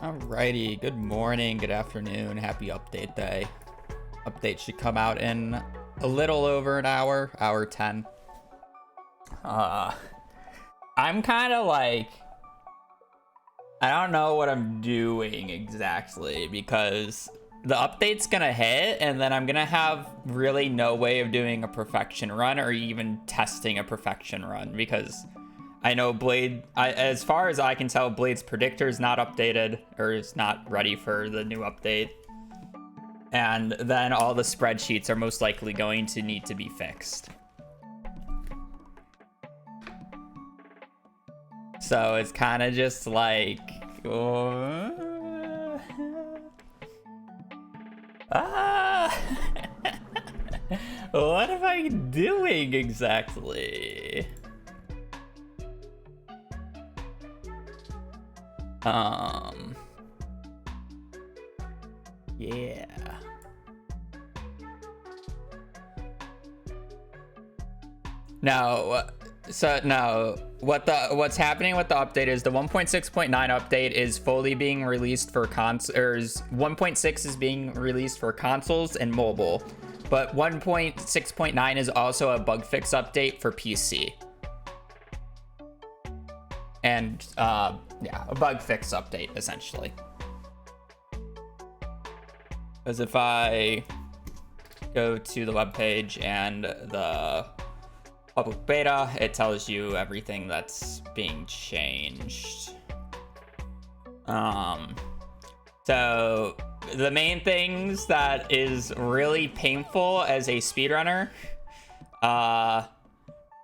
Alrighty, good morning, good afternoon, happy update day. Update should come out in a little over an hour, hour 10. I'm kind of like, I don't know what I'm doing exactly because the update's gonna hit and then I'm gonna have really no way of doing a perfection run or even testing a perfection run because I know as far as I can tell, Blade's predictor is not updated or is not ready for the new update. And then all the spreadsheets are most likely going to need to be fixed. So it's kind of just like, what am I doing exactly? Yeah. What's happening with the update is the 1.6.9 update is fully being released for 1.6 is being released for consoles and mobile, but 1.6.9 is also a bug fix update for PC. And yeah, a bug fix update essentially. Because if I go to the webpage and the public beta, it tells you everything that's being changed. So the main things that is really painful as a speedrunner,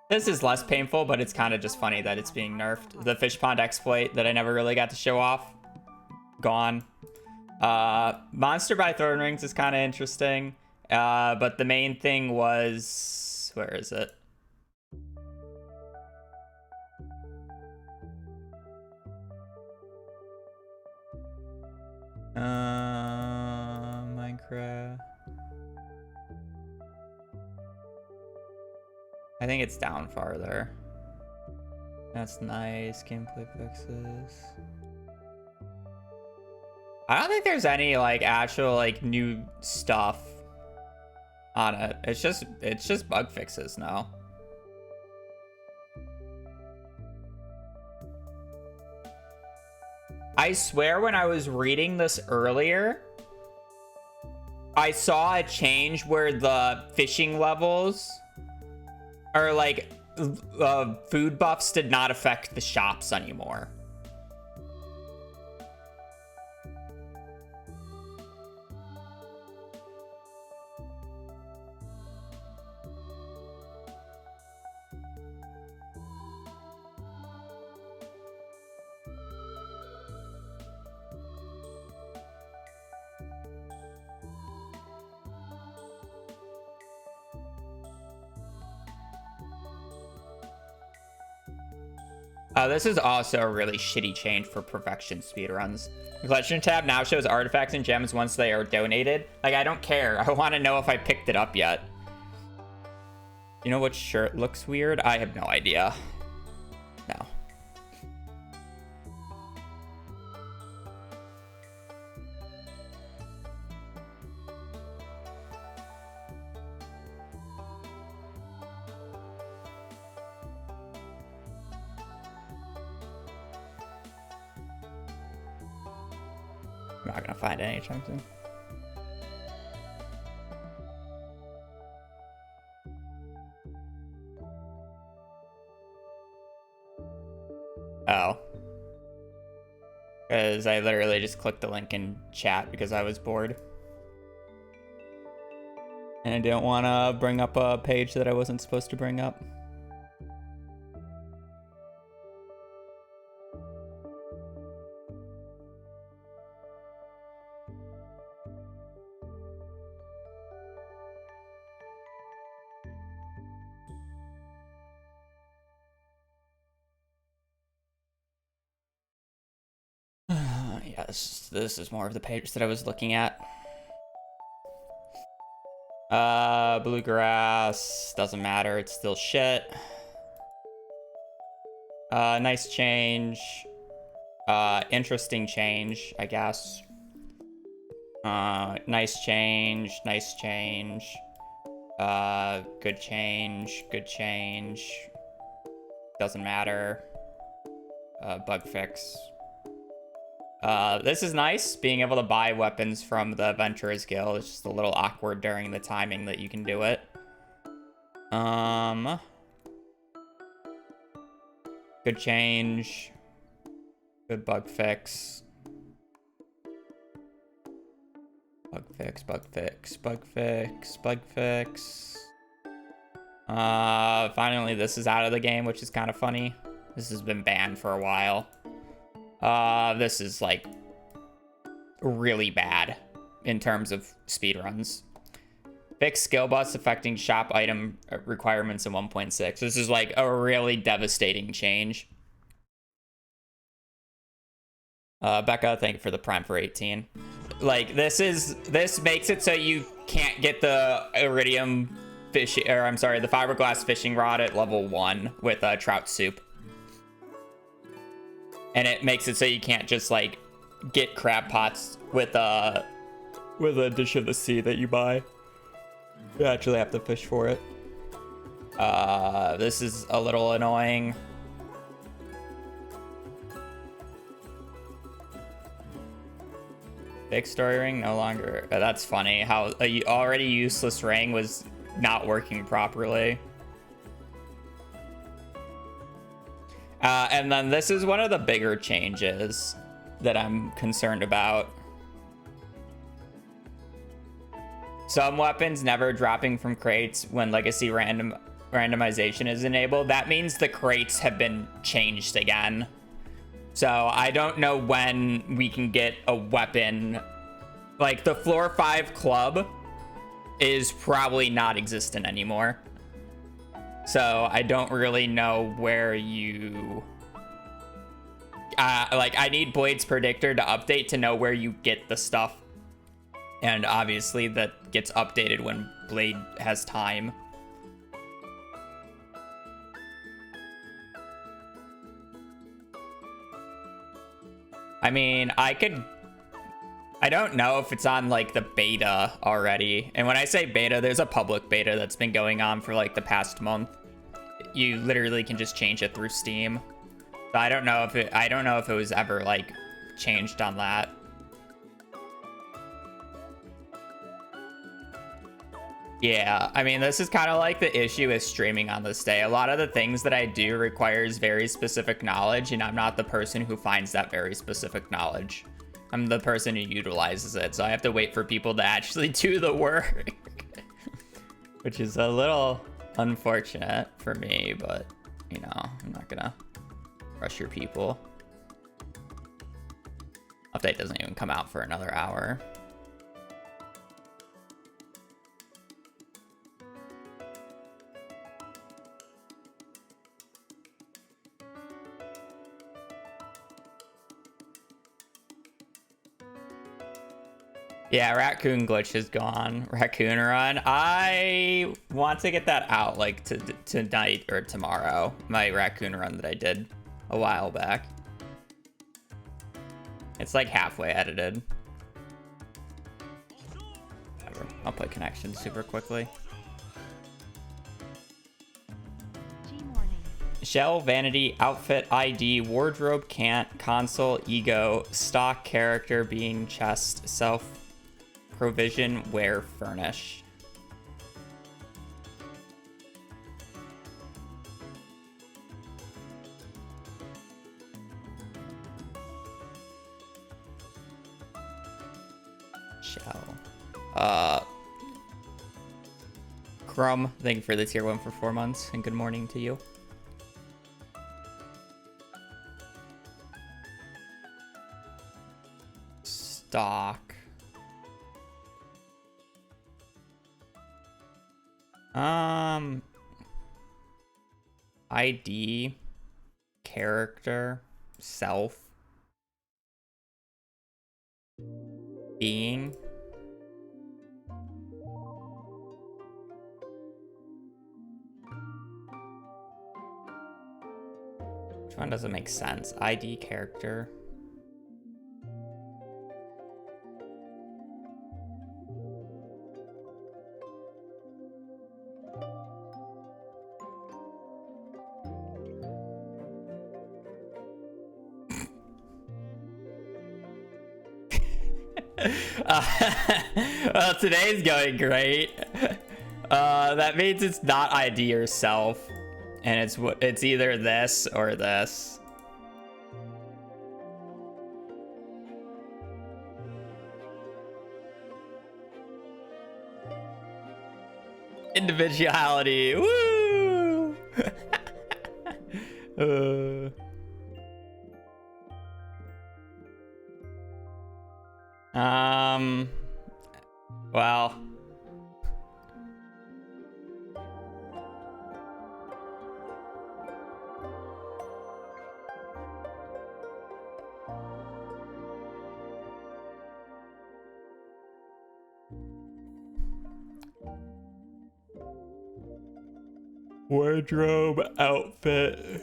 this is less painful, but it's kind of just funny that it's being nerfed. The fish pond exploit that I never really got to show off, gone. Monster by Throne Rings is kind of interesting, but the main thing was, where is it? Minecraft. I think it's down farther. That's nice. Gameplay fixes. I don't think there's any like actual like new stuff on it. It's just bug fixes now. I swear when I was reading this earlier, I saw a change where the fishing levels are like food buffs did not affect the shops anymore. This is also a really shitty change for perfection speedruns. The collection tab now shows artifacts and gems once they are donated. Like, I don't care. I want to know if I picked it up yet. You know what shirt looks weird? I have no idea. No. I'm not gonna find it anytime soon. Oh. Because I literally just clicked the link in chat because I was bored. And I didn't want to bring up a page that I wasn't supposed to bring up. Yeah, this is more of the page that I was looking at. Bluegrass doesn't matter, it's still shit. Nice change. Interesting change, I guess. Nice change, nice change. Good change, good change. Doesn't matter. Bug fix. This is nice, being able to buy weapons from the Adventurers Guild. It's just a little awkward during the timing that you can do it. Good change. Good bug fix. Bug fix, bug fix, bug fix, bug fix. Finally this is out of the game, which is kind of funny. This has been banned for a while. This is like really bad in terms of speedruns. Fix skill buffs affecting shop item requirements in 1.6. This is like a really devastating change. Becca, thank you for the prime for 18. Like this makes it so you can't get the iridium fishing, or I'm sorry, the fiberglass fishing rod at level 1 with trout soup. And it makes it so you can't just like get crab pots with a dish of the sea that you buy. You actually have to fish for it. This is a little annoying. Big story ring no longer. That's funny how a already useless ring was not working properly. And then this is one of the bigger changes that I'm concerned about. Some weapons never dropping from crates when legacy randomization is enabled. That means the crates have been changed again. So I don't know when we can get a weapon. Like the floor 5 club is probably not existent anymore. So I don't really know where you... like I need Blade's Predictor to update to know where you get the stuff. And obviously that gets updated when Blade has time. I mean, I don't know if it's on like the beta already. And when I say beta, there's a public beta that's been going on for like the past month. You literally can just change it through Steam. So I don't know if it was ever like changed on that. Yeah, I mean, this is kind of like the issue with streaming on this day. A lot of the things that I do requires very specific knowledge, and I'm not the person who finds that very specific knowledge. I'm the person who utilizes it, so I have to wait for people to actually do the work. Which is a little unfortunate for me, but, you know, I'm not gonna rush your people. Update doesn't even come out for another hour. Yeah, Raccoon Glitch is gone. Raccoon Run. I want to get that out like tonight or tomorrow. My Raccoon Run that I did a while back. It's like halfway edited. Whatever. I'll play Connection super quickly. Shell, Vanity, Outfit, ID, Wardrobe, Can't, Console, Ego, Stock, Character, Being, Chest, Self, Provision, Wear, Furnish. Shell. Crumb, thank you for the tier 1 for 4 months, and good morning to you. Stock. ID, character, self, being. Which one doesn't make sense? ID, character, Well, today's going great. That means it's not ID or self, and it's either this or this. Individuality. Woo! Well. Wardrobe, outfit,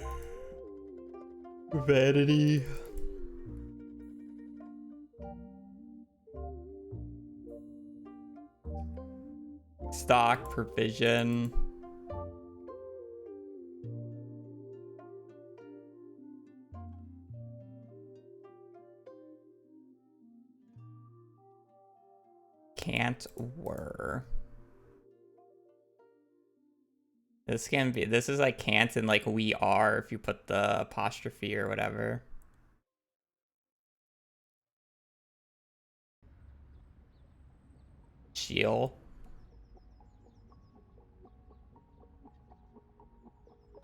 vanity. Stock, provision. Can't were. This is like can't and like we are if you put the apostrophe or whatever. Shield.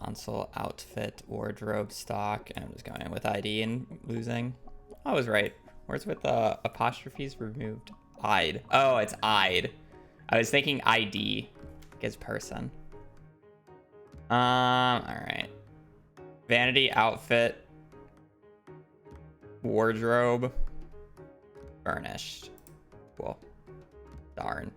Console, outfit, wardrobe, stock, and I'm just going in with ID and losing. I was right. Where's with the apostrophes removed? I'd. Oh, it's I'd. I was thinking ID. Gives person. Alright. Vanity, outfit, wardrobe, furnished. Cool. Darn.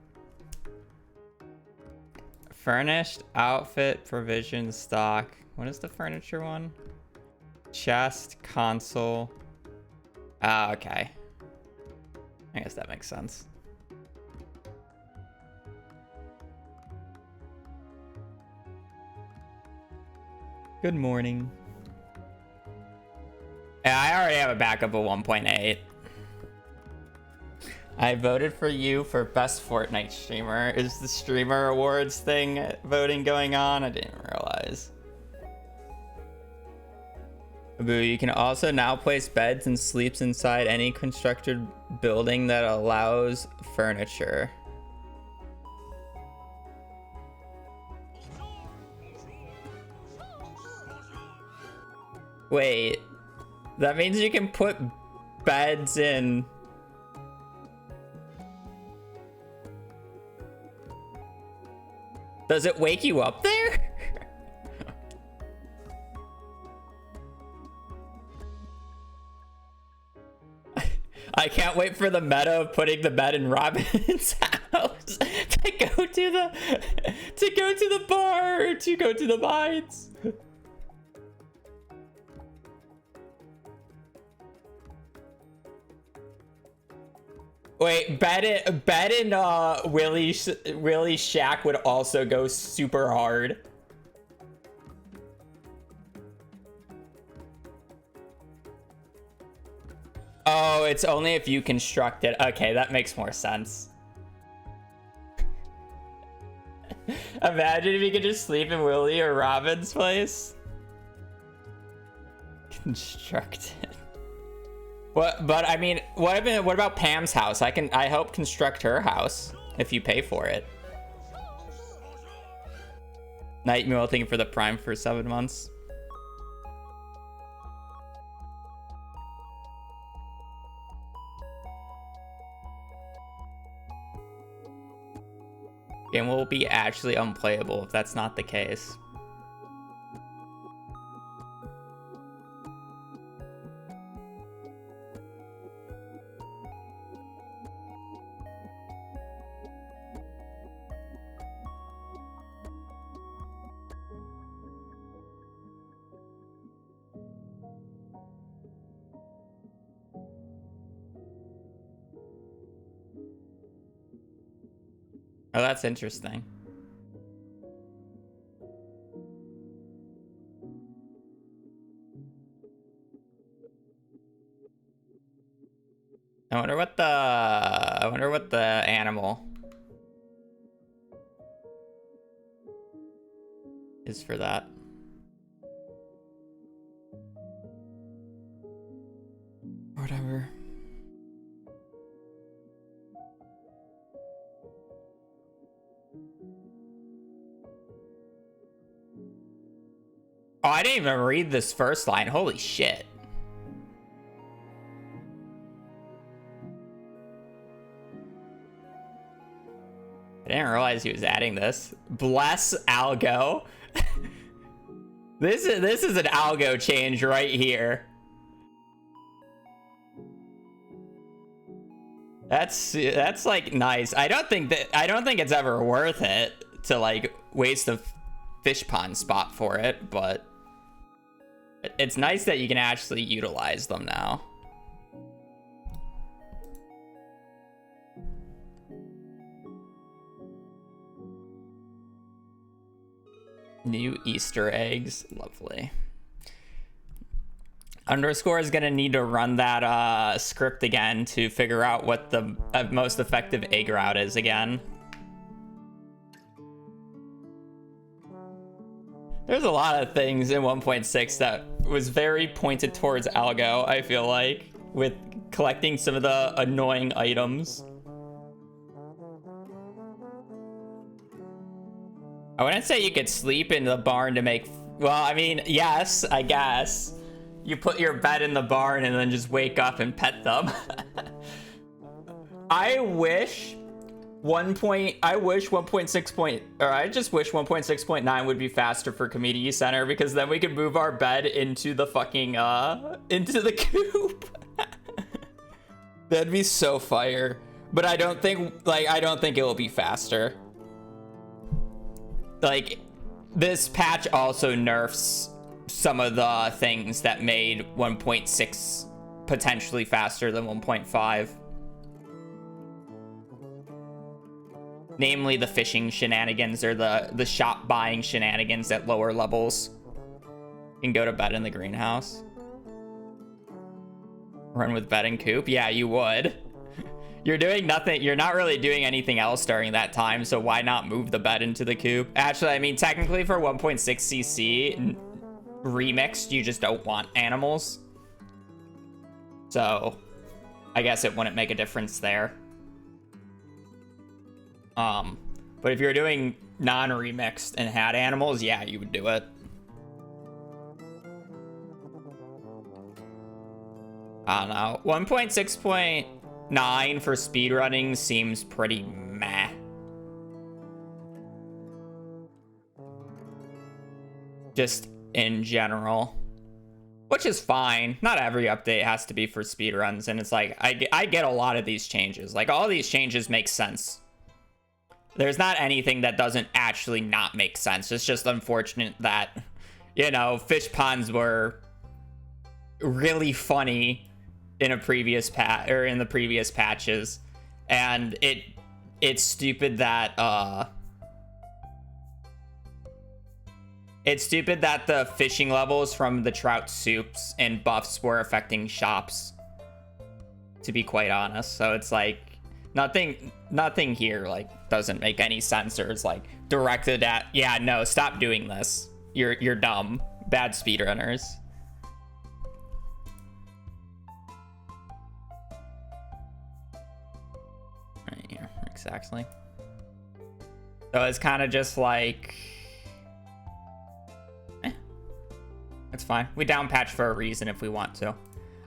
Furnished, outfit, provision, stock. What is the furniture one? Chest, console. Ah, okay. I guess that makes sense. Good morning. Yeah, I already have a backup of 1.8. I voted for you for best Fortnite streamer. Is the streamer awards thing voting going on? I didn't realize. Boo, you can also now place beds and sleeps inside any constructed building that allows furniture. Wait, that means you can put beds in. Does it wake you up there? I can't wait for the meta of putting the bed in Robin's house to go to the bar or to go to the mines. Wait, bed in Willie's shack would also go super hard. Oh, it's only if you construct it. Okay, that makes more sense. Imagine if you could just sleep in Willie or Robin's place. Construct it. What? But I mean, what about Pam's house? I help construct her house if you pay for it. Night Mule, thank you for the Prime for 7 months. Game will be actually unplayable if that's not the case. Oh, that's interesting. I wonder what the animal is for that. Whatever. Oh, I didn't even read this first line. Holy shit. I didn't realize he was adding this. Bless Algo. This is an Algo change right here. That's like nice. I don't think it's ever worth it to like waste a fish pond spot for it, but it's nice that you can actually utilize them now. New Easter eggs, lovely. Underscore is gonna need to run that script again to figure out what the most effective egg route is again. There's a lot of things in 1.6 that was very pointed towards Algo, I feel like, with collecting some of the annoying items. I wouldn't say you could sleep in the barn to make... Well, I mean, yes, I guess. You put your bed in the barn and then just wake up and pet them. I just wish 1.6.9 would be faster for community center, because then we could move our bed into the fucking into the coop. That'd be so fire. But I don't think it will be faster. Like, this patch also nerfs some of the things that made 1.6 potentially faster than 1.5. Namely the fishing shenanigans, or the shop buying shenanigans at lower levels. You can go to bed in the greenhouse. Run with bed and coop? Yeah, you would. You're doing nothing. You're not really doing anything else during that time, so why not move the bed into the coop? Actually, I mean, technically for 1.6cc remixed, you just don't want animals. So I guess it wouldn't make a difference there. But if you're doing non-remixed and had animals, yeah, you would do it. I don't know. 1.6.9 for speedrunning seems pretty meh. Just in general. Which is fine. Not every update has to be for speedruns, and it's like, I get a lot of these changes. Like, all these changes make sense. There's not anything that doesn't actually not make sense. It's just unfortunate that, you know, fish ponds were really funny in a previous in the previous patches, and it's stupid that the fishing levels from the trout soups and buffs were affecting shops, to be quite honest. So it's like nothing here like doesn't make any sense, or it's like directed at, yeah, no, stop doing this, you're dumb, bad speedrunners. Right here, exactly. So it's kind of just like, it's fine. We down patch for a reason if we want to.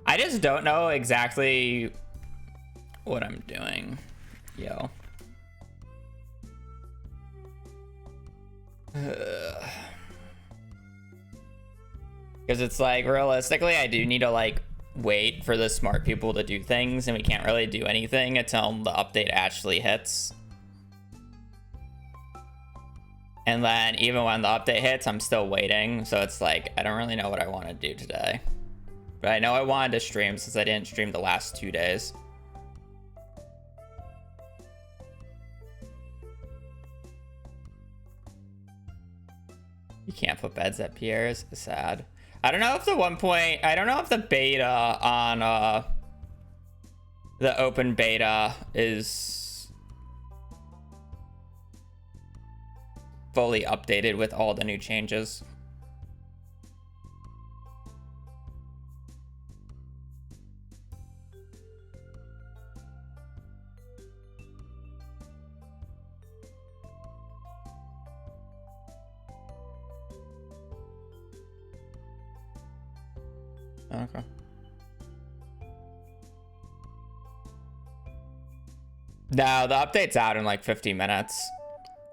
I just don't know exactly what I'm doing. Yo. Because it's like, realistically, I do need to like wait for the smart people to do things, and we can't really do anything until the update actually hits. And then even when the update hits, I'm still waiting. So it's like, I don't really know what I want to do today. But I know I wanted to stream since I didn't stream the last 2 days. You can't put beds at Pierre's. Sad. I don't know if the beta on the open beta is fully updated with all the new changes. Okay. No, the update's out in like 50 minutes.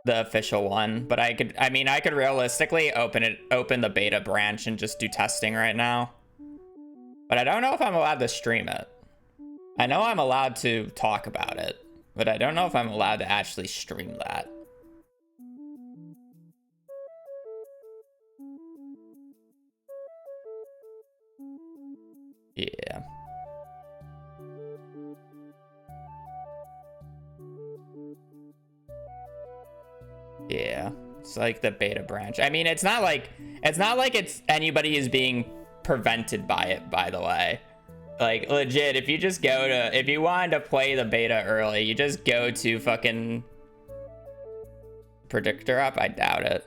The official one, but I could realistically open the beta branch and just do testing right now. But I don't know if I'm allowed to stream it. I know I'm allowed to talk about it, but I don't know if I'm allowed to actually stream that. Yeah. Yeah. It's like the beta branch. I mean, it's not like it's anybody is being prevented by it, by the way. Like, legit, if you wanted to play the beta early, you just go to fucking predictor up. I doubt it.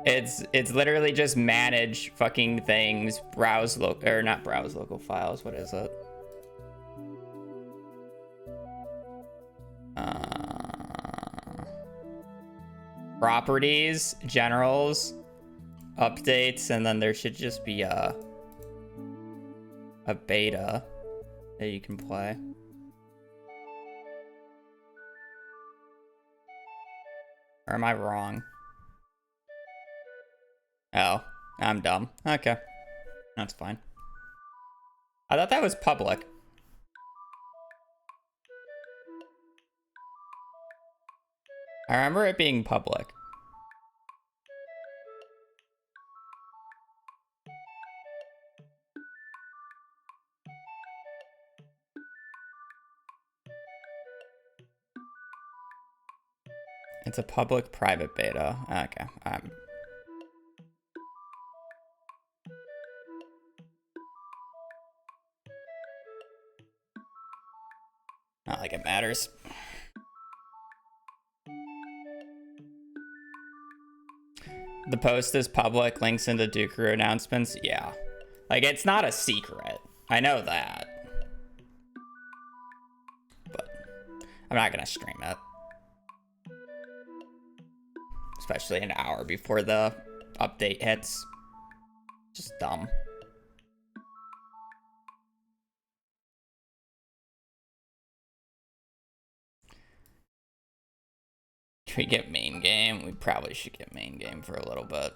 It's literally just manage fucking things, browse not browse local files. What is it? Properties, generals, updates, and then there should just be a beta that you can play. Or am I wrong? Oh, I'm dumb. Okay. That's fine. I thought that was public. I remember it being public. It's a public-private beta. Okay. Not like it matters. The post is public, links into Dukeru announcements. Yeah. Like, it's not a secret. I know that. But I'm not gonna stream it. Especially an hour before the update hits. Just dumb. Should we get main game? We probably should get main game for a little bit.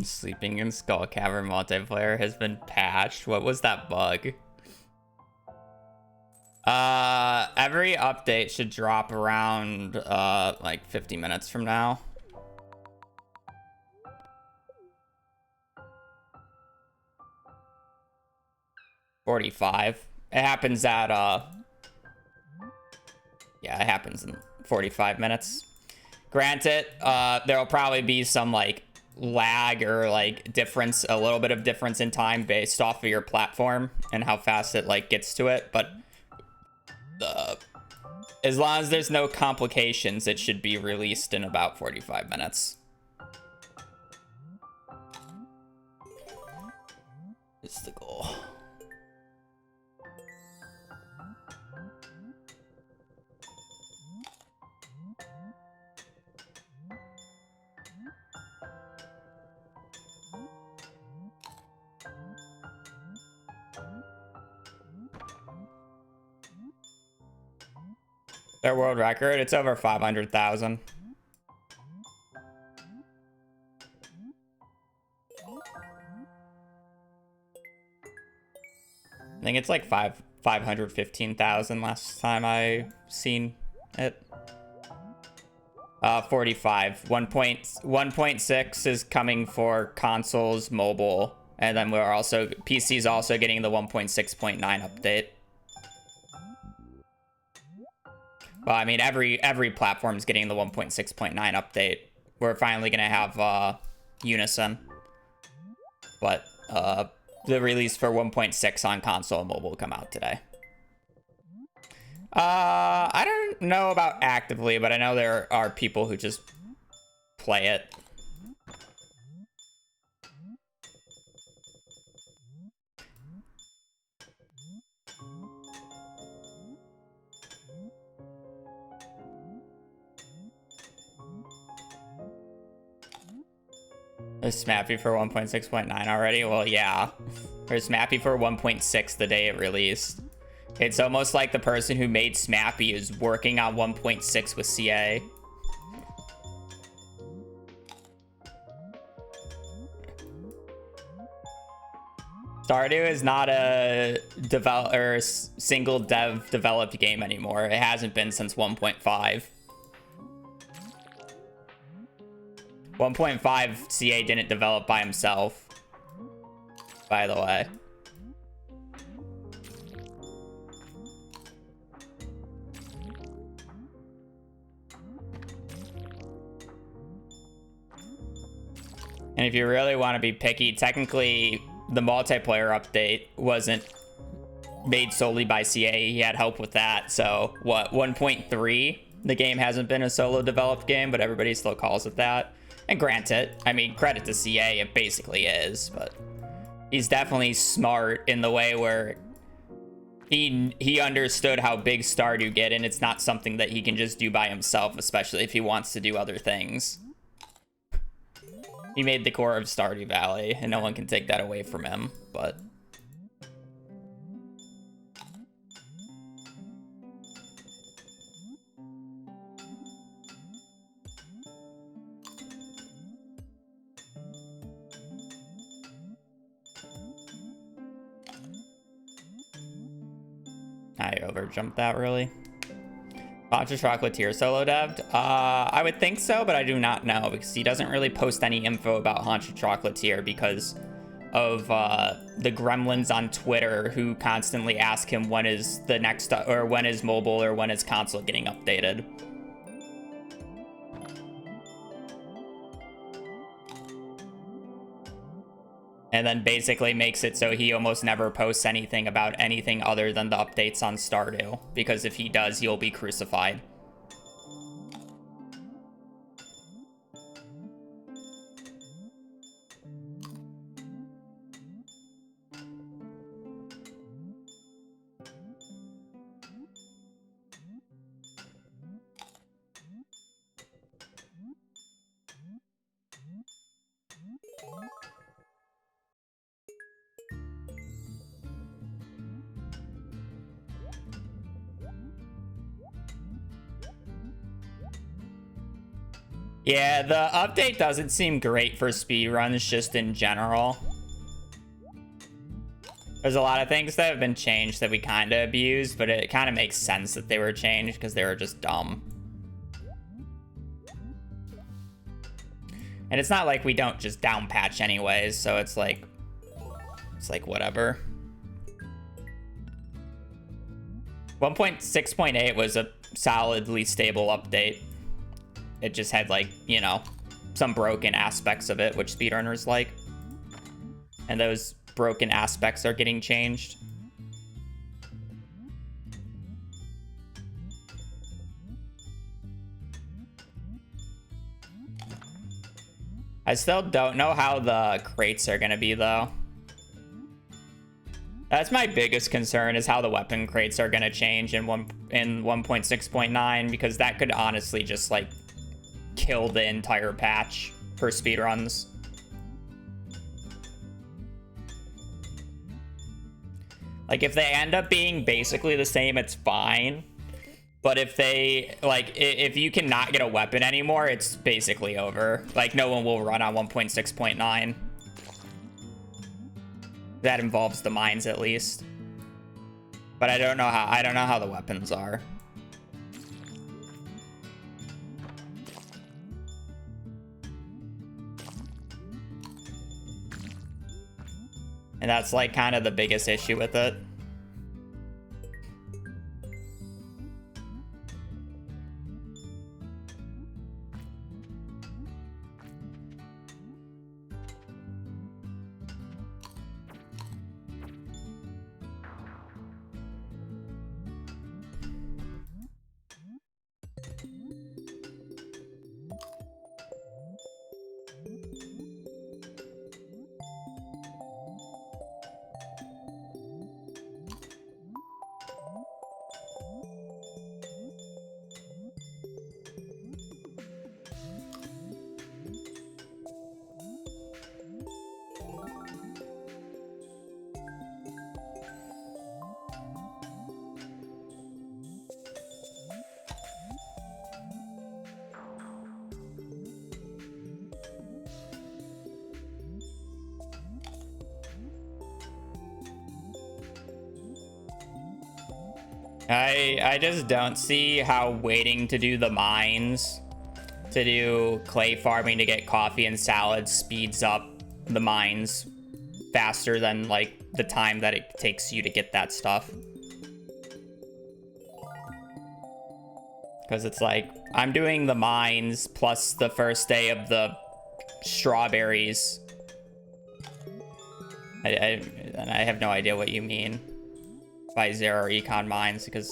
Sleeping in Skull Cavern multiplayer has been patched. What was that bug? Every update should drop around like 50 minutes from now. $45. It happens at yeah, it happens in 45 minutes. Granted, there'll probably be some like lag or like difference, a little bit of difference in time based off of your platform and how fast it like gets to it, but as long as there's no complications, it should be released in about 45 minutes. It's the goal. Their world record, it's over 500,000. I think it's like 515,000 last time I seen it. 45. 1.6 is coming for consoles, mobile, and then we're also PC's also getting the 1.6.9 update. Well, I mean every platform is getting the 1.6.9 update. We're finally gonna have Unison, but the release for 1.6 on console and mobile will come out today. I don't know about actively, but I know there are people who just play it. Is Smappy for 1.6.9 already? Well, yeah. There's Smappy for 1.6 the day it released. It's almost like the person who made Smappy is working on 1.6 with CA. Stardew is not a single dev developed game anymore. It hasn't been since 1.5. 1.5 CA didn't develop by himself, by the way. And if you really want to be picky, technically the multiplayer update wasn't made solely by CA. He had help with that. So what, 1.3? The game hasn't been a solo developed game, but everybody still calls it that. And granted, I mean, credit to CA, it basically is, but he's definitely smart in the way where he understood how big Stardew get, and it's not something that he can just do by himself, especially if he wants to do other things. He made the core of Stardew Valley, and no one can take that away from him, but... I overjumped that, really. Poncho Chocolatier solo dev'd? I would think so, but I do not know because he doesn't really post any info about Honcho Chocolatier because of the gremlins on Twitter who constantly ask him when is the next, or when is mobile or when is console getting updated. And then basically makes it so he almost never posts anything about anything other than the updates on Stardew, because if he does, he'll be crucified. Yeah, the update doesn't seem great for speedruns just in general. There's a lot of things that have been changed that we kind of abused, but it kind of makes sense that they were changed because they were just dumb. And it's not like we don't just down patch anyways, so it's like whatever. 1.6.8 was a solidly stable update. It just had, like, you know, some broken aspects of it, which speedrunners like. And those broken aspects are getting changed. I still don't know how the crates are gonna be, though. That's my biggest concern, is how the weapon crates are going to change in 1.6.9, because that could honestly just like kill the entire patch for speedruns. Like, if they end up being basically the same, it's fine. But if they, like, if you cannot get a weapon anymore, it's basically over. Like, no one will run on 1.6.9. That involves the mines, at least. But I don't know how the weapons are. And that's like kind of the biggest issue with it. I just don't see how waiting to do the mines, to do clay farming to get coffee and salads, speeds up the mines faster than like the time that it takes you to get that stuff. Because it's like, I'm doing the mines plus the first day of the strawberries. And I have no idea what you mean by zero econ mines, because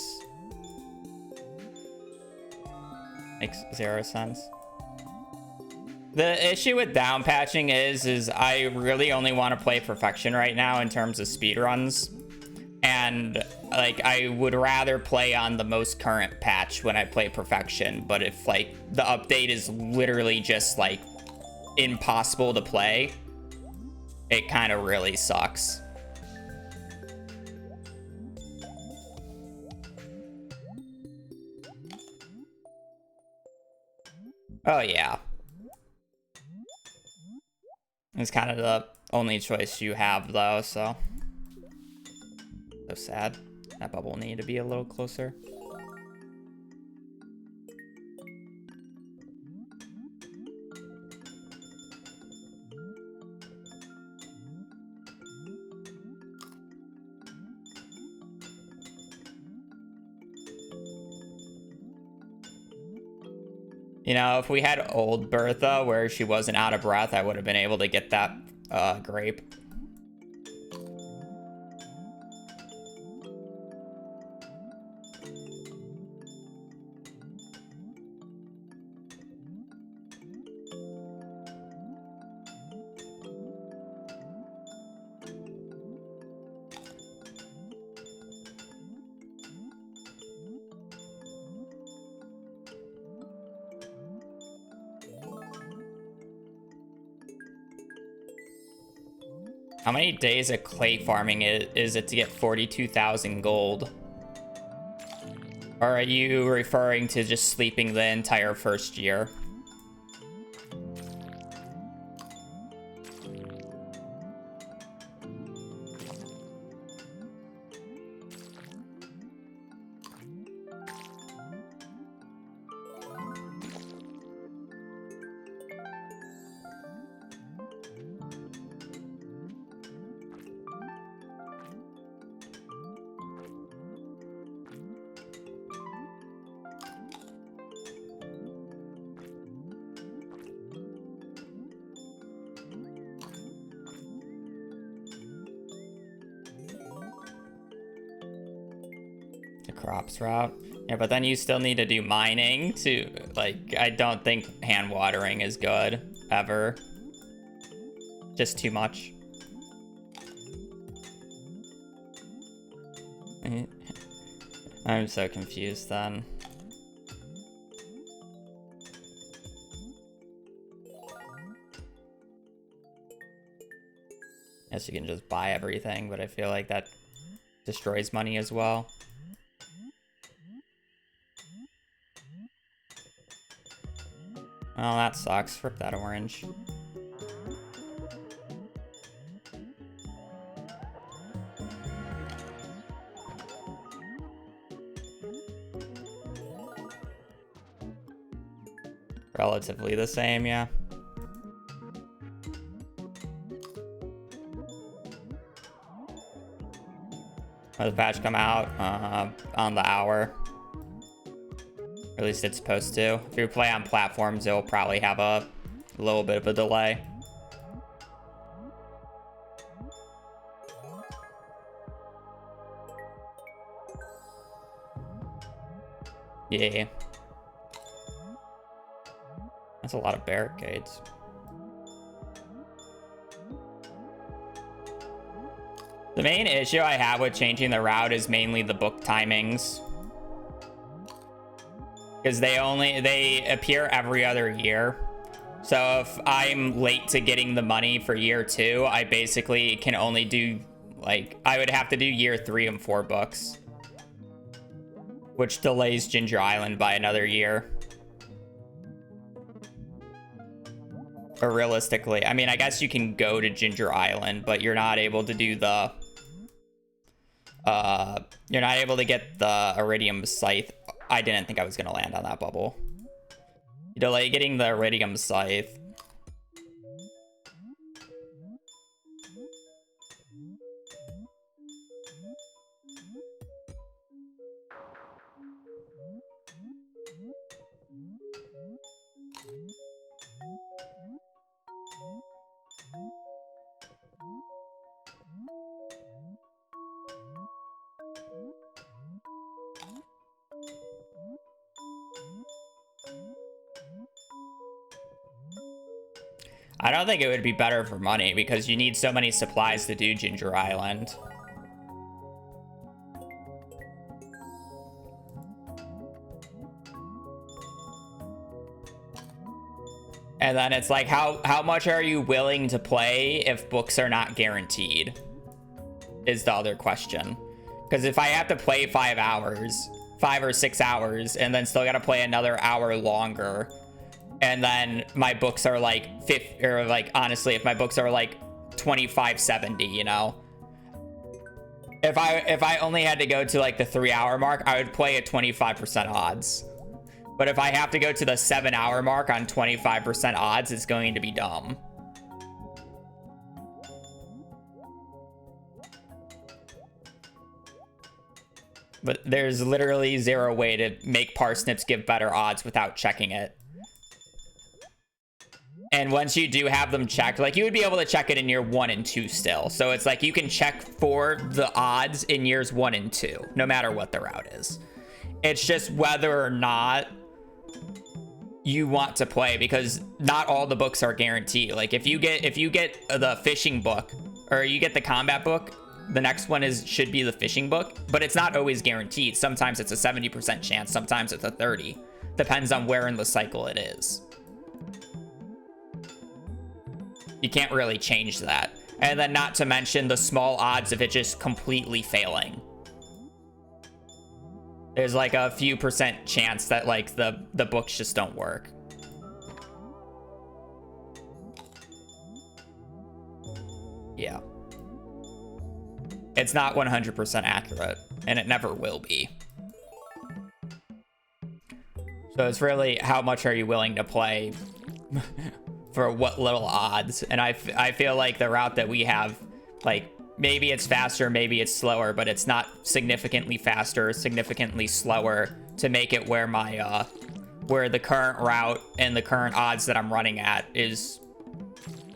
makes zero sense. The issue with down patching is I really only want to play perfection right now in terms of speedruns. And like, I would rather play on the most current patch when I play perfection. But if like the update is literally just like impossible to play, it kind of really sucks. Oh yeah. It's kind of the only choice you have though, so. So sad. That bubble will need to be a little closer. You know, if we had old Bertha where she wasn't out of breath, I would have been able to get that grape. How many days of clay farming is it to get 42,000 gold? Or are you referring to just sleeping the entire first year? Crops route. Yeah, but then you still need to do mining to, like, I don't think hand watering is good, ever. Just too much. I'm so confused then. Guess you can just buy everything, but I feel like that destroys money as well. Oh, that sucks. Frick that orange. Relatively the same, yeah. The patch come out on the hour. Or at least it's supposed to. If you play on platforms, it'll probably have a little bit of a delay. Yeah. That's a lot of barricades. The main issue I have with changing the route is mainly the book timings. Because they appear every other year. So if I'm late to getting the money for year 2, I basically can only do, like, I would have to do year 3 and 4 books. Which delays Ginger Island by another year. Or realistically, I mean, I guess you can go to Ginger Island, but you're not able to do the... you're not able to get the Iridium Scythe. I didn't think I was going to land on that bubble. You delay getting the Iridium Scythe. I don't think it would be better for money because you need so many supplies to do Ginger Island. And then it's like, how much are you willing to play if books are not guaranteed? Is the other question. Because if I have to play 5 hours, 5 or 6 hours, and then still got to play another hour longer, and then my books are like 50, or like, honestly, if my books are like 2570, you know, if I only had to go to like the 3-hour mark, I would play at 25% odds. But if I have to go to the 7-hour mark on 25% odds, it's going to be dumb. But there's literally zero way to make parsnips give better odds without checking it. And once you do have them checked, like, you would be able to check it in year 1 and 2 still. So it's like you can check for the odds in years 1 and 2, no matter what the route is. It's just whether or not you want to play, because not all the books are guaranteed. Like, if you get the fishing book, or you get the combat book, the next one should be the fishing book, but it's not always guaranteed. Sometimes it's a 70% chance, sometimes it's a 30. Depends on where in the cycle it is. You can't really change that. And then not to mention the small odds of it just completely failing. There's like a few % chance that like the books just don't work. Yeah. It's not 100% accurate, and it never will be. So it's really how much are you willing to play for what little odds. And I feel like the route that we have, like, maybe it's faster, maybe it's slower, but it's not significantly faster or significantly slower to make it where my where the current route and the current odds that I'm running at is,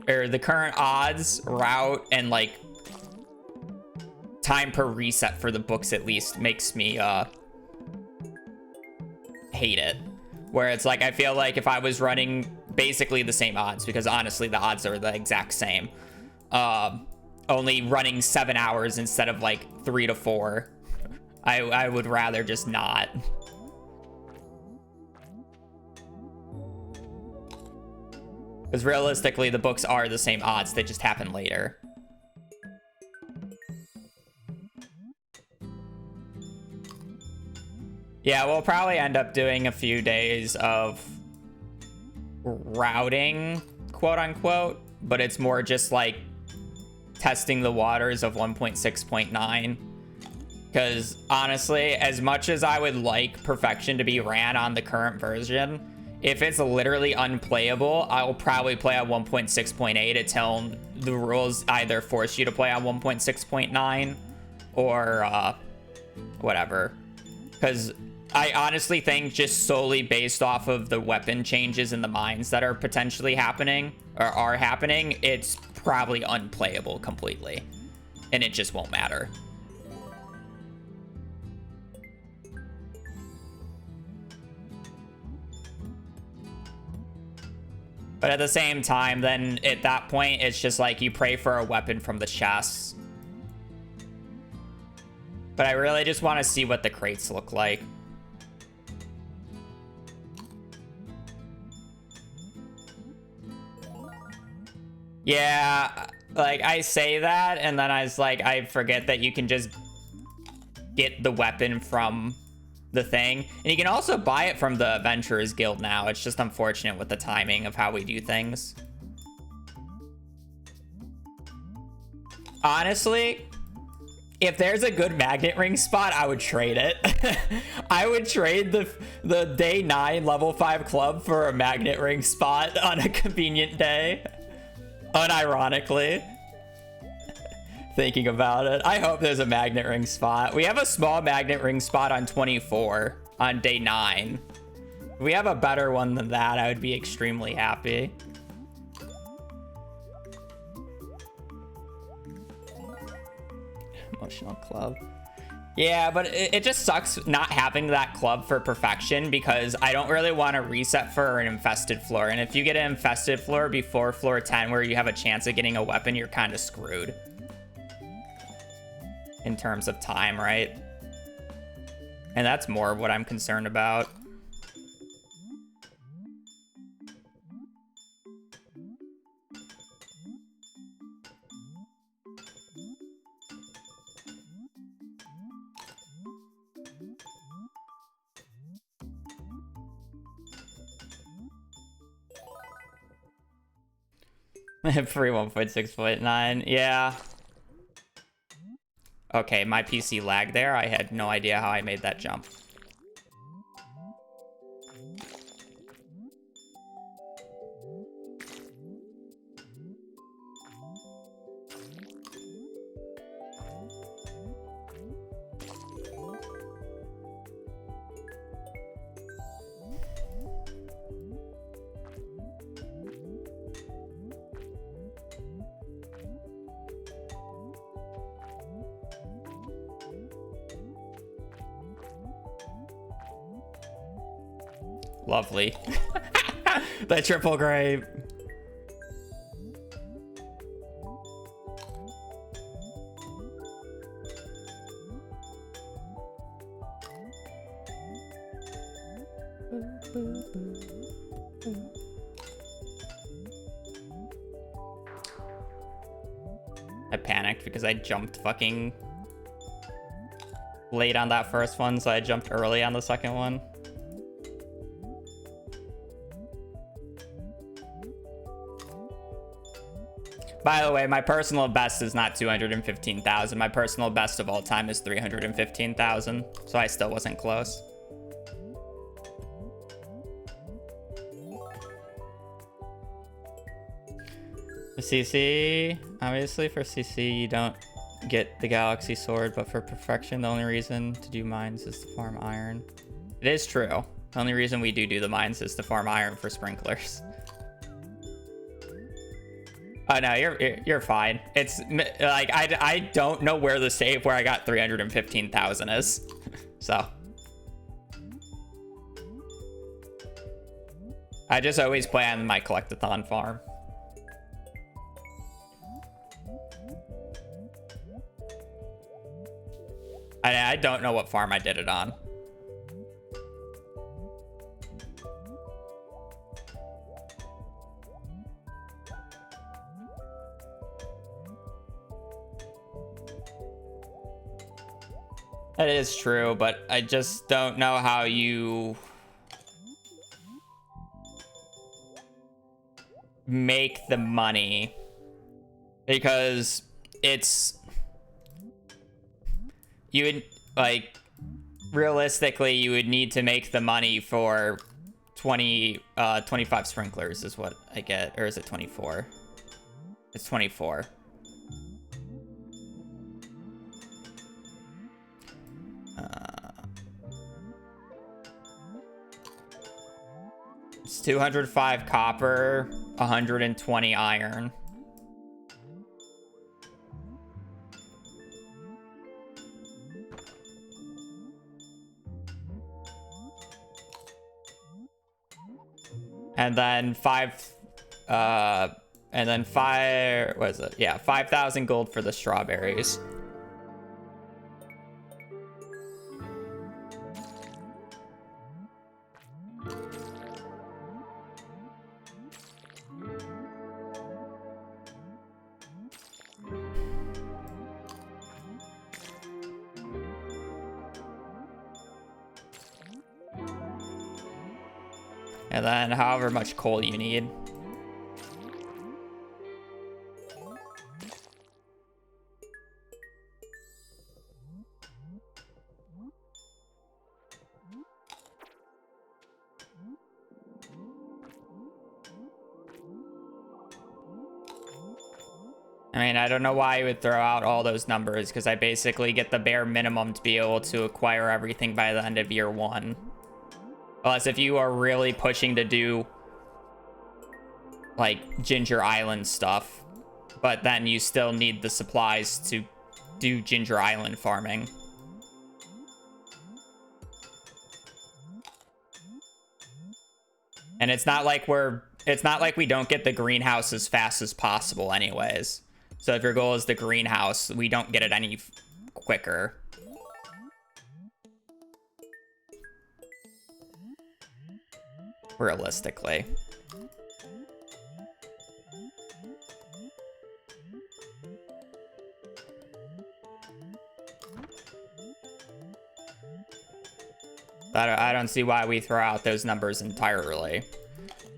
or the current odds, route, and like time per reset for the books at least makes me hate it. Where it's like, I feel like if I was running basically the same odds, because honestly the odds are the exact same, only running 7 hours instead of like 3 to 4, I would rather just not. Because realistically, the books are the same odds, they just happen later. Yeah, we'll probably end up doing a few days of routing, quote unquote, but it's more just like testing the waters of 1.6.9. Because honestly, as much as I would like Perfection to be ran on the current version, if it's literally unplayable, I'll probably play on 1.6.8 until the rules either force you to play on 1.6.9 or whatever. Because I honestly think just solely based off of the weapon changes in the mines that are potentially happening or are happening, it's probably unplayable completely. And it just won't matter. But at the same time, then at that point, it's just like you pray for a weapon from the chests. But I really just want to see what the crates look like. Yeah, like I say that, and then I was like, I forget that you can just get the weapon from the thing. And you can also buy it from the Adventurers Guild now. It's just unfortunate with the timing of how we do things. Honestly, if there's a good magnet ring spot, I would trade it. I would trade the day 9 level 5 club for a magnet ring spot on a convenient day. Unironically. Thinking about it. I hope there's a magnet ring spot. We have a small magnet ring spot on 24 on day 9. If we have a better one than that, I would be extremely happy. Emotional club. Yeah, but it just sucks not having that club for Perfection because I don't really want to reset for an infested floor. And if you get an infested floor before floor 10 where you have a chance of getting a weapon, you're kind of screwed. In terms of time, right? And that's more what I'm concerned about. Free 1.6.9, yeah. Okay, my PC lagged there. I had no idea how I made that jump. Lovely. The triple grape. I panicked because I jumped fucking late on that first one, so I jumped early on the second one. By the way, my personal best is not 215,000. My personal best of all time is 315,000. So I still wasn't close. For CC, obviously for CC, you don't get the Galaxy Sword, but for Perfection, the only reason to do mines is to farm iron. It is true. The only reason we do the mines is to farm iron for sprinklers. Oh no, you're fine. It's like I don't know where the save where I got 315,000 is. So I just always play on my collectathon farm. I don't know what farm I did it on. That is true, but I just don't know how you make the money, because it's, you would, like, realistically you would need to make the money for 25 sprinklers is what I get. Or is it 24? It's 24. It's 205 copper, 120 iron. And then what is it? Yeah, 5,000 gold for the strawberries. And then however much coal you need. I mean, I don't know why you would throw out all those numbers, because I basically get the bare minimum to be able to acquire everything by the end of year 1. Unless if you are really pushing to do, like, Ginger Island stuff. But then you still need the supplies to do Ginger Island farming. And it's not like we don't get the greenhouse as fast as possible anyways. So if your goal is the greenhouse, we don't get it any quicker. Realistically. I don't see why we throw out those numbers entirely.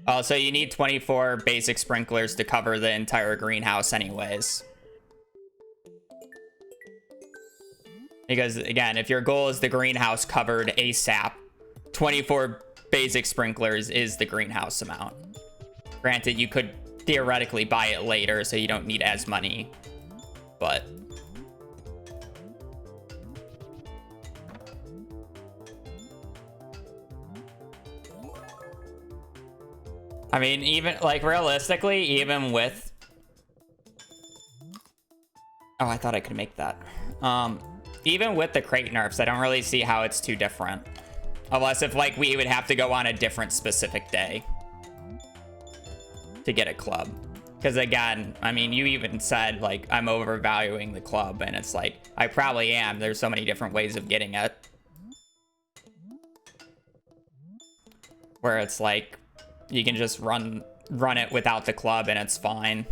Also, you need 24 basic sprinklers to cover the entire greenhouse anyways. Because, again, if your goal is the greenhouse covered ASAP, 24 basic sprinklers is the greenhouse amount. Granted, you could theoretically buy it later, so you don't need as money. But... I mean, even, like, realistically, even with... Oh, I thought I could make that. Even with the crate nerfs, I don't really see how it's too different. Unless if, like, we would have to go on a different specific day to get a club. Because, again, I mean, you even said, like, I'm overvaluing the club, and it's like, I probably am. There's so many different ways of getting it. Where it's like... You can just run it without the club and it's fine.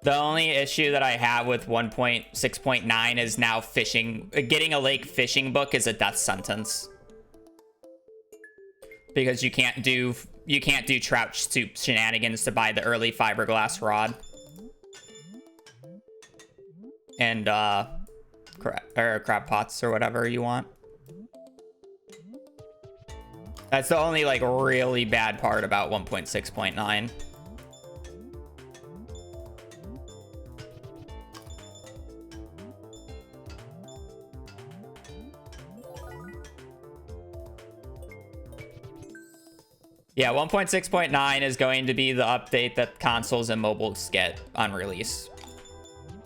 The only issue that I have with 1.6.9 is now fishing. Getting a lake fishing book is a death sentence. Because you can't do trout soup shenanigans to buy the early fiberglass rod. And crab pots or whatever you want. That's the only, like, really bad part about 1.6.9. Yeah, 1.6.9 is going to be the update that consoles and mobiles get on release.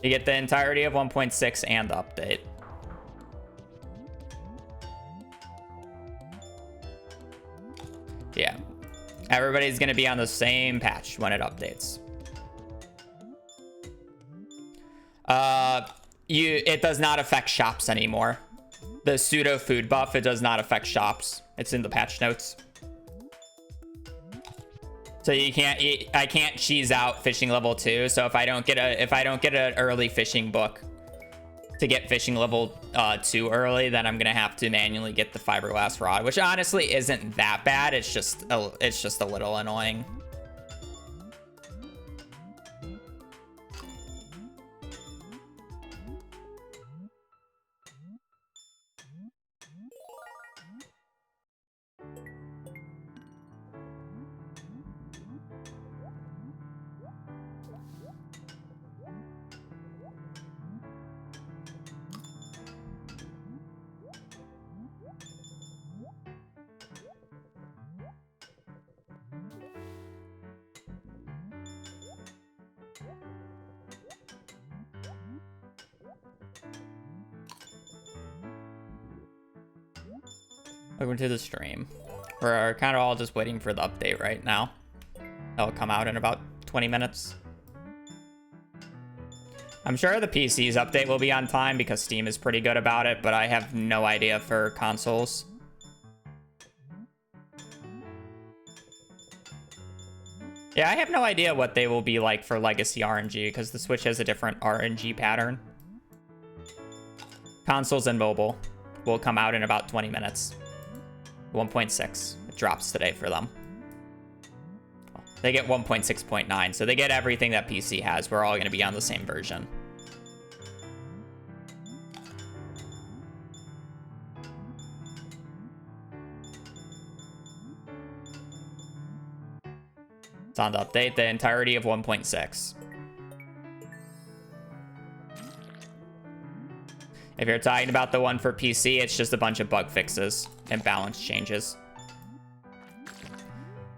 You get the entirety of 1.6 and the update. Yeah. Everybody's going to be on the same patch when it updates. It does not affect shops anymore. The pseudo food buff, it does not affect shops. It's in the patch notes. So you can't, I can't cheese out fishing level 2. So if I don't get an early fishing book to get fishing level 2 early, then I'm gonna have to manually get the fiberglass rod, which honestly isn't that bad. It's just a little annoying. Welcome to the stream. We're kind of all just waiting for the update right now. That'll come out in about 20 minutes. I'm sure the PC's update will be on time because Steam is pretty good about it, but I have no idea for consoles. Yeah, I have no idea what they will be like for Legacy RNG because the Switch has a different RNG pattern. Consoles and mobile will come out in about 20 minutes. 1.6. It drops today for them. They get 1.6.9, so they get everything that PC has. We're all going to be on the same version. It's on the update, the entirety of 1.6. If you're talking about the one for PC, it's just a bunch of bug fixes and balance changes.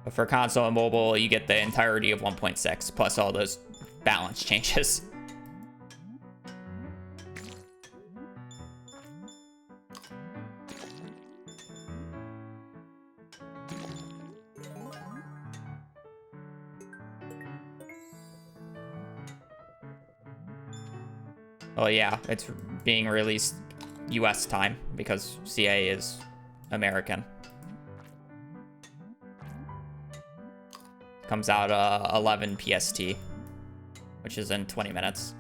But for console and mobile, you get the entirety of 1.6 plus all those balance changes. Well, yeah, it's being released US time because CA is American. Comes out 11 PST, which is in 20 minutes.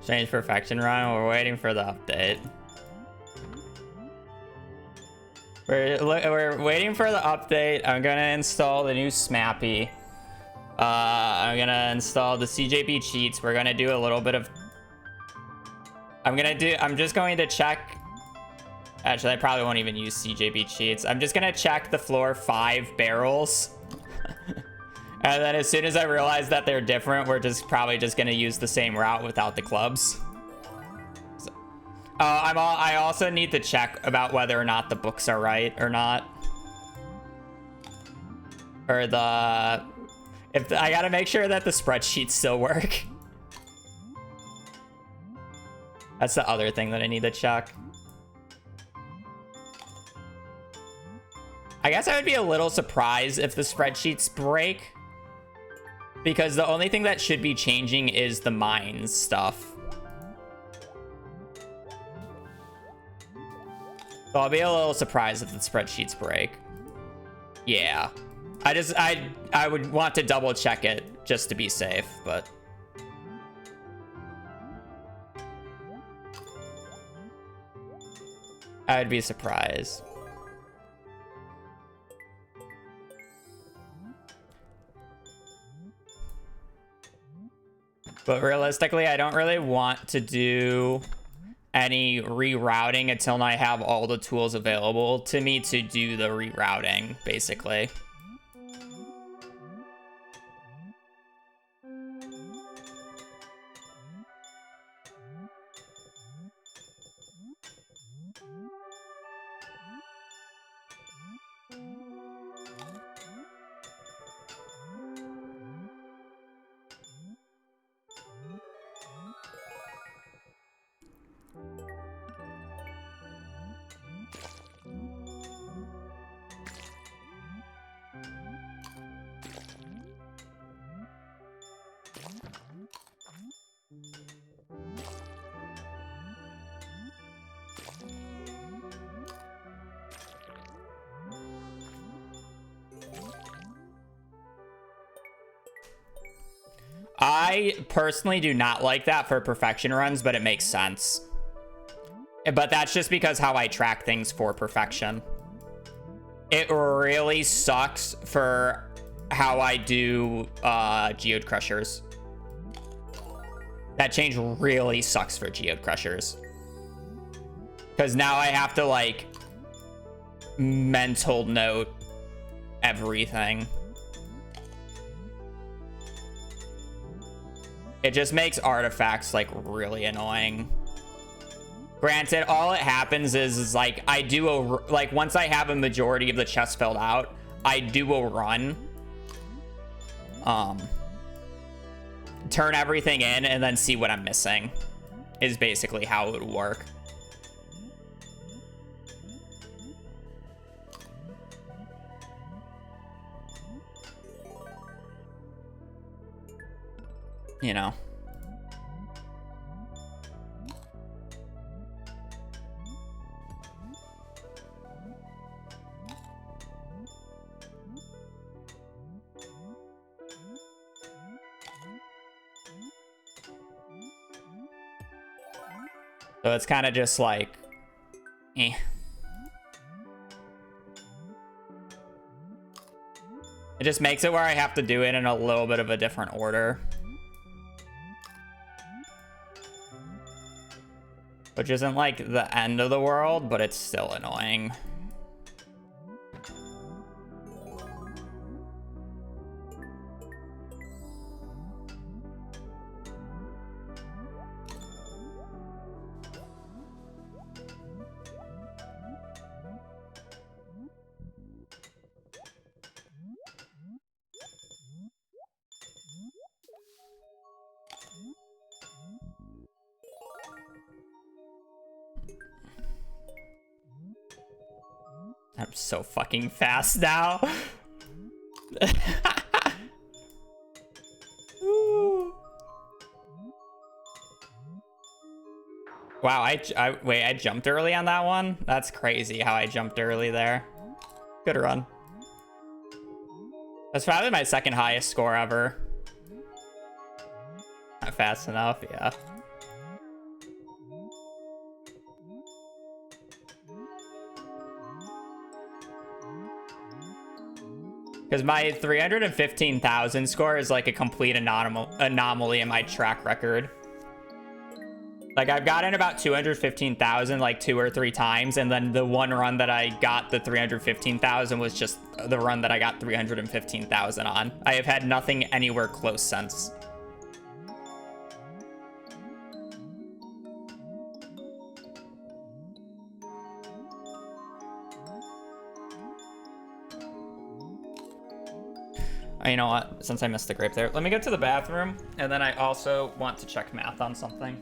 Strange Perfection run. We're waiting for the update. We're waiting for the update. I'm gonna install the new Smappy. I'm gonna install the CJB cheats. We're gonna do a little bit of. I'm just going to check. Actually, I probably won't even use CJB cheats. I'm just gonna check the floor 5 barrels. And then as soon as I realize that they're different, we're probably just gonna use the same route without the clubs. So, I also need to check about whether or not the books are right or not. Or I gotta make sure that the spreadsheets still work. That's the other thing that I need to check. I guess I would be a little surprised if the spreadsheets break. Because the only thing that should be changing is the mines stuff. So I'll be a little surprised if the spreadsheets break. Yeah. I would want to double check it just to be safe, but. I would be surprised. But realistically, I don't really want to do any rerouting until I have all the tools available to me to do the rerouting, basically. I personally do not like that for perfection runs, but it makes sense. But that's just because how I track things for perfection. It really sucks for how I do geode crushers. That change really sucks for geode crushers. Because now I have to like mental note everything. It just makes artifacts like really annoying. Granted, all it happens is like I do like once I have a majority of the chest filled out, I do a run. Turn everything in and then see what I'm missing is basically how it would work. You know. So it's kind of just like, eh. It just makes it where I have to do it in a little bit of a different order. Which isn't like the end of the world, but it's still annoying. I'm so fucking fast now. Wow, wait, I jumped early on that one? That's crazy how I jumped early there. Good run. That's probably my second highest score ever. Not fast enough, yeah. Because my 315,000 score is like a complete anomaly in my track record. Like I've gotten about 215,000 like 2 or 3 times, and then the one run that I got the 315,000 was just the run that I got 315,000 on. I have had nothing anywhere close since. You know what? Since I missed the grape there, let me get to the bathroom, and then I also want to check math on something.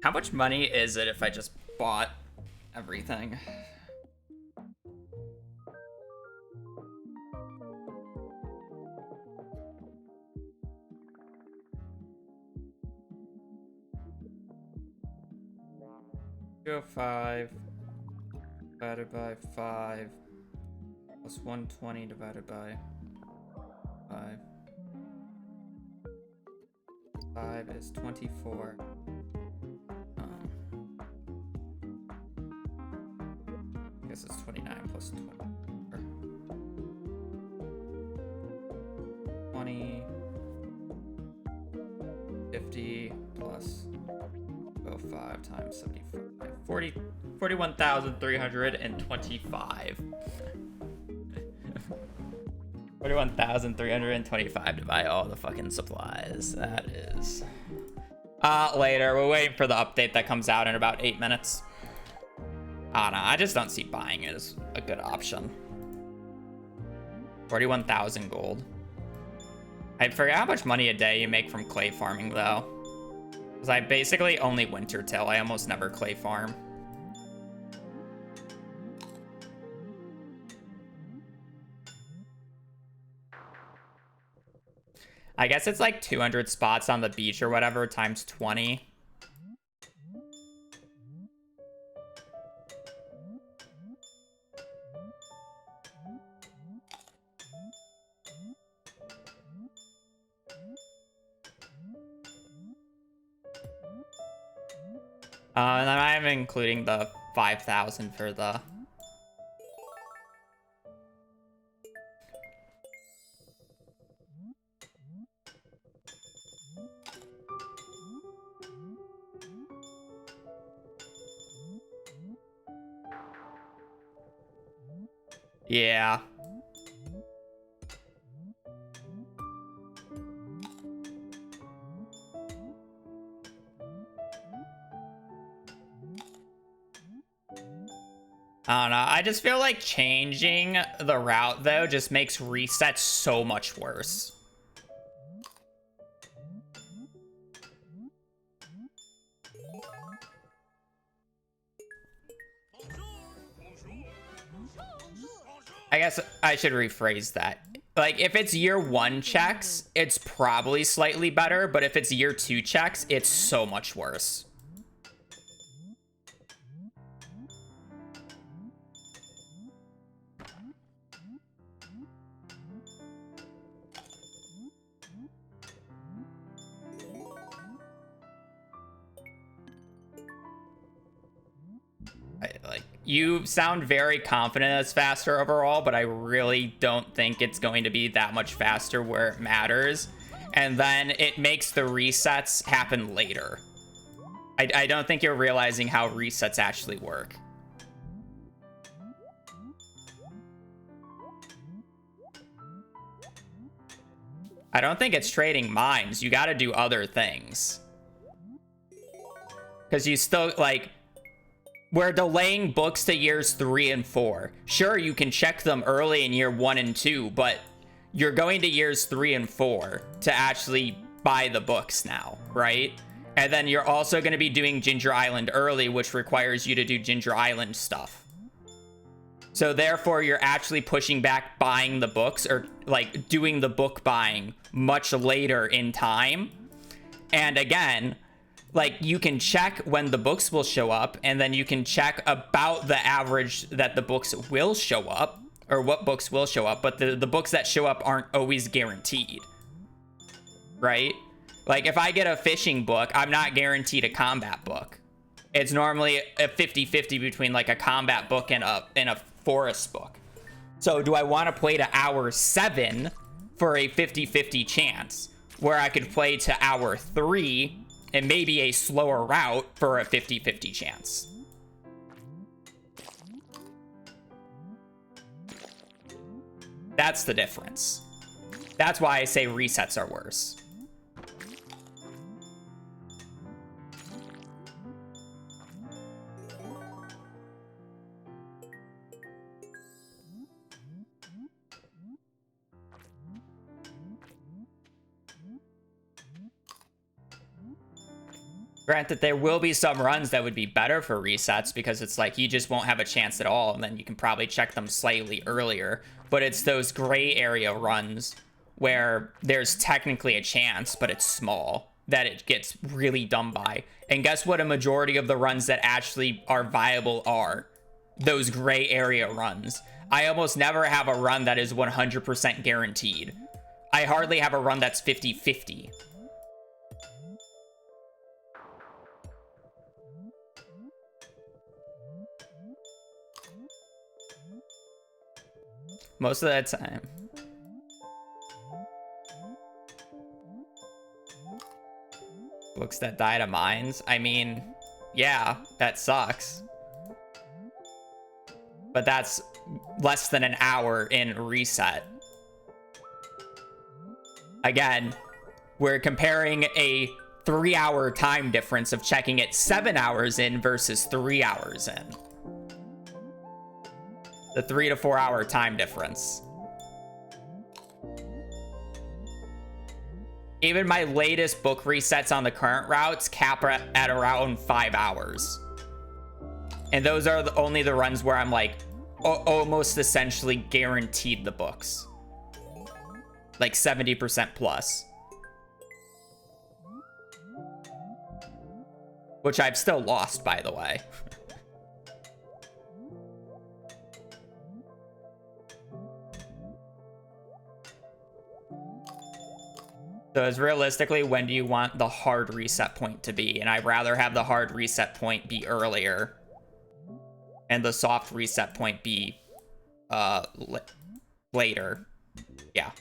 How much money is it if I just bought everything? Go 5 divided by 5 plus 120 divided by 5. 5 is 24. I guess it's 29 plus 20. 50 plus 5 times 75. 41,325. 41,325 to buy all the fucking supplies. That is. Later. We're waiting for the update that comes out in about 8 minutes. I don't know. I just don't see buying it as a good option. 41,000 gold. I forget how much money a day you make from clay farming, though. Because I basically only winter till. I almost never clay farm. I guess it's like 200 spots on the beach or whatever times 20. And then I'm including the 5,000 for the... Yeah. I don't know. I just feel like changing the route, though, just makes resets so much worse. I guess I should rephrase that. Like, if it's year 1 checks, it's probably slightly better, but if it's year 2 checks, it's so much worse. You sound very confident it's faster overall, but I really don't think it's going to be that much faster where it matters. And then it makes the resets happen later. I don't think you're realizing how resets actually work. I don't think it's trading mines. You got to do other things. Because you still, like... We're delaying books to years 3 and 4. Sure, you can check them early in year 1 and 2, but you're going to years 3 and 4 to actually buy the books now, right? And then you're also going to be doing Ginger Island early, which requires you to do Ginger Island stuff. So therefore, you're actually pushing back buying the books, or like doing the book buying much later in time. And again... Like, you can check when the books will show up, and then you can check about the average that the books will show up, or what books will show up, but the books that show up aren't always guaranteed, right? Like, if I get a fishing book, I'm not guaranteed a combat book. It's normally a 50-50 between, like, a combat book and a forest book. So, do I want to play to hour 7 for a 50-50 chance, where I could play to hour 3... and maybe a slower route for a 50-50 chance? That's the difference. That's why I say resets are worse. Granted, there will be some runs that would be better for resets because it's like you just won't have a chance at all, and then you can probably check them slightly earlier. But it's those gray area runs where there's technically a chance, but it's small, that it gets really dumb by. And guess what a majority of the runs that actually are viable are? Those gray area runs. I almost never have a run that is 100% guaranteed. I hardly have a run that's 50-50. Most of the time. Books that die to mines. I mean, yeah, that sucks. But that's less than an hour in reset. Again, we're comparing a 3-hour time difference of checking it 7 hours in versus 3 hours in. The 3 to 4 hour time difference. Even my latest book resets on the current routes cap at around 5 hours. And those are only the runs where I'm like almost essentially guaranteed the books. Like 70% plus. Which I've still lost, by the way. So it's realistically, when do you want the hard reset point to be? And I'd rather have the hard reset point be earlier and the soft reset point be later. Yeah.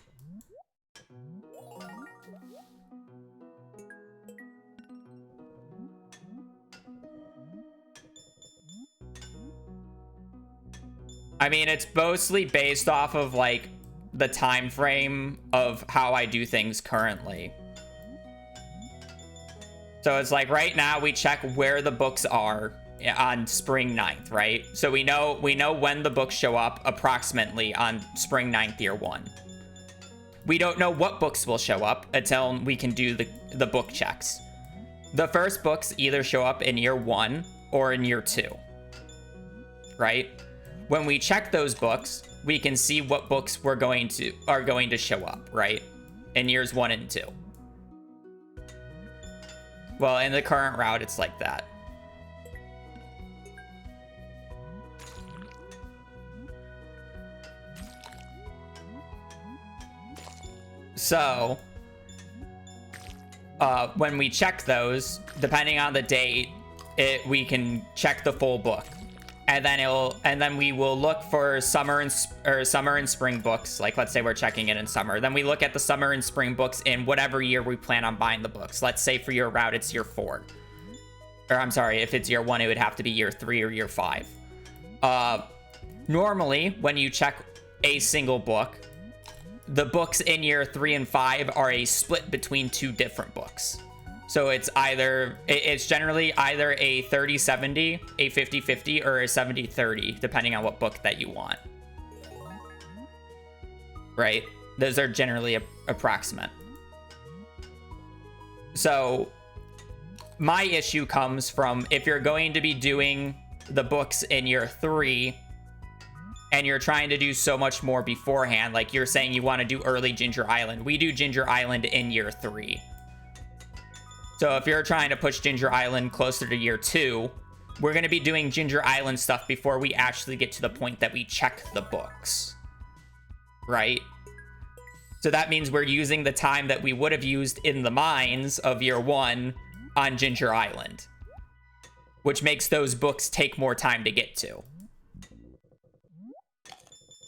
I mean, it's mostly based off of like the time frame of how I do things currently. So it's like right now we check where the books are on spring 9th, right? So we know when the books show up approximately on spring 9th year 1. We don't know what books will show up until we can do the book checks. The first books either show up in year 1 or in year 2, right? When we check those books, we can see what books are going to show up, right? In years 1 and 2. Well, in the current route, it's like that. So, when we check those, depending on the date, we can check the full book. And then we will look for summer and spring books. Like, let's say we're checking it in summer. Then we look at the summer and spring books in whatever year we plan on buying the books. Let's say for your route, it's year 4. Or I'm sorry, if it's year 1, it would have to be year 3 or year 5. Normally, when you check a single book, the books in year 3 and 5 are a split between 2 different books. So it's generally either a 30-70, a 50-50, or a 70-30, depending on what book that you want. Right? Those are generally approximate. So my issue comes from if you're going to be doing the books in year 3 and you're trying to do so much more beforehand, like you're saying you want to do early Ginger Island. We do Ginger Island in year 3. So if you're trying to push Ginger Island closer to year 2, we're going to be doing Ginger Island stuff before we actually get to the point that we check the books. Right? So that means we're using the time that we would have used in the mines of year 1 on Ginger Island, which makes those books take more time to get to.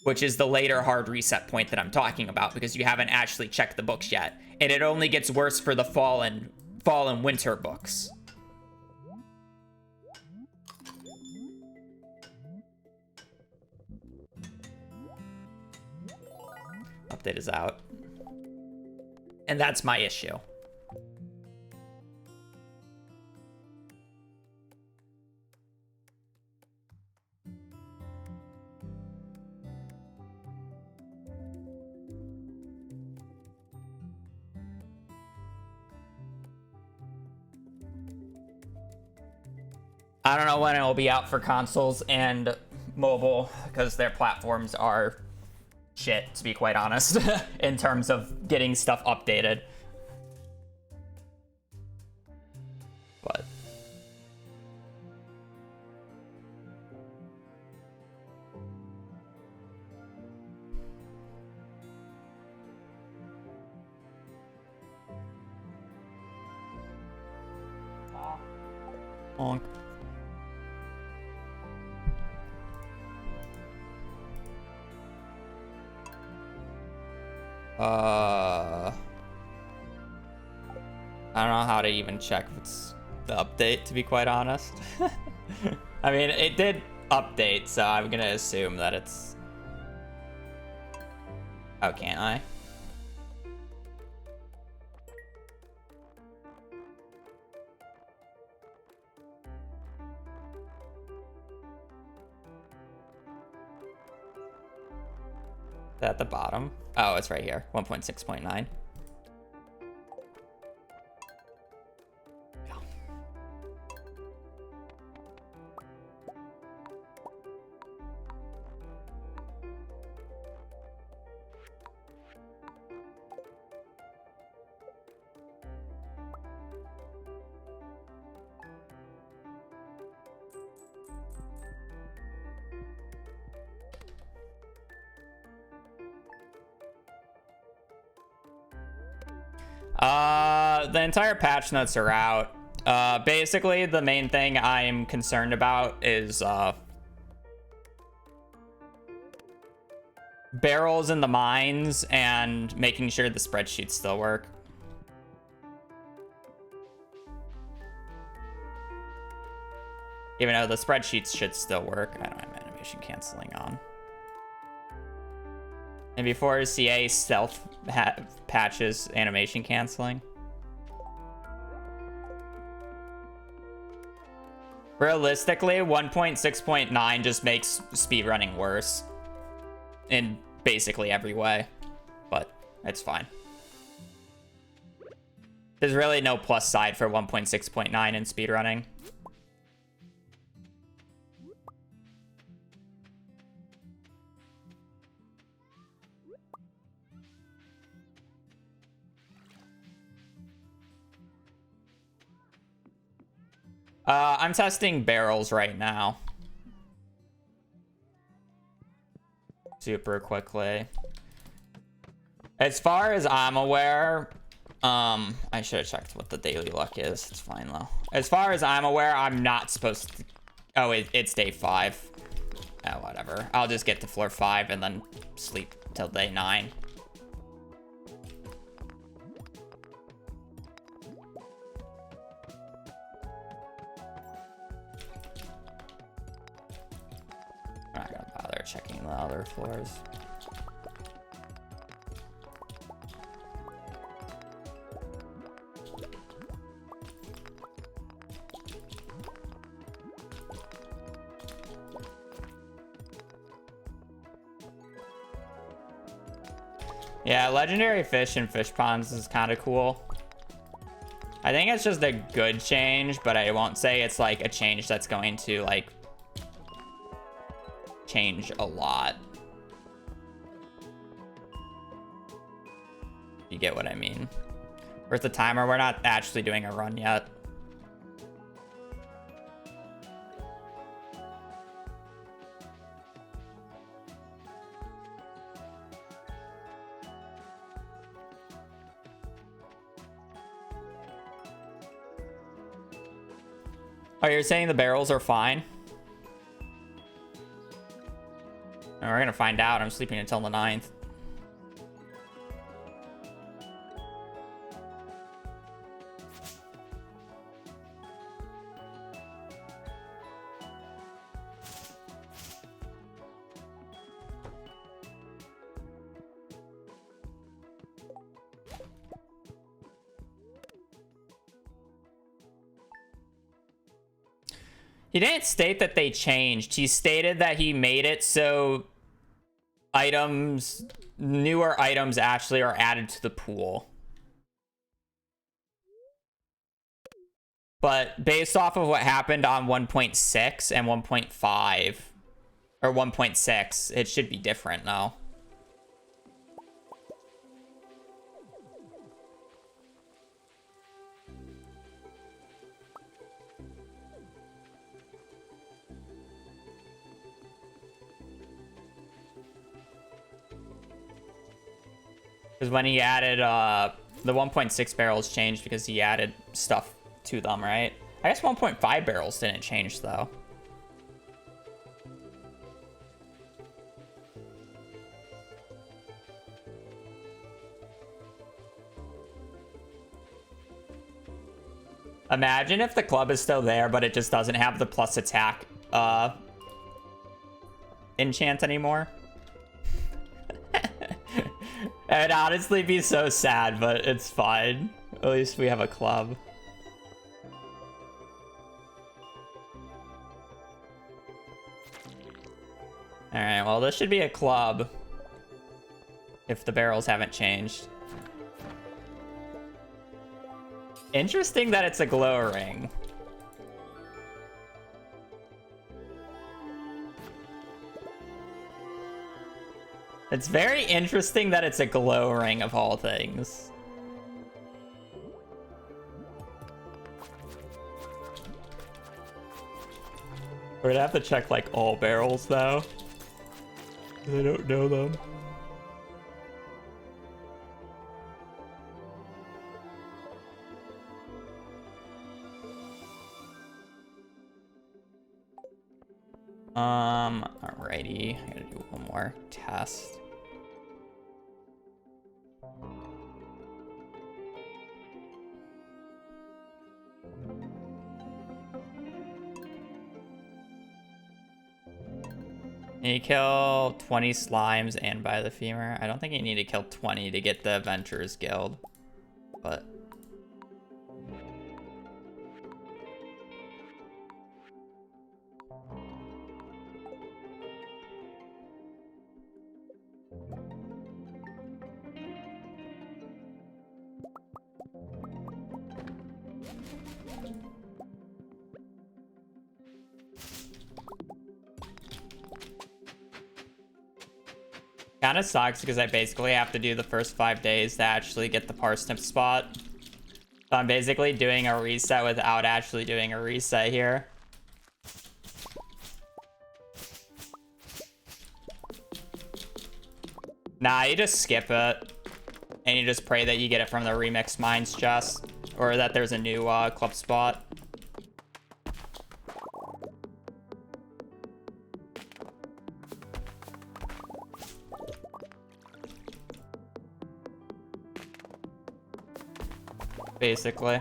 Which is the later hard reset point that I'm talking about, because you haven't actually checked the books yet. And it only gets worse for the fall and winter books. Update is out. And that's my issue. I don't know when it will be out for consoles and mobile because their platforms are shit, to be quite honest, in terms of getting stuff updated. But honk. I don't know how to even check if it's the update, to be quite honest. I mean, it did update, so I'm gonna assume that it's... Oh, can't I? Is that at the bottom? Oh, it's right here, 1.6.9. The entire patch notes are out. Basically, the main thing I'm concerned about is barrels in the mines and making sure the spreadsheets still work. Even though the spreadsheets should still work. I don't have animation canceling on. And before CA stealth patches animation canceling. Realistically, 1.6.9 just makes speedrunning worse in basically every way, but it's fine. There's really no plus side for 1.6.9 in speedrunning. I'm testing barrels right now. Super quickly. As far as I'm aware, I should have checked what the daily luck is. It's fine though. As far as I'm aware, I'm not supposed to... Oh, it's day 5. Oh, whatever. I'll just get to floor 5 and then sleep till day 9. I'm not gonna bother checking the other floors. Yeah, legendary fish and fish ponds is kind of cool. I think it's just a good change, but I won't say it's like a change that's going to like change a lot. You get what I mean? Where's the timer? We're not actually doing a run yet. Oh, you're saying the barrels are fine? Oh, we're gonna find out. I'm sleeping until the 9th. He didn't state that they changed. He stated that he made it so items, newer items actually are added to the pool. But based off of what happened on 1.6 and 1.5, or 1.6, it should be different now. Because when he added, the 1.6 barrels changed because he added stuff to them, right? I guess 1.5 barrels didn't change, though. Imagine if the club is still there, but it just doesn't have the plus attack, enchant anymore. It'd honestly be so sad, but it's fine. At least we have a club. Alright, well, this should be a club. If the barrels haven't changed. Interesting that it's a glow ring. It's very interesting that it's a glow ring of all things. We're gonna have to check like all barrels though. I don't know them. Alrighty. I gotta do one more test. You kill 20 slimes and buy the femur. I don't think you need to kill 20 to get the Adventurers Guild, but kind of sucks because I basically have to do the first 5 days to actually get the parsnip spot. So I'm basically doing a reset without actually doing a reset here. Nah, you just skip it. And you just pray that you get it from the remix mines chest. Or that there's a new club spot. Basically.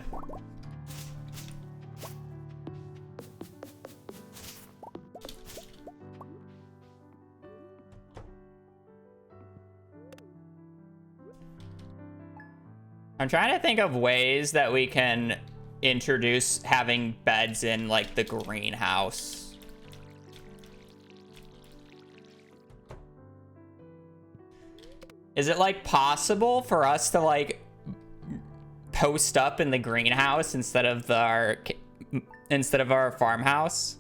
I'm trying to think of ways that we can introduce having beds in like the greenhouse. Is it like possible for us to like post up in the greenhouse instead of our farmhouse?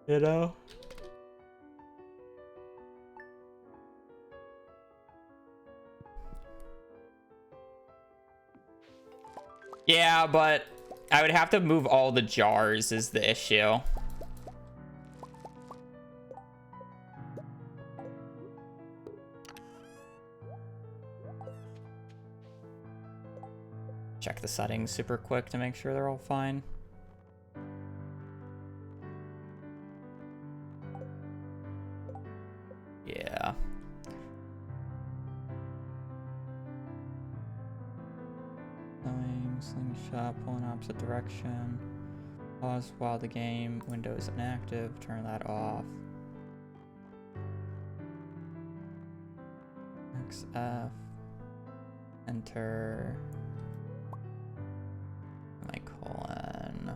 You know? Yeah, but I would have to move all the jars is the issue. Check the settings super quick to make sure they're all fine. Yeah. Slingshot, pull in opposite direction. Pause while the game window is inactive. Turn that off. XF. Enter. Semicolon.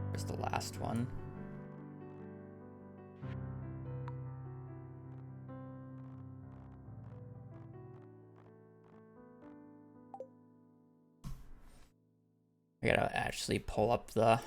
Where's the last one? I gotta actually pull up the...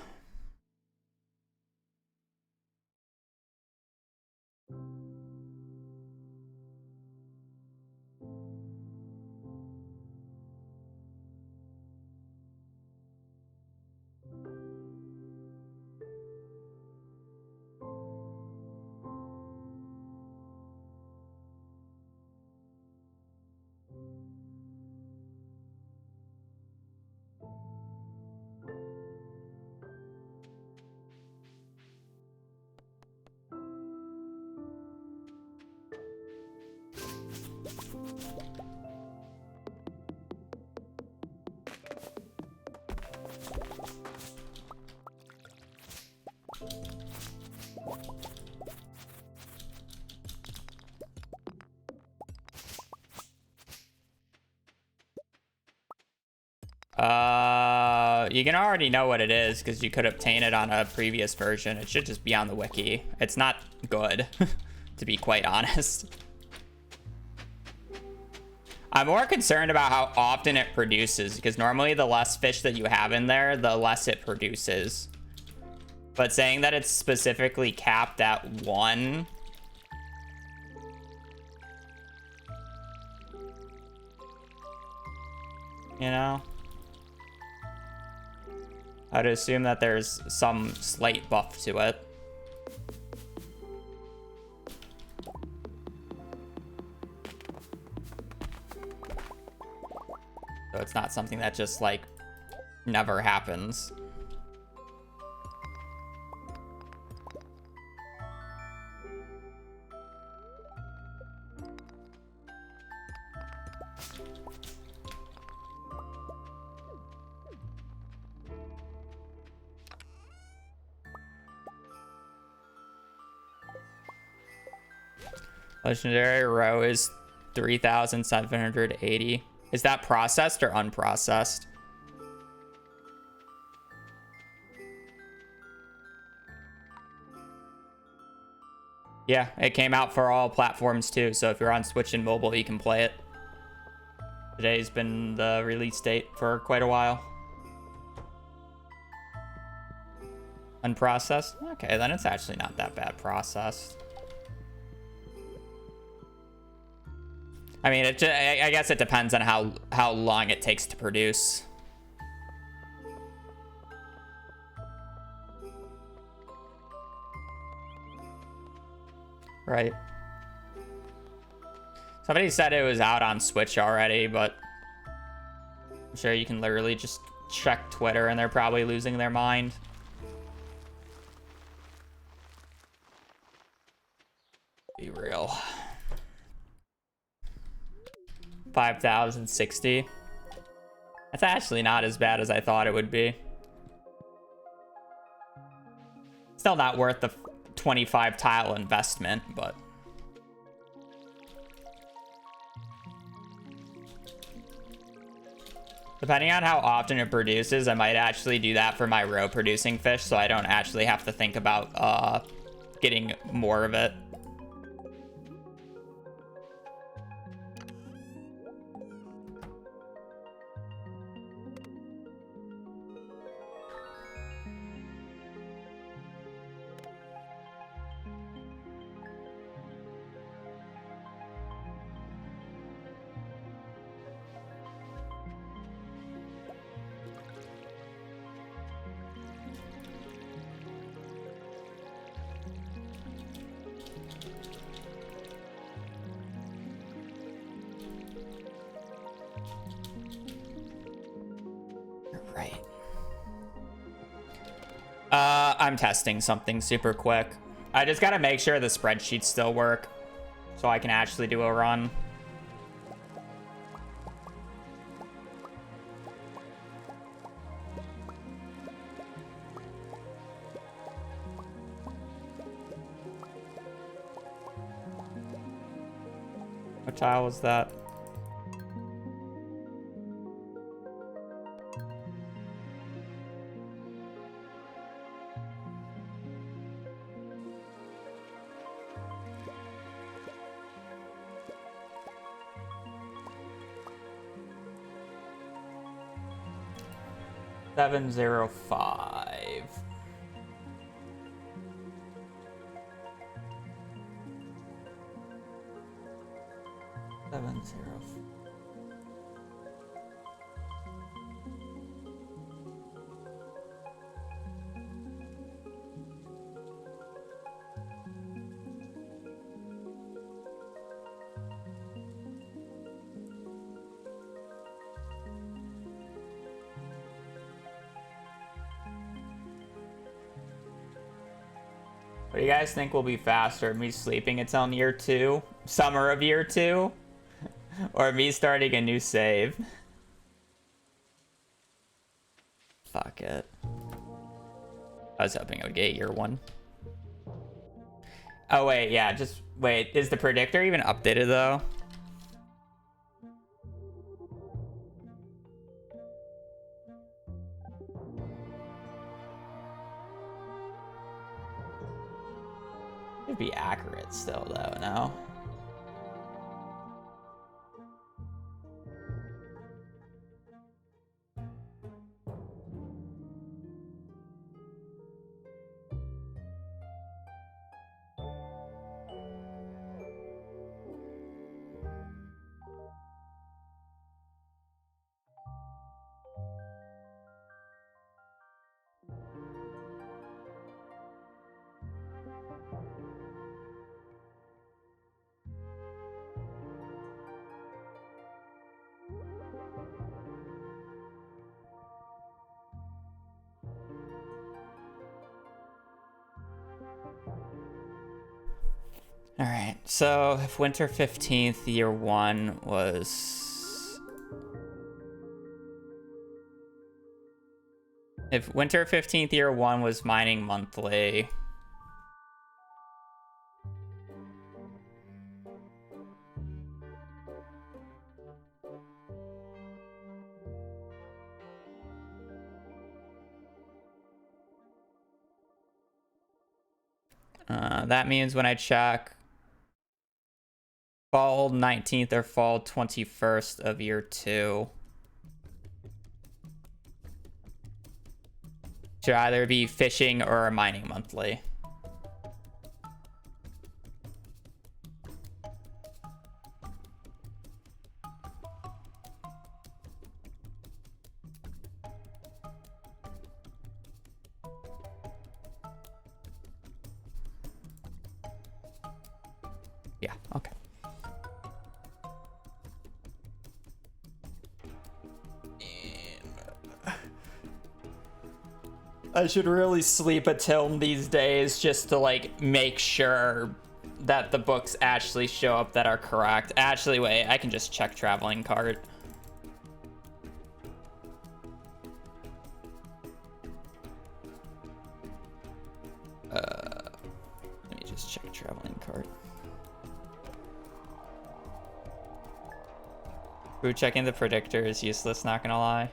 You can already know what it is because you could obtain it on a previous version. It should just be on the wiki. It's not good, to be quite honest. I'm more concerned about how often it produces, because normally the less fish that you have in there, the less it produces. But saying that it's specifically capped at 1... You know? I'd assume that there's some slight buff to it. So it's not something that just, like, never happens. Legendary row is 3,780. Is that processed or unprocessed? Yeah, it came out for all platforms too, so if you're on Switch and mobile, you can play it. Today's been the release date for quite a while. Unprocessed? Okay, then it's actually not that bad processed. I mean, I guess it depends on how long it takes to produce. Right. Somebody said it was out on Switch already, but I'm sure you can literally just check Twitter and they're probably losing their mind. Be real. 5,060. That's actually not as bad as I thought it would be. Still not worth the 25 tile investment, but... Depending on how often it produces, I might actually do that for my row producing fish, so I don't actually have to think about getting more of it. Right. I'm testing something super quick. I just gotta make sure the spreadsheets still work so I can actually do a run. What tile was that? 705. What do you guys think will be faster? Me sleeping until year 2? Summer of year 2? Or me starting a new save? Fuck it. I was hoping I would get year 1. Oh wait, yeah, just wait. Is the predictor even updated though? It'd be accurate still though, no? Alright, so if winter 15th, year 1 was... If winter 15th, year 1 was mining monthly... that means when I check fall 19th or fall 21st of year 2 should either be fishing or mining monthly. Yeah, okay. I should really sleep a till these days just to like make sure that the books actually show up that are correct. Actually, wait, I can just check traveling cart. Let me just check traveling cart. Ooh, checking the predictor is useless, not gonna lie.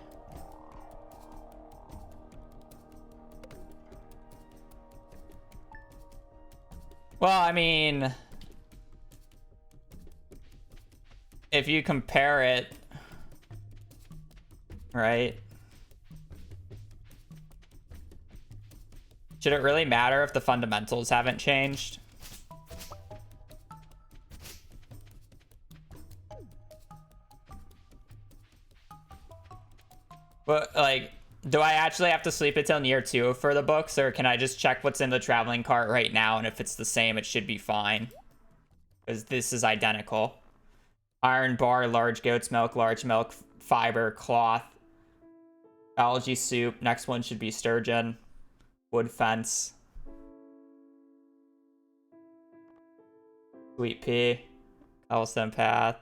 Well, I mean, if you compare it, right? Should it really matter if the fundamentals haven't changed? But, like, do I actually have to sleep until year 2 for the books, or can I just check what's in the traveling cart right now, and if it's the same, it should be fine? Because this is identical. Iron bar, large goat's milk, large milk, fiber, cloth, algae soup. Next one should be sturgeon, wood fence, sweet pea, cobblestone path.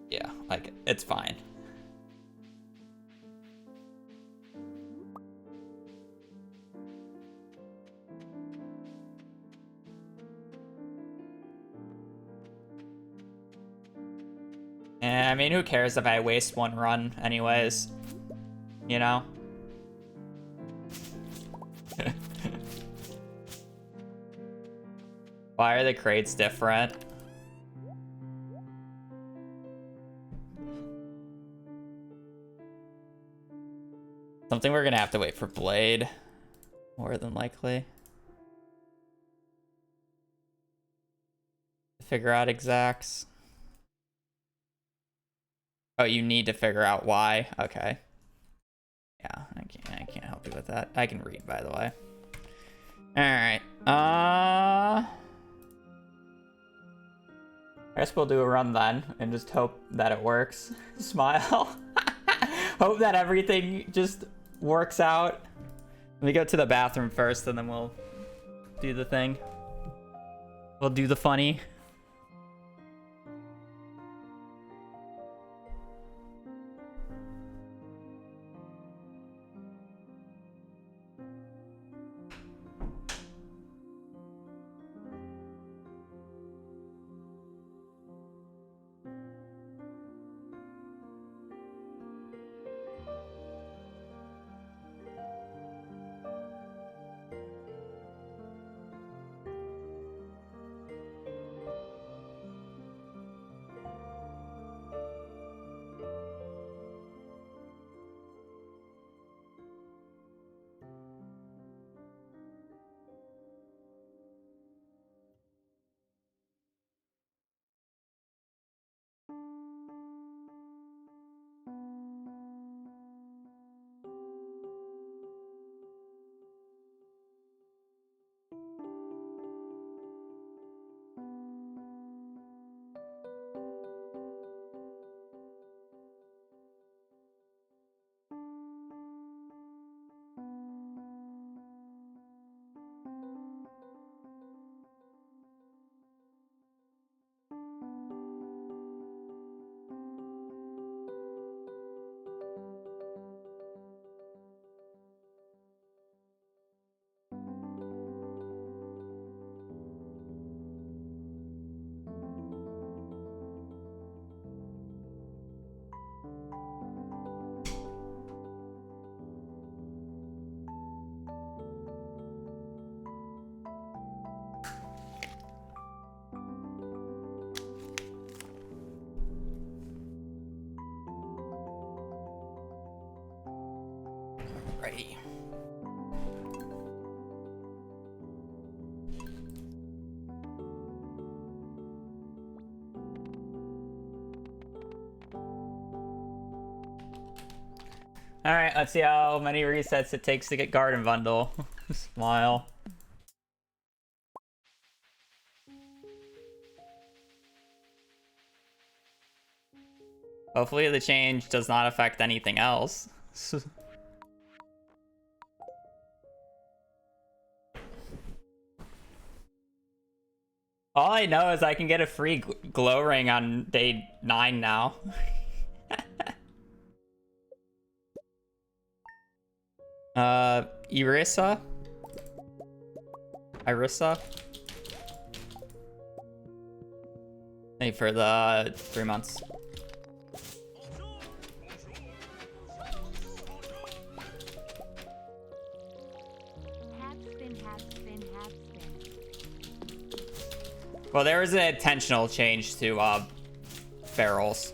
Yeah, like, it's fine. And I mean, who cares if I waste one run anyways, you know? Why are the crates different? Something we're gonna have to wait for Blade, more than likely. Figure out exacts. Oh, you need to figure out why. Okay. Yeah, I can't help you with that. I can read, by the way. Alright. I guess we'll do a run then and just hope that it works. Smile. Hope that everything just works out. Let me go to the bathroom first and then we'll do the thing. We'll do the funny. Ready. Alright, let's see how many resets it takes to get Garden Bundle. Smile. Hopefully the change does not affect anything else. All I know is I can get a free glow ring on day 9 now. Irissa? Hey, for the 3 months. Well, there was an intentional change to ferals.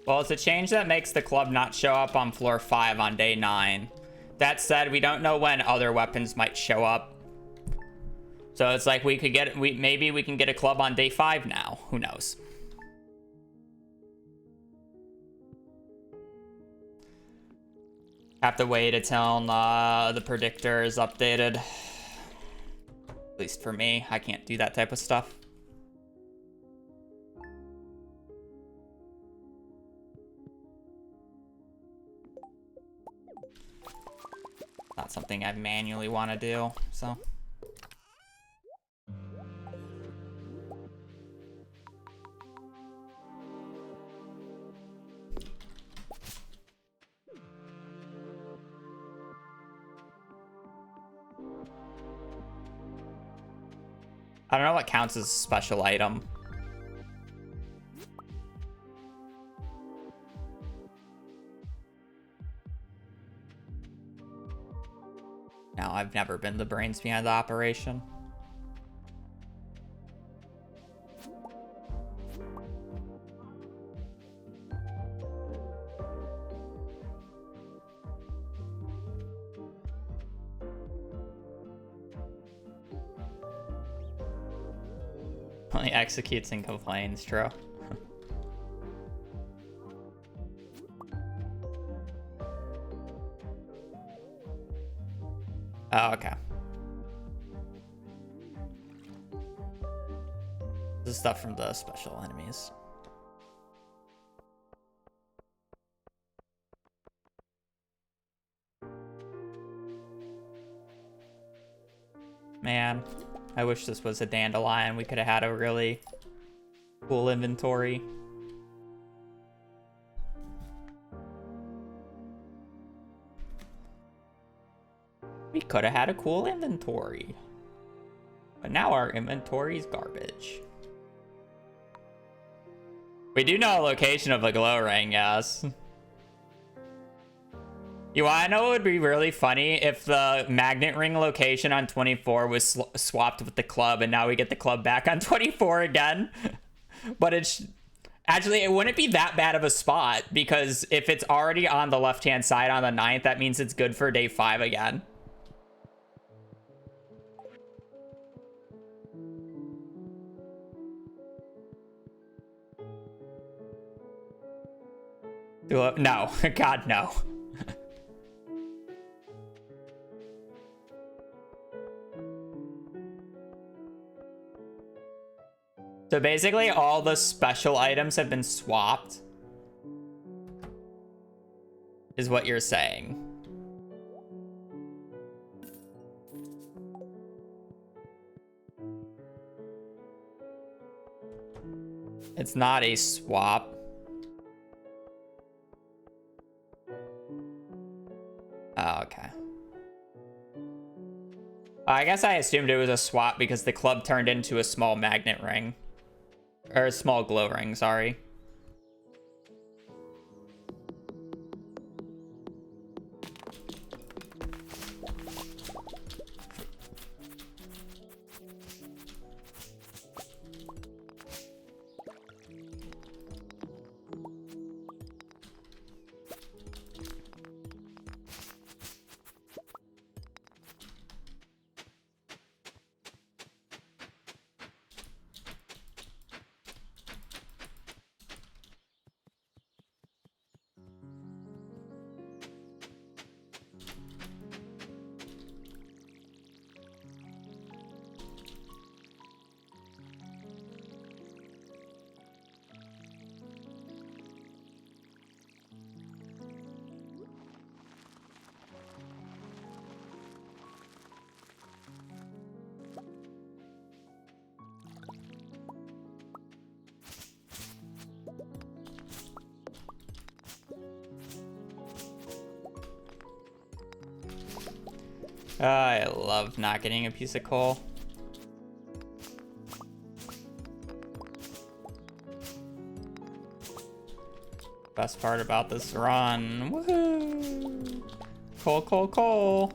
Well, it's a change that makes the club not show up on floor 5 on day 9. That said, we don't know when other weapons might show up. So it's like we could get, maybe we can get a club on day 5 now. Who knows? Have to wait until the predictor is updated. At least for me, I can't do that type of stuff. Not something I manually want to do, so. I don't know what counts as a special item. No, I've never been the brains behind the operation. Only executes and complains, true. Oh, okay. This is stuff from the special enemies. Man, I wish this was a dandelion. We could have had a really cool inventory. We could have had a cool inventory. But now our inventory's garbage. We do know a location of a glow ring, yes. You wanna know what would be really funny? If the magnet ring location on 24 was swapped with the club, and now we get the club back on 24 again. But it's... Actually, it wouldn't be that bad of a spot, because if it's already on the left-hand side on the 9th, that means it's good for day 5 again. No, God, no. So basically, all the special items have been swapped, is what you're saying. It's not a swap. Oh, okay. I guess I assumed it was a swap because the club turned into a small magnet ring. Or a small glow ring, sorry. I love not getting a piece of coal. Best part about this run. Woohoo! Coal, coal, coal.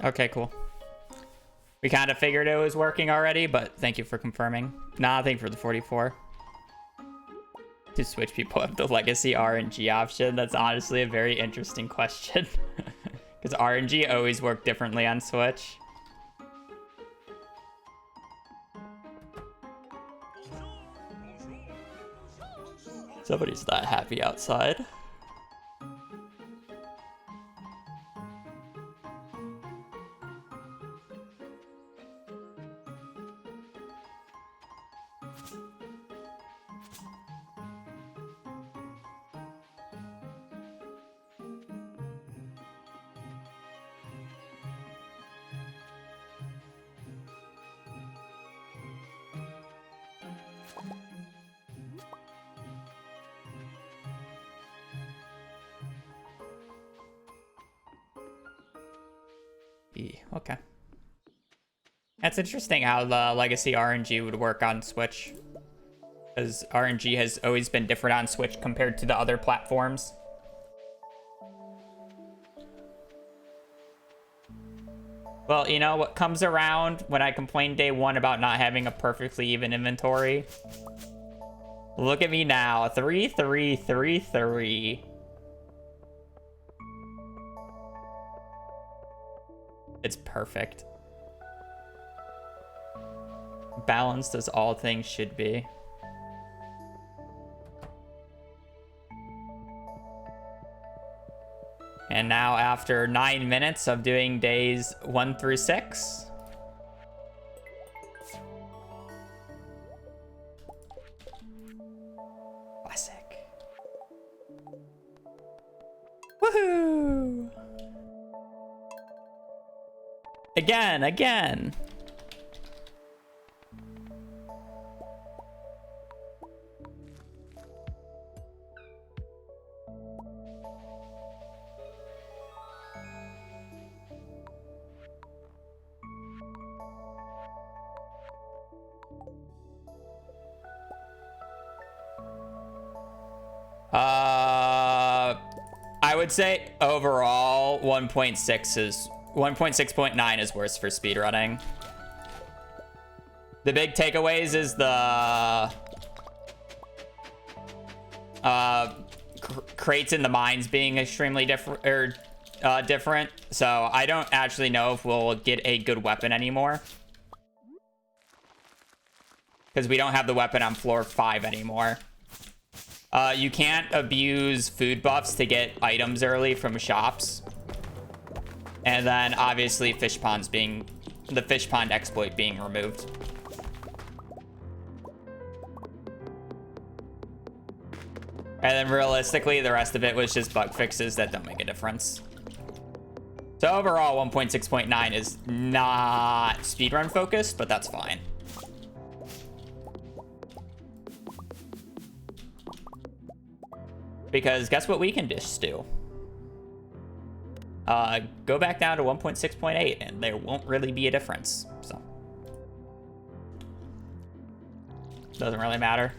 Okay, cool. We kind of figured it was working already, but thank you for confirming. Nah, thank you for the 44. To Switch people have the legacy RNG option? That's honestly a very interesting question. Because RNG always work differently on Switch. Somebody's not happy outside. Okay. That's interesting how the legacy RNG would work on Switch. Because RNG has always been different on Switch compared to the other platforms. Well, you know what comes around when I complained day one about not having a perfectly even inventory? Look at me now. 3, 3, 3, 3. It's perfect. Balanced as all things should be. And now after 9 minutes of doing days 1 through 6. Classic. Woohoo! Again. I would say overall 1.6.9 is worse for speedrunning. The big takeaways is the crates in the mines being extremely different. So I don't actually know if we'll get a good weapon anymore, because we don't have the weapon on floor 5 anymore. You can't abuse food buffs to get items early from shops. And then obviously the fish pond exploit being removed. And then realistically, the rest of it was just bug fixes that don't make a difference. So overall, 1.6.9 is not speedrun focused, but that's fine. Because guess what we can just do? Go back down to 1.6.8 and there won't really be a difference. So doesn't really matter.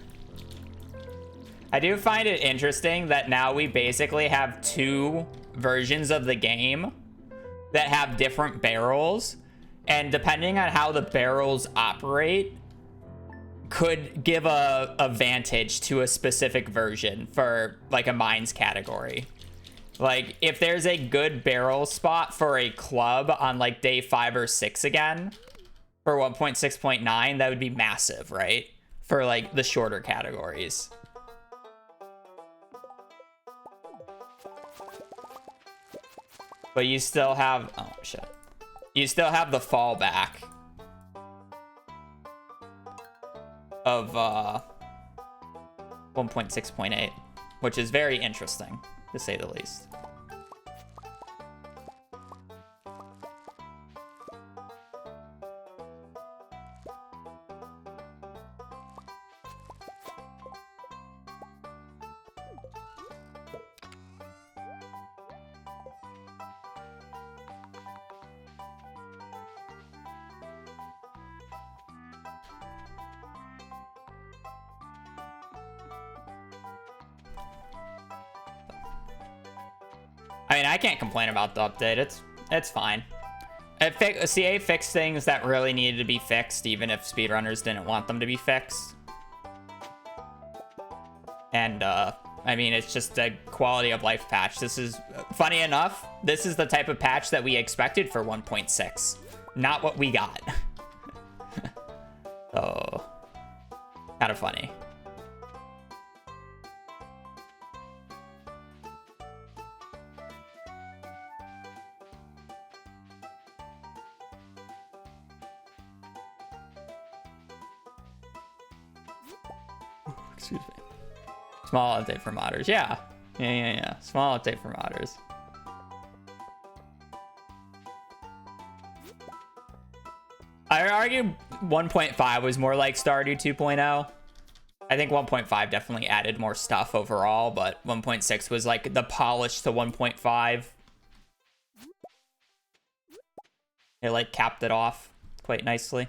I do find it interesting that now we basically have 2 versions of the game that have different barrels, and depending on how the barrels operate could give a advantage to a specific version for like a mines category. Like if there's a good barrel spot for a club on like day 5 or 6 again for 1.6.9, that would be massive, right? For like the shorter categories. But you still have, oh shit. You still have the fallback of 1.6.8, which is very interesting, to say the least. I mean, I can't complain about the update. It's fine. CA fixed things that really needed to be fixed, even if speedrunners didn't want them to be fixed. And, I mean, it's just a quality of life patch. This is, funny enough, this is the type of patch that we expected for 1.6. Not what we got. So, kind of funny. Excuse me. Small update for modders. Yeah. Yeah. Small update for modders. I would argue 1.5 was more like Stardew 2.0. I think 1.5 definitely added more stuff overall, but 1.6 was like the polish to 1.5. It like capped it off quite nicely.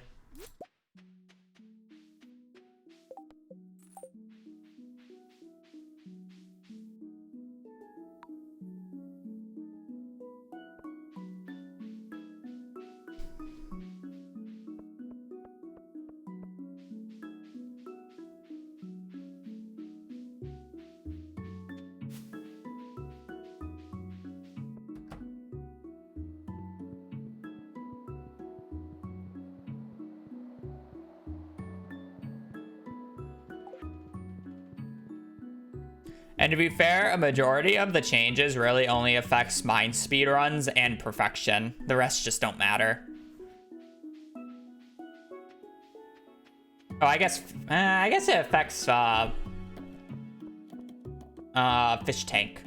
And to be fair, a majority of the changes really only affects mine speedruns and perfection. The rest just don't matter. Oh, I guess it affects fish tank.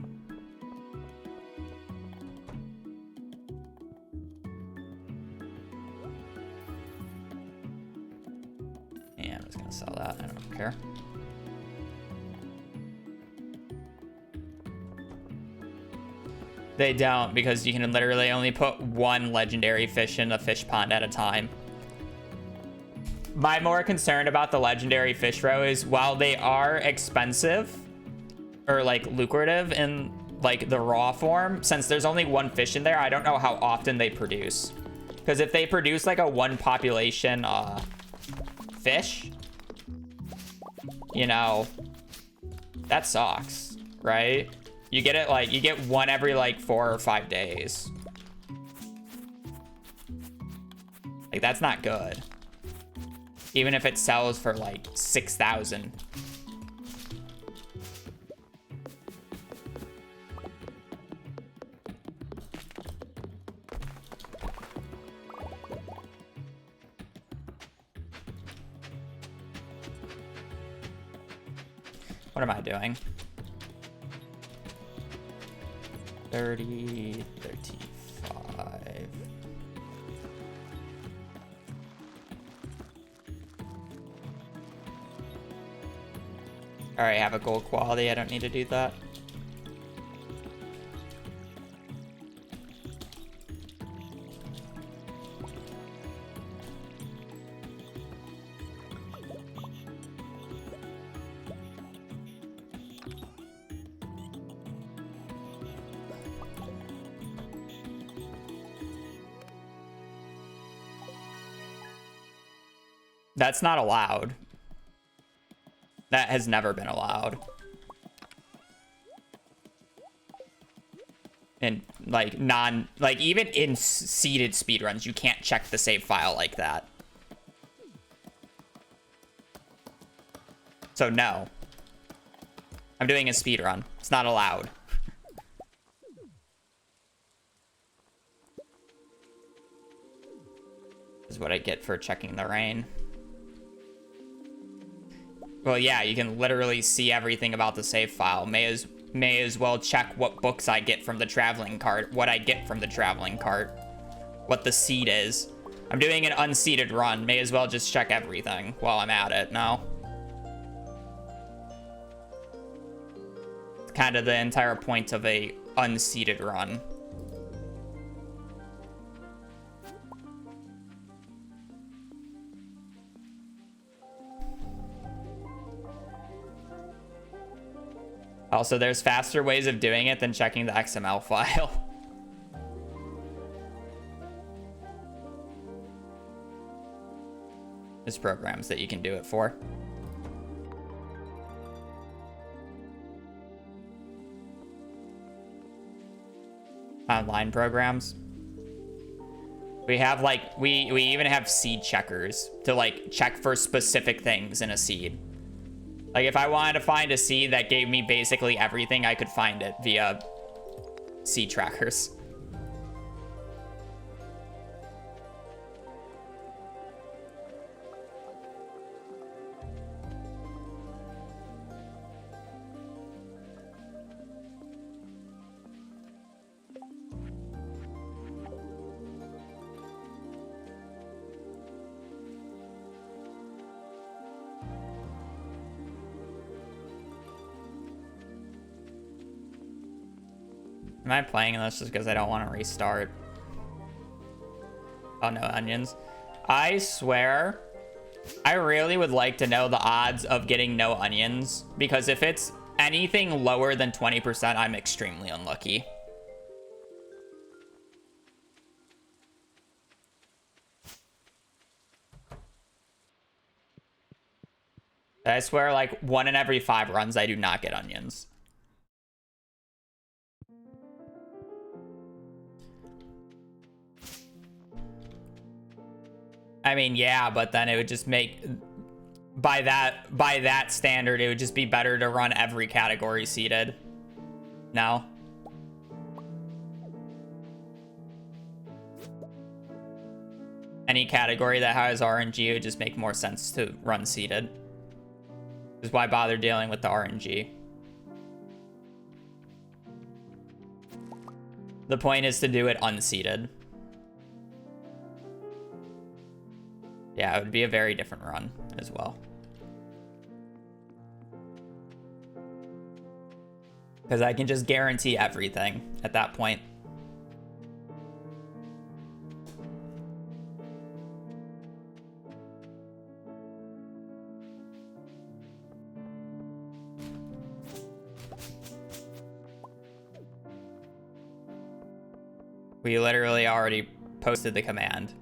Yeah, I'm just gonna sell that. I don't care. They don't, because you can literally only put one legendary fish in a fish pond at a time. My more concern about the legendary fish row is while they are expensive or like lucrative in like the raw form, since there's only one fish in there, I don't know how often they produce. Because if they produce like a one population fish, you know, that sucks, right? You get it like, you get one every like 4 or 5 days. Like, that's not good. Even if it sells for like 6,000. What am I doing? 30, 35. All right, have a gold quality. I don't need to do that. That's not allowed. That has never been allowed. And like even in seeded speedruns, you can't check the save file like that. So no. I'm doing a speedrun. It's not allowed. This is what I get for checking the rain. Well, yeah, you can literally see everything about the save file. May as well check what books I get from the traveling cart, what I get from the traveling cart, what the seed is. I'm doing an unseeded run. May as well just check everything while I'm at it now. It's kind of the entire point of a unseeded run. Also, there's faster ways of doing it than checking the XML file. There's programs that you can do it for. Online programs. We have like, we even have seed checkers to like check for specific things in a seed. Like if I wanted to find a seed that gave me basically everything, I could find it via seed trackers. Am I playing this just because I don't want to restart? Oh, no onions. I swear, I really would like to know the odds of getting no onions, because if it's anything lower than 20%, I'm extremely unlucky. I swear, like, 1 in every 5 runs, I do not get onions. I mean, yeah, but then it would just make, by that standard, it would just be better to run every category seeded. No? Any category that has RNG would just make more sense to run seeded. Is why bother dealing with the RNG. The point is to do it unseeded. Yeah, it would be a very different run as well. Because I can just guarantee everything at that point. We literally already posted the command.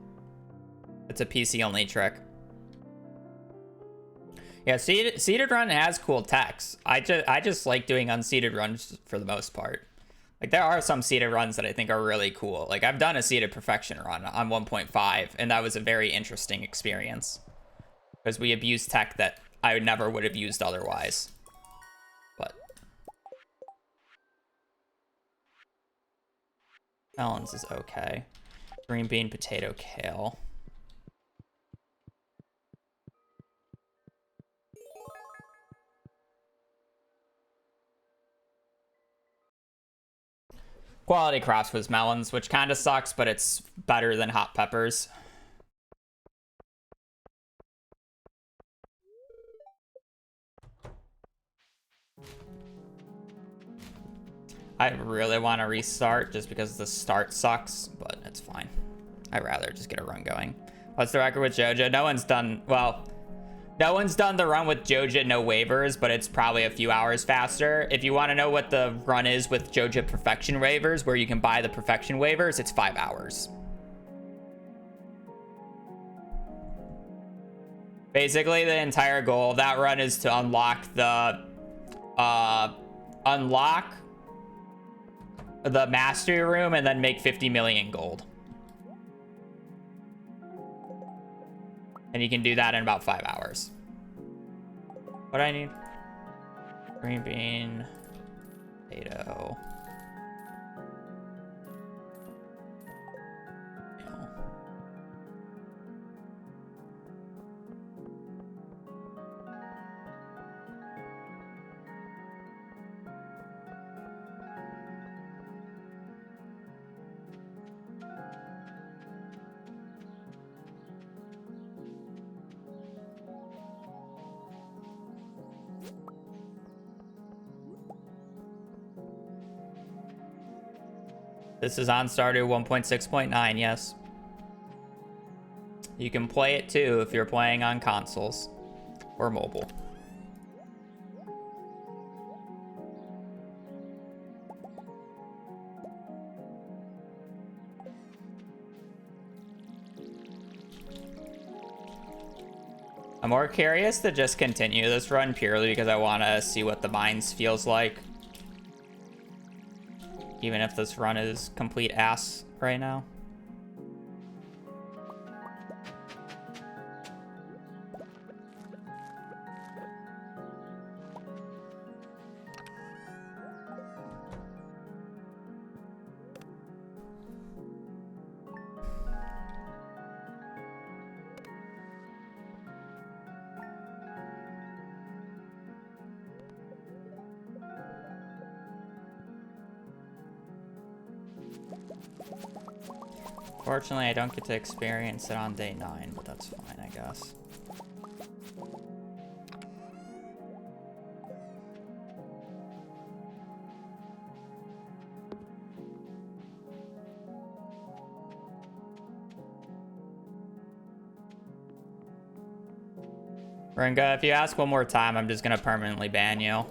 It's a PC only trick. Yeah, seeded run has cool techs. I just like doing unseeded runs for the most part. Like there are some seeded runs that I think are really cool. Like I've done a seeded perfection run on 1.5, and that was a very interesting experience because we abused tech that I never would have used otherwise. But melons is okay. Green bean, potato, kale. Quality crops was melons, which kind of sucks, but it's better than hot peppers. I really want to restart just because the start sucks, but it's fine. I'd rather just get a run going. What's the record with Joja? No one's done, well, no one's done the run with Joja, no waivers, but it's probably a few hours faster. If you want to know what the run is with Joja perfection waivers, where you can buy the perfection waivers, it's 5 hours. Basically, the entire goal of that run is to unlock the mastery room and then make 50 million gold. And you can do that in about 5 hours. What do I need? Green bean, potato. This is on Stardew 1.6.9, yes. You can play it too if you're playing on consoles or mobile. I'm more curious to just continue this run purely because I want to see what the mines feels like. Even if this run is complete ass right now. Fortunately, I don't get to experience it on day 9, but that's fine, I guess. Ringa, if you ask one more time, I'm just gonna permanently ban you.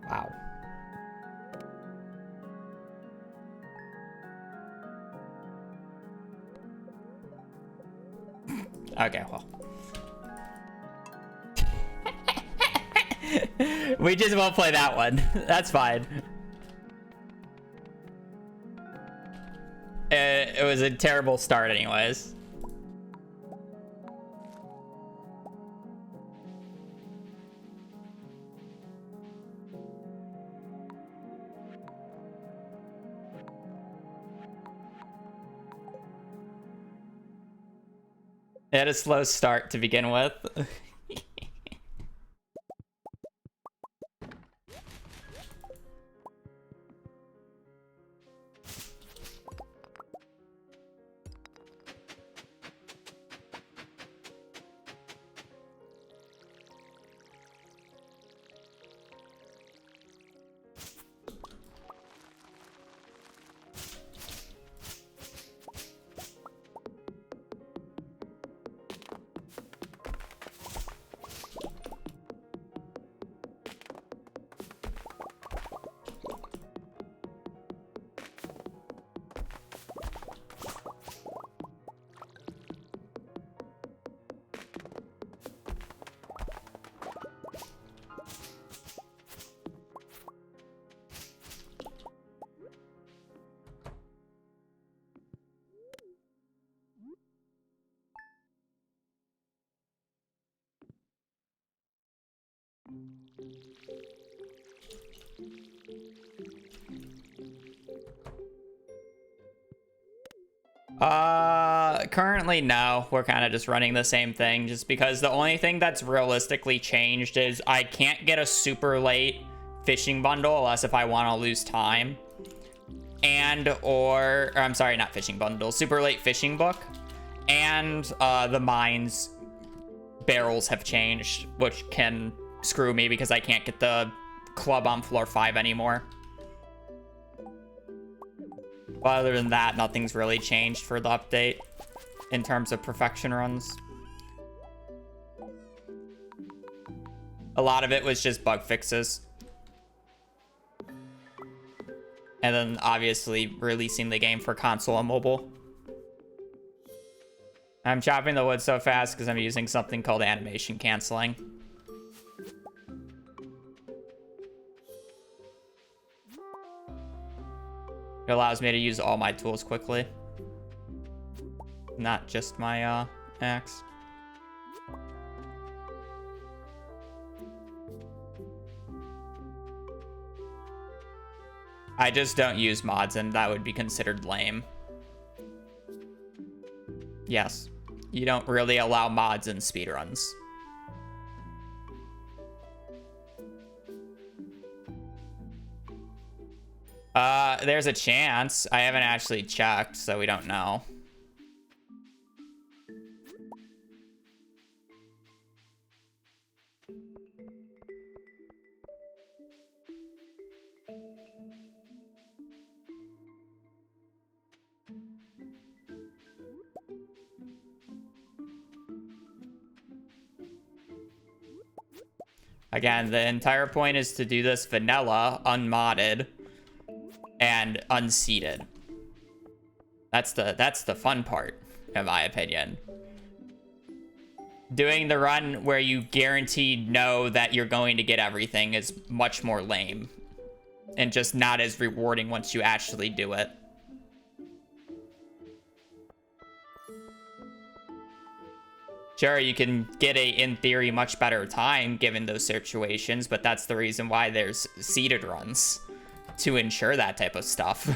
Wow. Okay, well. We just won't play that one. That's fine. It was a terrible start anyways. It had a slow start to begin with. Currently, no. We're kind of just running the same thing just because the only thing that's realistically changed is I can't get a super late fishing bundle unless if I want to lose time. Or I'm sorry, not fishing bundle, super late fishing book. And the mines barrels have changed, which can screw me because I can't get the club on floor 5 anymore. But other than that, nothing's really changed for the update in terms of perfection runs. A lot of it was just bug fixes. And then obviously releasing the game for console and mobile. I'm chopping the wood so fast because I'm using something called animation canceling. It allows me to use all my tools quickly. Not just my axe. I just don't use mods and that would be considered lame. Yes, you don't really allow mods in speedruns. There's a chance. I haven't actually checked, so we don't know. Again, the entire point is to do this vanilla, unmodded, and unseeded. That's the fun part, in my opinion. Doing the run where you guaranteed know that you're going to get everything is much more lame. And just not as rewarding once you actually do it. Sure, you can get a, in theory, much better time given those situations, but that's the reason why there's seeded runs. To ensure that type of stuff.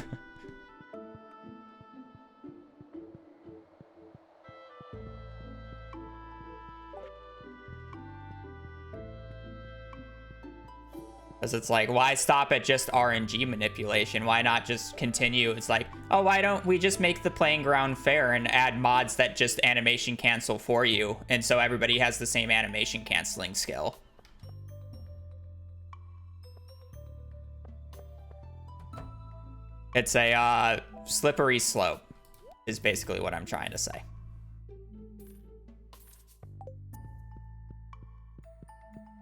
Because it's like, why stop at just RNG manipulation? Why not just continue? It's like, oh, why don't we just make the playing ground fair and add mods that just animation cancel for you? And so everybody has the same animation canceling skill. It's a slippery slope, is basically what I'm trying to say.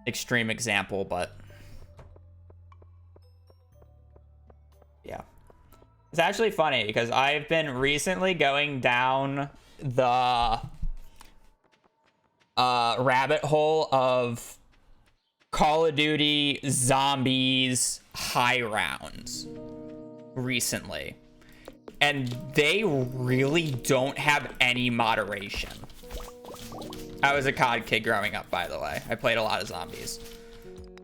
Extreme example, but... yeah. It's actually funny because I've been recently going down the rabbit hole of Call of Duty Zombies high rounds recently. And they really don't have any moderation. I was a COD kid growing up, by the way. I played a lot of zombies.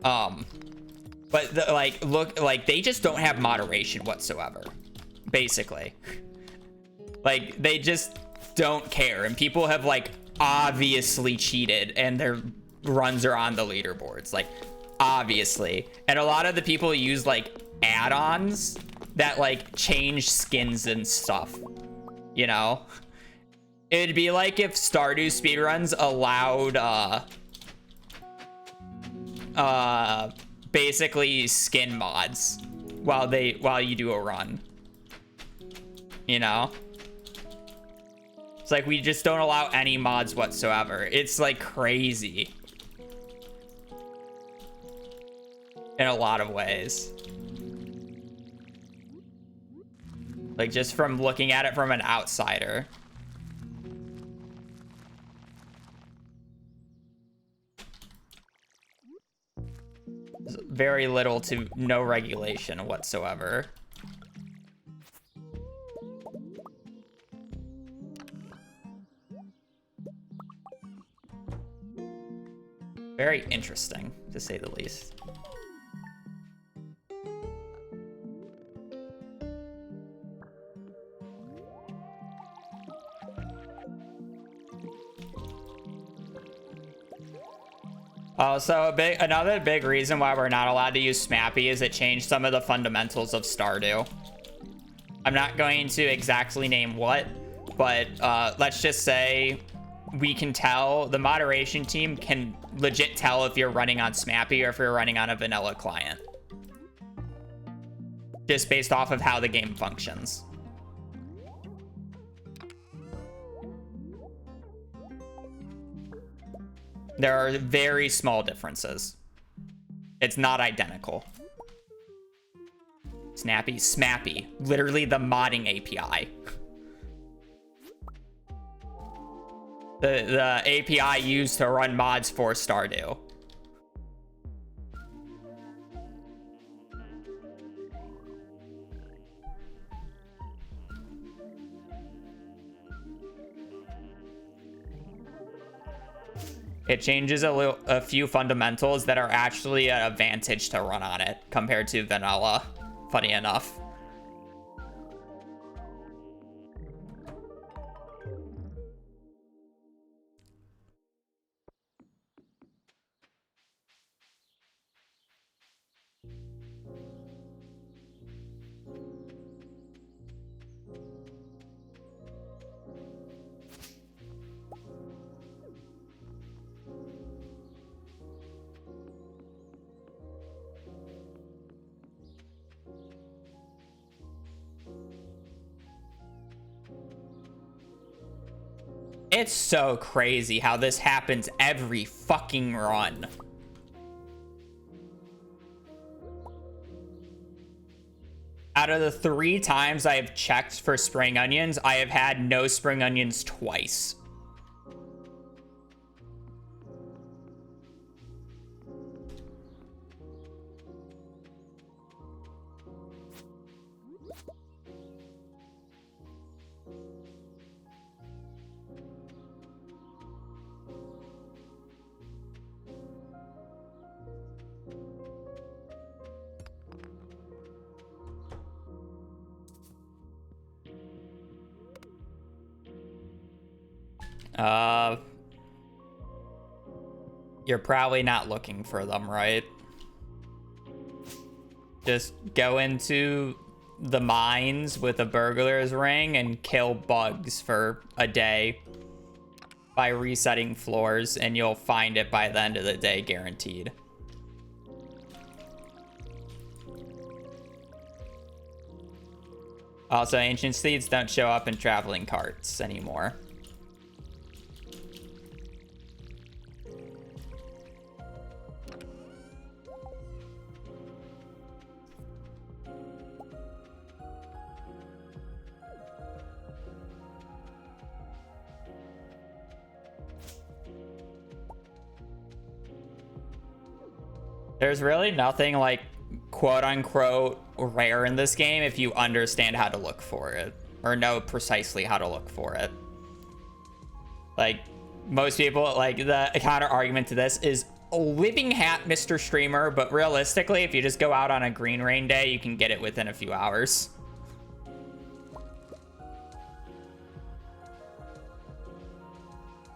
But look, they just don't have moderation whatsoever, basically. Like, they just don't care. And people have, like, obviously cheated and their runs are on the leaderboards, like, obviously. And a lot of the people use, like, add-ons that, like, change skins and stuff, you know? It'd be like if Stardew speedruns allowed, basically skin mods while you do a run, you know? It's like we just don't allow any mods whatsoever. It's like crazy in a lot of ways. Like, just from looking at it from an outsider. There's very little to no regulation whatsoever. Very interesting, to say the least. So another big reason why we're not allowed to use Smappy is it changed some of the fundamentals of Stardew. I'm not going to exactly name what, but let's just say we can tell, the moderation team can legit tell if you're running on Smappy or if you're running on a vanilla client. Just based off of how the game functions. There are very small differences. It's not identical. Snappy, Smappy, literally the modding API. The API used to run mods for Stardew. It changes a few fundamentals that are actually an advantage to run on it compared to vanilla, funny enough. It's so crazy how this happens every fucking run. Out of the 3 times I have checked for spring onions, I have had no spring onions twice. You're probably not looking for them, right? Just go into the mines with a burglar's ring and kill bugs for a day by resetting floors, and you'll find it by the end of the day, guaranteed. Also, ancient seeds don't show up in traveling carts anymore. There's really nothing like quote unquote rare in this game if you understand how to look for it or know precisely how to look for it. Like most people, like the counter argument to this is living hat, Mr. Streamer, but realistically, if you just go out on a green rain day, you can get it within a few hours.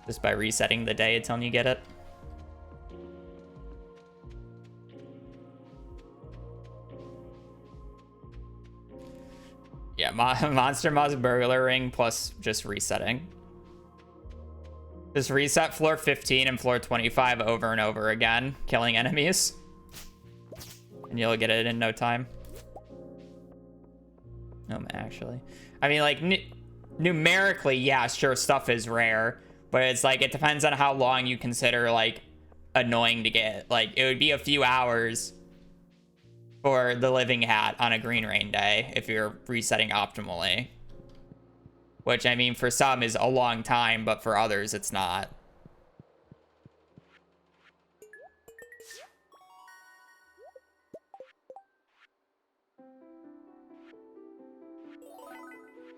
Just by resetting the day until you get it. Yeah, Monster Musk Burglar Ring plus just resetting. Just reset floor 15 and floor 25 over and over again, killing enemies. And you'll get it in no time. No, actually. I mean, like, numerically, yeah, sure, stuff is rare. But it's like, it depends on how long you consider, like, annoying to get. Like, it would be a few hours for the living hat on a green rain day if you're resetting optimally. Which, I mean, for some is a long time, but for others, it's not.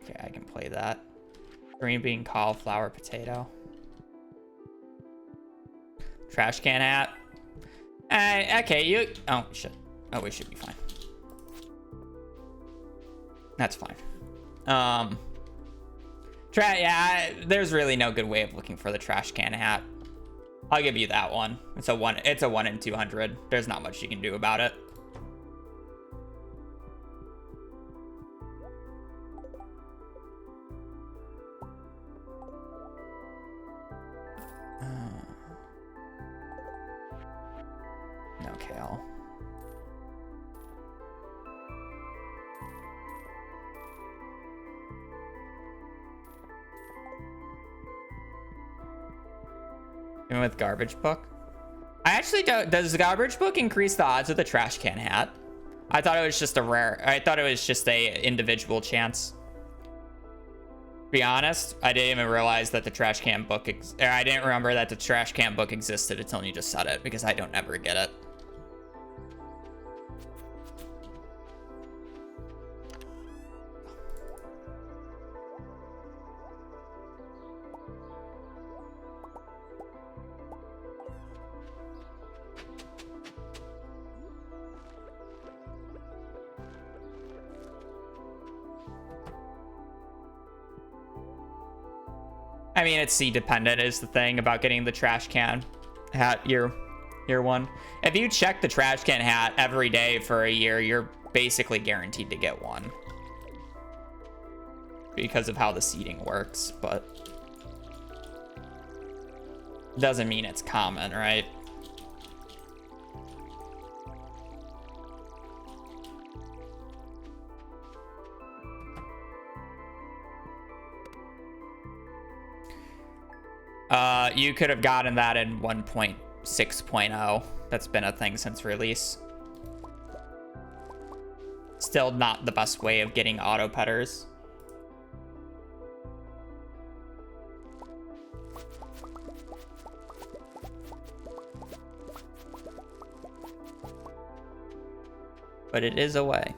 Okay, I can play that. Green bean, cauliflower, potato. Trash can hat. Okay, you... Oh, shit. Oh, we should be fine. That's fine. Yeah, there's really no good way of looking for the trash can hat. I'll give you that one. It's a 1 in 200. There's not much you can do about it. No kale. Even with garbage book? I actually don't. Does the garbage book increase the odds of the trash can hat? I thought it was just a rare. I thought it was just a individual chance. To be honest, I didn't even realize that the trash can book. I didn't remember that the trash can book existed until you just said it, because I don't ever get it. I mean, it's seed dependent is the thing about getting the trash can hat year 1. If you check the trash can hat every day for a year, you're basically guaranteed to get one. Because of how the seeding works, but doesn't mean it's common, right? But you could have gotten that in 1.6.0. That's been a thing since release. Still not the best way of getting auto petters. But it is a way.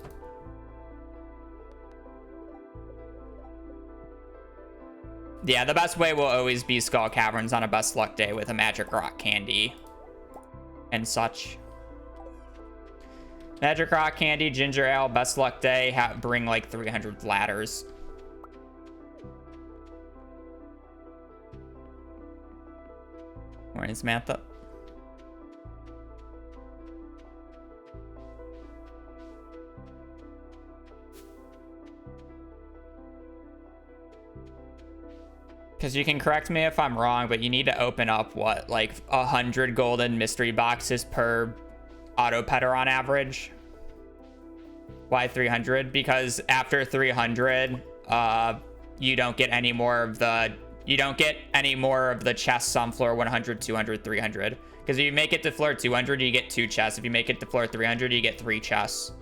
Yeah, the best way will always be Skull Caverns on a best luck day with a magic rock candy and such. Magic rock candy, ginger ale, best luck day, bring like 300 ladders. Morning, Samantha. Because you can correct me if I'm wrong, but you need to open up, what, like 100 golden mystery boxes per auto petter on average? Why 300? Because after 300, you don't get any more of the... You don't get any more of the chests on floor 100, 200, 300. Because if you make it to floor 200, you get 2 chests. If you make it to floor 300, you get 3 chests.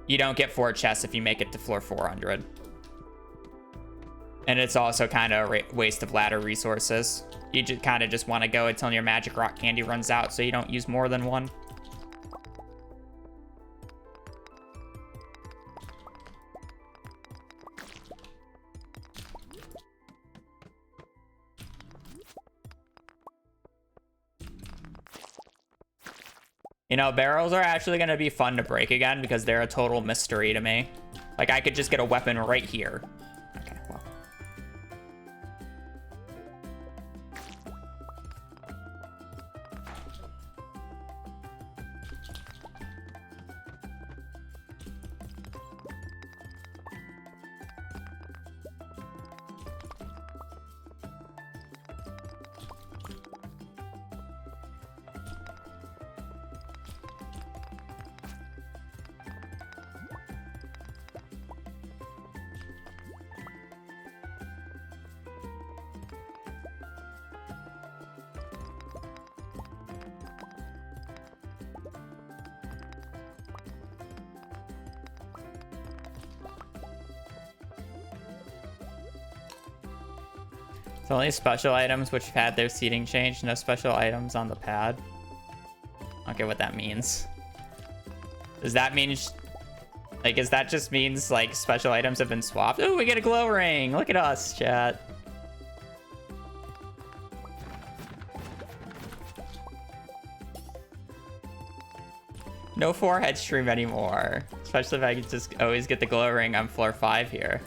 You don't get 4 chests if you make it to floor 400. And it's also kind of a waste of ladder resources. You just kind of just want to go until your magic rock candy runs out so you don't use more than one. You know, barrels are actually going to be fun to break again because they're a total mystery to me. Like, I could just get a weapon right here. Okay, well. It's only special items which have had their seating changed. No special items on the pad. I don't get what that means. Does that mean... Like, is that just means, like, special items have been swapped? Oh, we get a glow ring! Look at us, chat. No forehead stream anymore. Especially if I could just always get the glow ring on floor 5 here.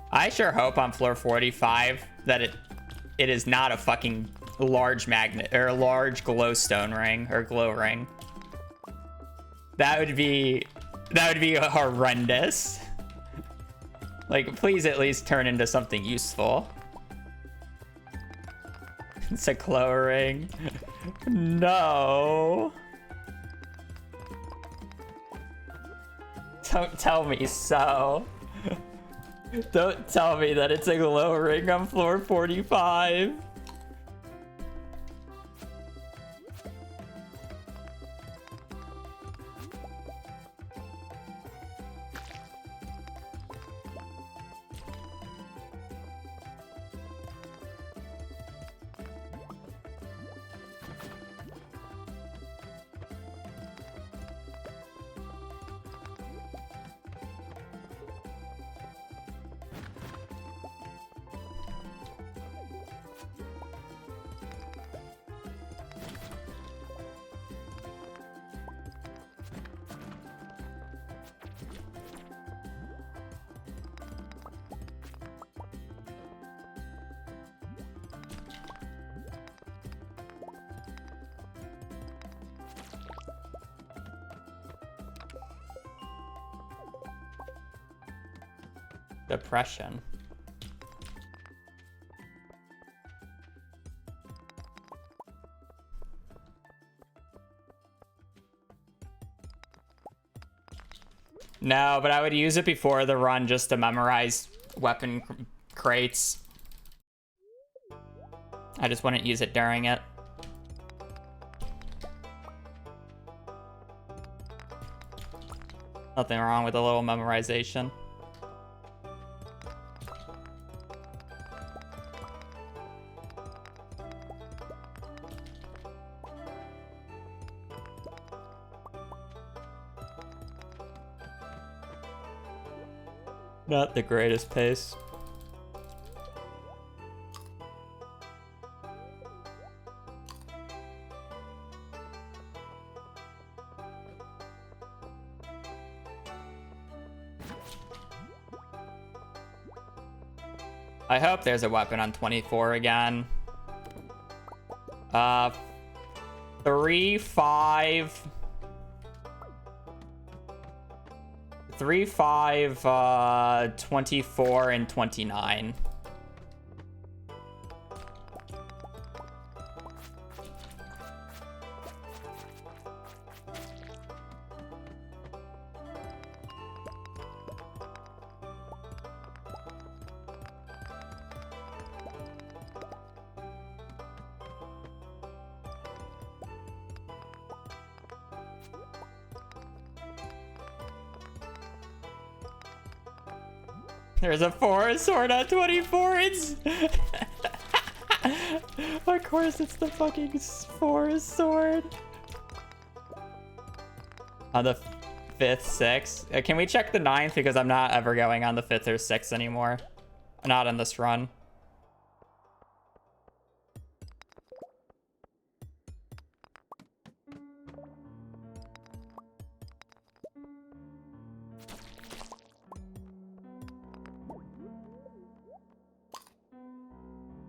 I sure hope on floor 45 that it is not a fucking large magnet or a large glowstone ring or glow ring. That would be horrendous. Like, please at least turn into something useful. It's a glow ring. No. Don't tell me so. Don't tell me that it's a glow ring on floor 45. Depression. No, but I would use it before the run just to memorize weapon crates. I just wouldn't use it during it. Nothing wrong with a little memorization. Not the greatest pace. I hope there's a weapon on 24 again. 3, 5... 3, 5, 24, and 29. There's a forest sword on 24. It's of course it's the fucking forest sword. On the 5th, 6th. Can we check the 9th? Because I'm not ever going on the 5th or 6th anymore. Not in this run.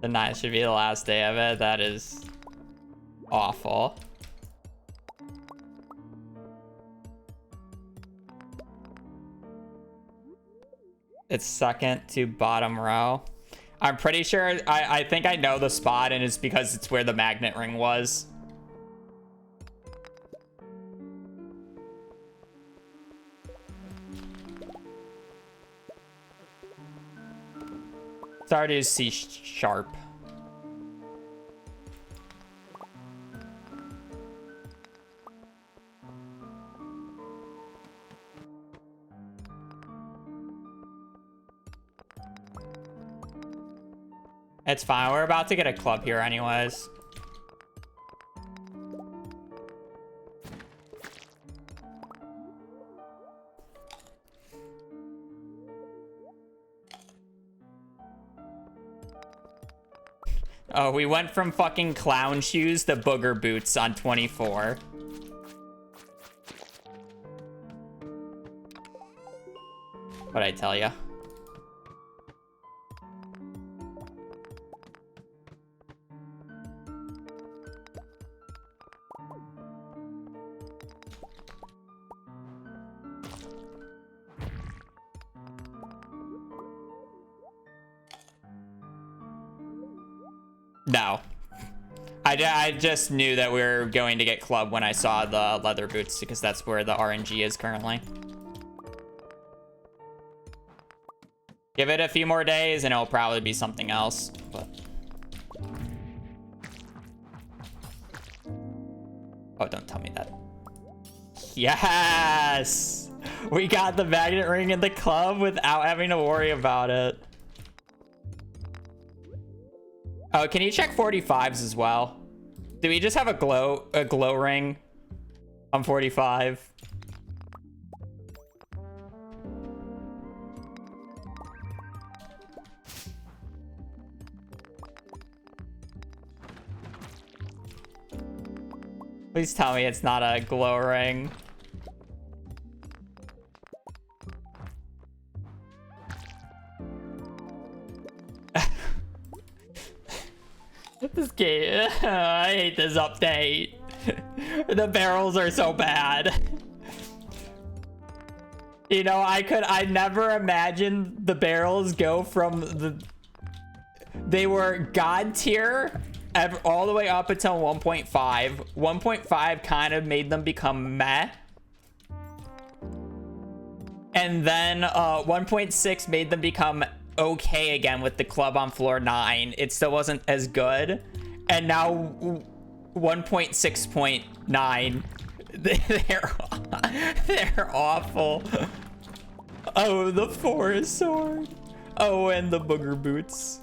The 9th should be the last day of it. That is awful. It's second to bottom row. I'm pretty sure, I think I know the spot, and it's because it's where the magnet ring was. Sorry to C sharp. It's fine. We're about to get a club here anyways. Oh, we went from fucking clown shoes to booger boots on 24. What'd I tell ya? No. I just knew that we were going to get club when I saw the leather boots, because that's where the RNG is currently. Give it a few more days and it'll probably be something else, but... Oh, don't tell me that. Yes! We got the magnet ring in the club without having to worry about it. Oh, can you check 45s as well? Do we just have a glow ring on 45? Please tell me it's not a glow ring. This game, I hate this update. The barrels are so bad. You know, I never imagined the barrels go from they were god tier all the way up until 1.5. 1.5 kind of made them become meh. And then 1.6 made them become okay again with the club on floor 9. It still wasn't as good. And now 1.6.9, they're awful. Oh, the forest sword. Oh, and the booger boots.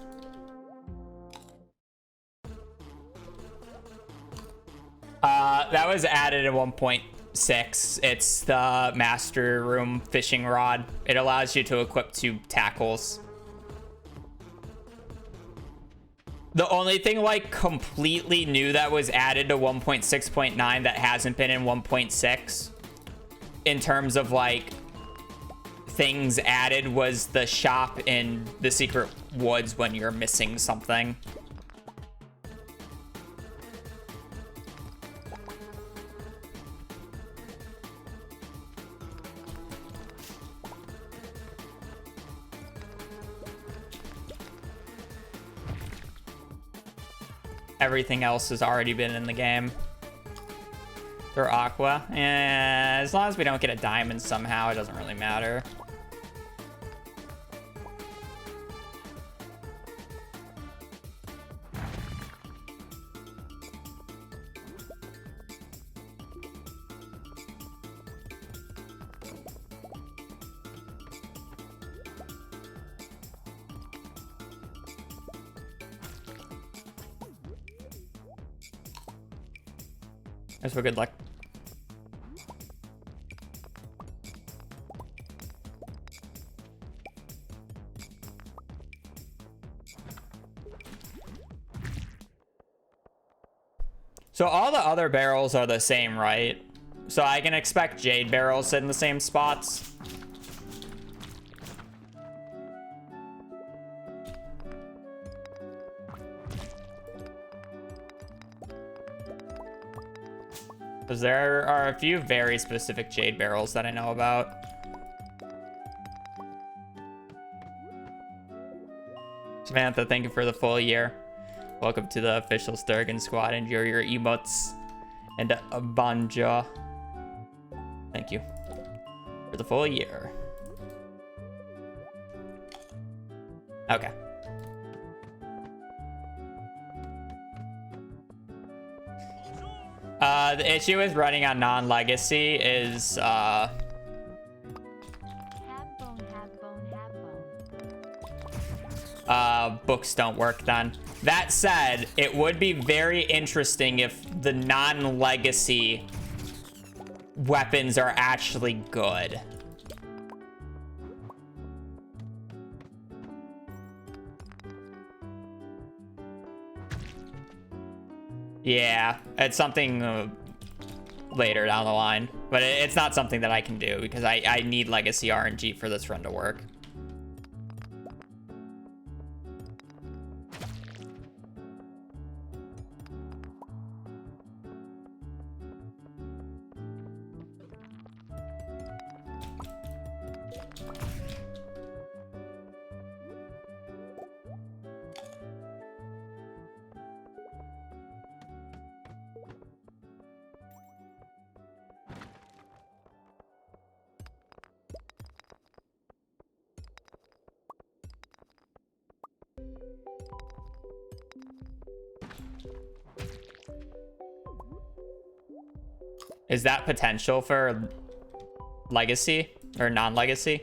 That was added in 1.6. It's the master room fishing rod. It allows you to equip 2 tackles. The only thing like completely new that was added to 1.6.9 that hasn't been in 1.6 in terms of like things added was the shop in the secret woods when you're missing something. Everything else has already been in the game. For Aqua. As long as we don't get a diamond somehow, it doesn't really matter. That's for good luck. So all the other barrels are the same, right? So I can expect jade barrels in the same spots. Because there are a few very specific jade barrels that I know about. Samantha, thank you for the full year. Welcome to the official Sturgeon squad. Enjoy your emotes and a banja. Thank you for the full year. Okay. The issue with running on non-legacy is books don't work then. That said, it would be very interesting if the non-legacy weapons are actually good. Yeah, it's something later down the line, but it's not something that I can do because I need legacy RNG for this run to work. Is that potential for legacy or non-legacy?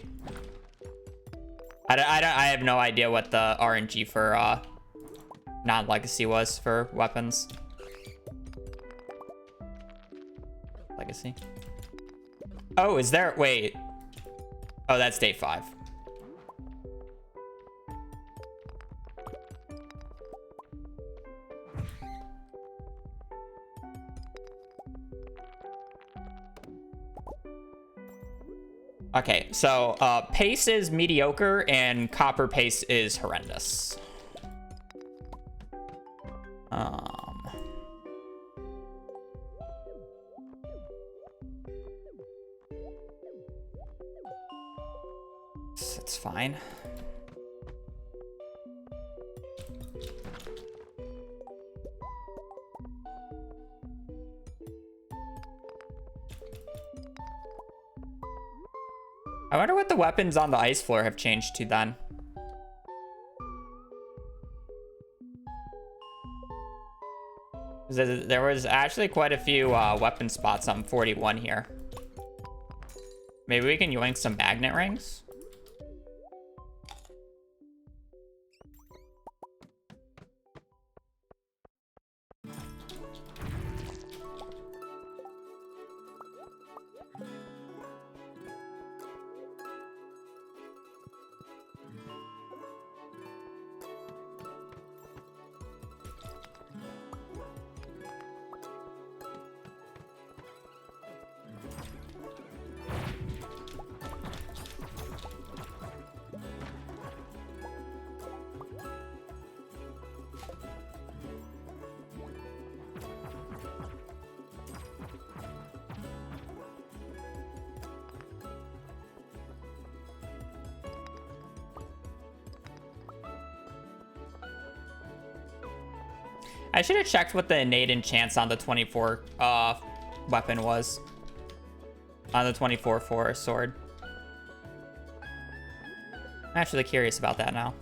I have no idea what the RNG for non-legacy was for weapons. Legacy. Oh, is there? Wait. Oh, that's day 5. Okay, so pace is mediocre and copper pace is horrendous. It's fine. I wonder what the weapons on the ice floor have changed to then. There was actually quite a few weapon spots on 41 here. Maybe we can yoink some magnet rings? I should have checked what the innate enchants on the 24 weapon was. On the 24-4 sword. I'm actually curious about that now.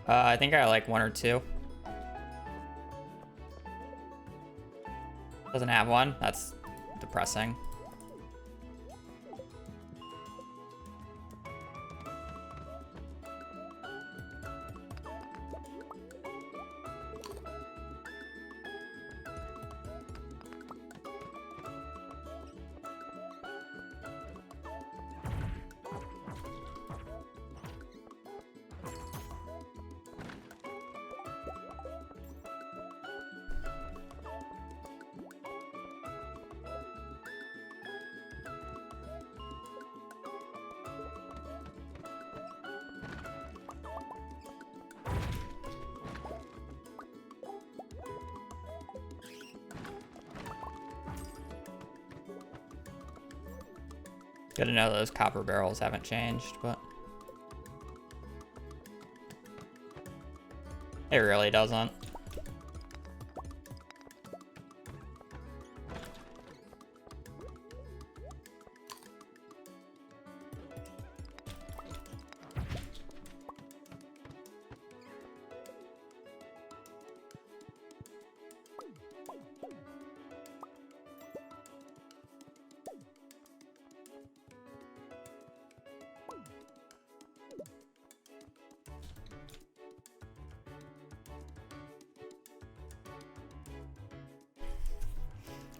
I think I got like 1 or 2. Doesn't have one? That's depressing. Good to know those copper barrels haven't changed, but it really doesn't.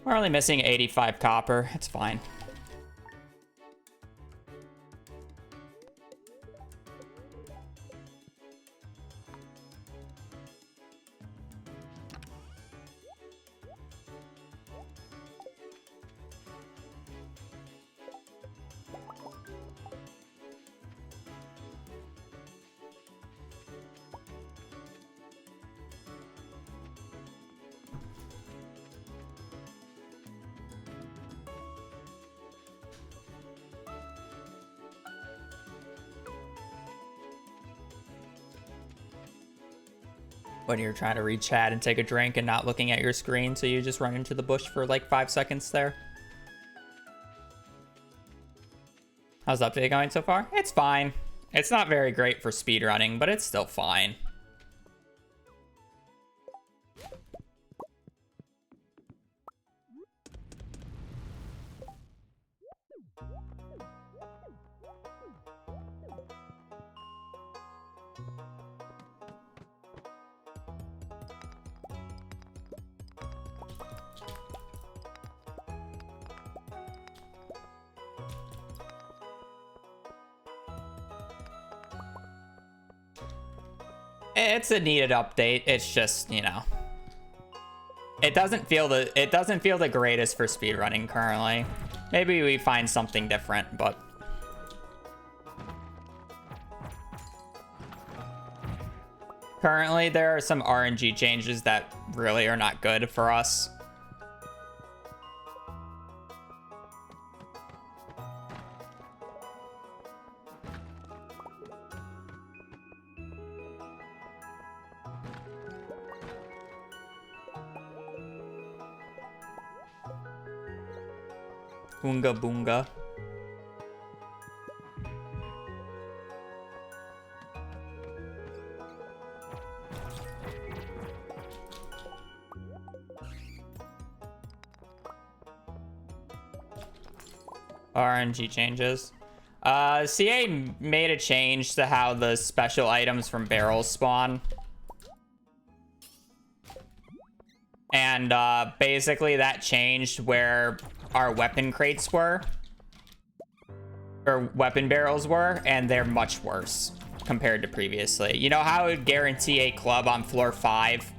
We're only missing 85 copper. It's fine. When you're trying to read chat and take a drink and not looking at your screen, so you just run into the bush for like 5 seconds there. How's the update going so far? It's fine. It's not very great for speedrunning, but it's still fine. It's a needed update. It's just, you know, it doesn't feel the greatest for speedrunning currently. Maybe we find something different, but currently there are some RNG changes that really are not good for us. Hoonga boonga. RNG changes. CA made a change to how the special items from barrels spawn. And basically that changed where our weapon crates were. Or weapon barrels were, and they're much worse compared to previously. You know how it would guarantee a club on floor 5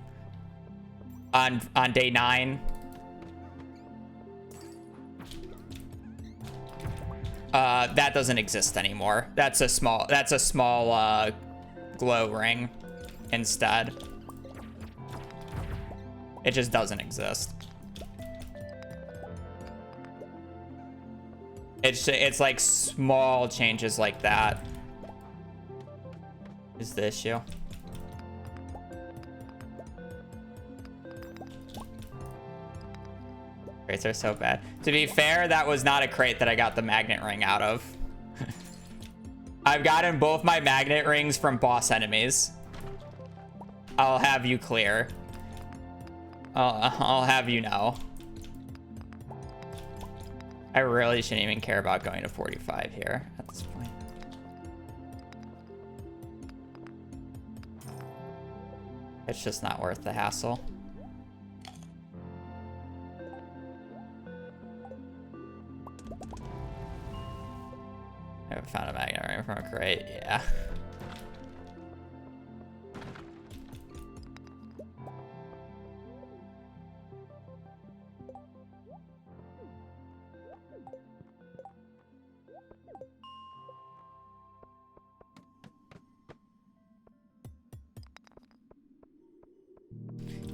on day 9? That doesn't exist anymore. That's a small glow ring instead. It just doesn't exist. It's like small changes like that is the issue. Crates are so bad. To be fair, that was not a crate that I got the magnet ring out of. I've gotten both my magnet rings from boss enemies. I'll have you clear. I'll have you know. I really shouldn't even care about going to 45 here at this point. It's just not worth the hassle. I haven't found a magnet ring from a crate, yeah.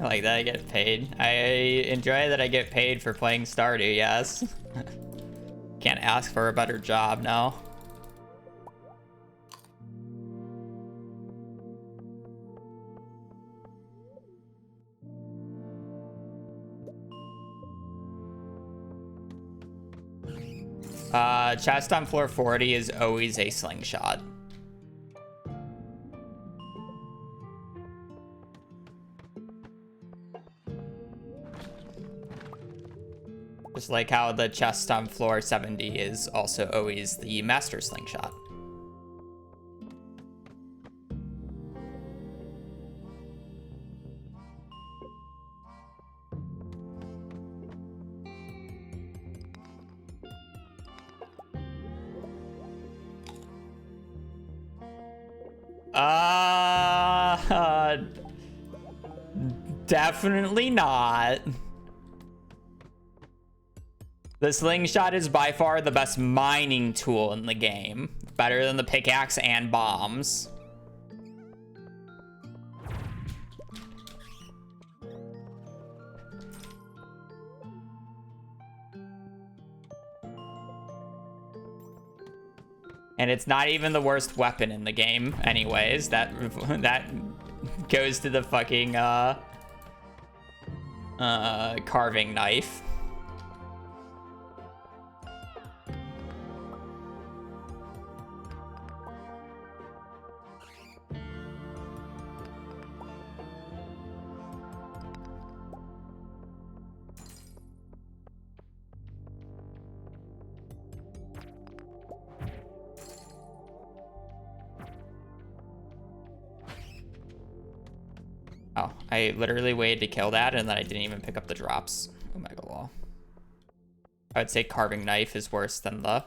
I like that I get paid. I enjoy that I get paid for playing Stardew, yes. Can't ask for a better job, no. Chest on floor 40 is always a slingshot. Just like how the chest on floor 70 is also always the master slingshot. Definitely not. The slingshot is by far the best mining tool in the game. Better than the pickaxe and bombs. And it's not even the worst weapon in the game anyways. That goes to the fucking carving knife. Oh, I literally waited to kill that and then I didn't even pick up the drops. Omega wall. I would say carving knife is worse than the...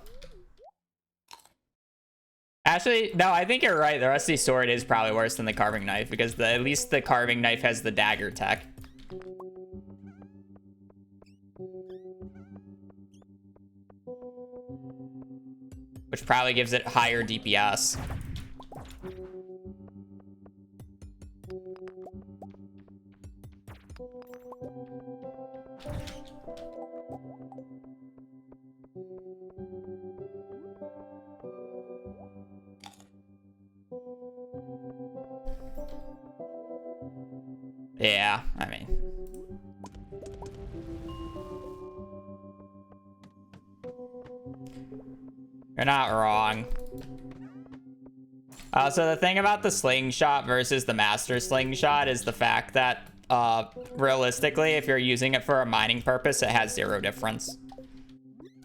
Actually, no, I think you're right. The rusty sword is probably worse than the carving knife because at least the carving knife has the dagger tech. Which probably gives it higher DPS. Yeah, I mean. You're not wrong. So the thing about the slingshot versus the master slingshot is the fact that realistically, if you're using it for a mining purpose, it has 0 difference.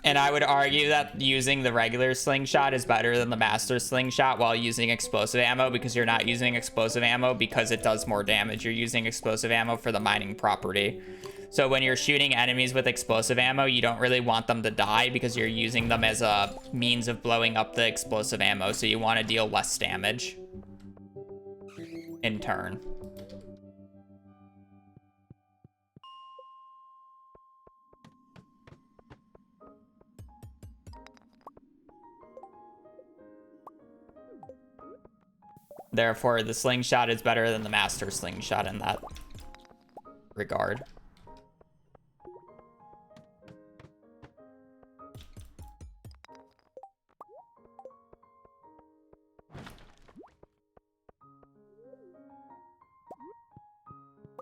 And I would argue that using the regular slingshot is better than the master slingshot while using explosive ammo, because you're not using explosive ammo because it does more damage. You're using explosive ammo for the mining property. So when you're shooting enemies with explosive ammo, you don't really want them to die because you're using them as a means of blowing up the explosive ammo. So you want to deal less damage in turn. Therefore, the slingshot is better than the master slingshot in that regard.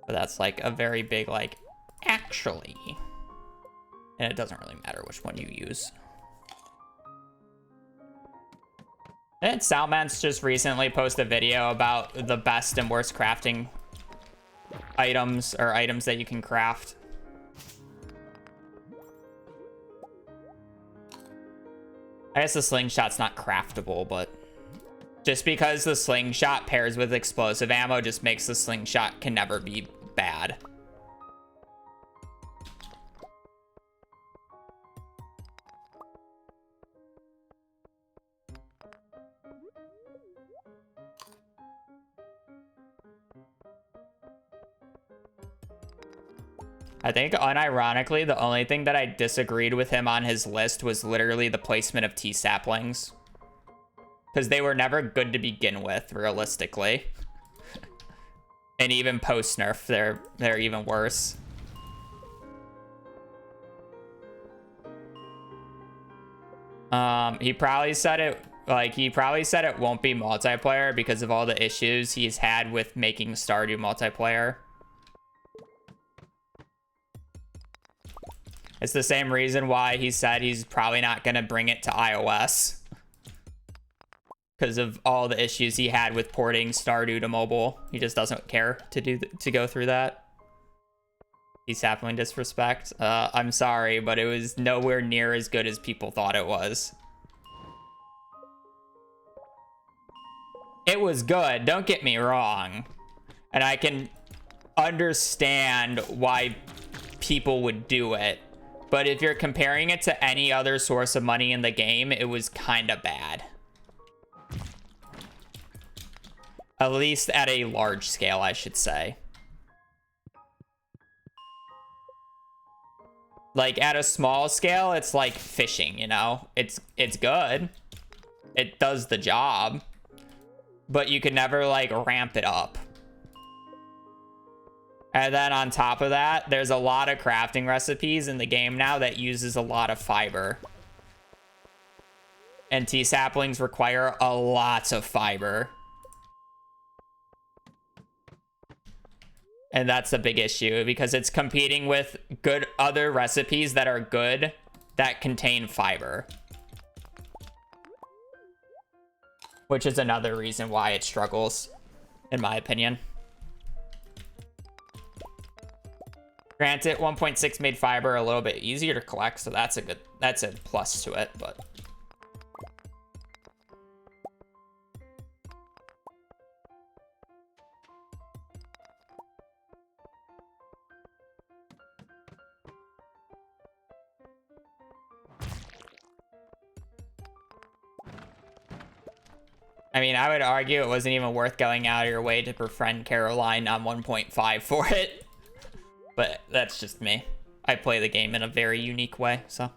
But that's like a very big, like, actually. And it doesn't really matter which one you use. Didn't Salmans just recently post a video about the best and worst crafting items, or items that you can craft? I guess the slingshot's not craftable, but just because the slingshot pairs with explosive ammo just makes the slingshot can never be bad. I think, unironically, the only thing that I disagreed with him on his list was literally the placement of T-saplings. Because they were never good to begin with, realistically. And even post-nerf, they're even worse. He probably said it, like, he probably said it won't be multiplayer because of all the issues he's had with making Stardew multiplayer. It's the same reason why he said he's probably not going to bring it to iOS. Because of all the issues he had with porting Stardew to mobile. He just doesn't care to go through that. He's sapling disrespect. I'm sorry, but it was nowhere near as good as people thought it was. It was good, don't get me wrong. And I can understand why people would do it. But if you're comparing it to any other source of money in the game, it was kind of bad. At least at a large scale, I should say. Like, at a small scale, it's like fishing, you know? It's good. It does the job. But you can never, like, ramp it up. And then on top of that, there's a lot of crafting recipes in the game now that uses a lot of fiber. And T-saplings require a lot of fiber. And that's a big issue because it's competing with good other recipes that are good that contain fiber. Which is another reason why it struggles, in my opinion. Granted, 1.6 made fiber a little bit easier to collect, so that's a plus to it, but I mean, I would argue it wasn't even worth going out of your way to befriend Caroline on 1.5 for it. But that's just me. I play the game in a very unique way, so.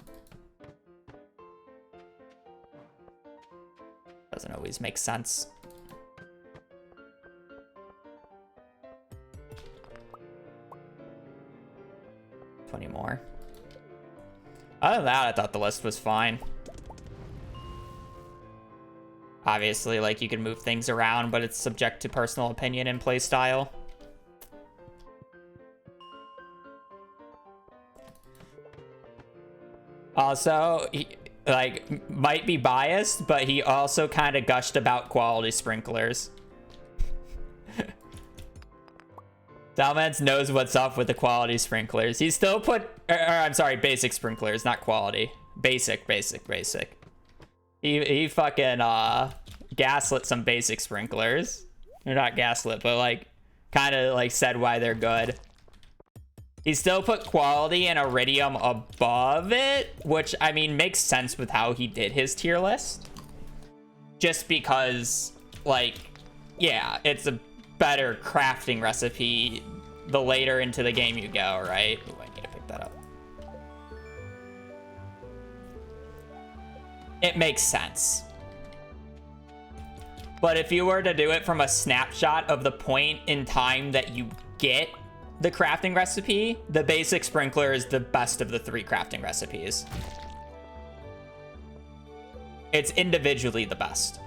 Doesn't always make sense. $20 more. Other than that, I thought the list was fine. Obviously, like, you can move things around, but it's subject to personal opinion and play style. Also, like, might be biased, but he also kind of gushed about quality sprinklers. Dalmans knows what's up with the quality sprinklers. He still put, I'm sorry, basic sprinklers, not quality. Basic. He fucking gaslit some basic sprinklers. They're not gaslit, but like kind of like said why they're good. He still put quality and iridium above it, which I mean makes sense with how he did his tier list. Just because, like, yeah, it's a better crafting recipe the later into the game you go, right? Ooh, I need to pick that up. It makes sense. But if you were to do it from a snapshot of the point in time that you get the crafting recipe, the basic sprinkler is the best of the 3 crafting recipes. It's individually the best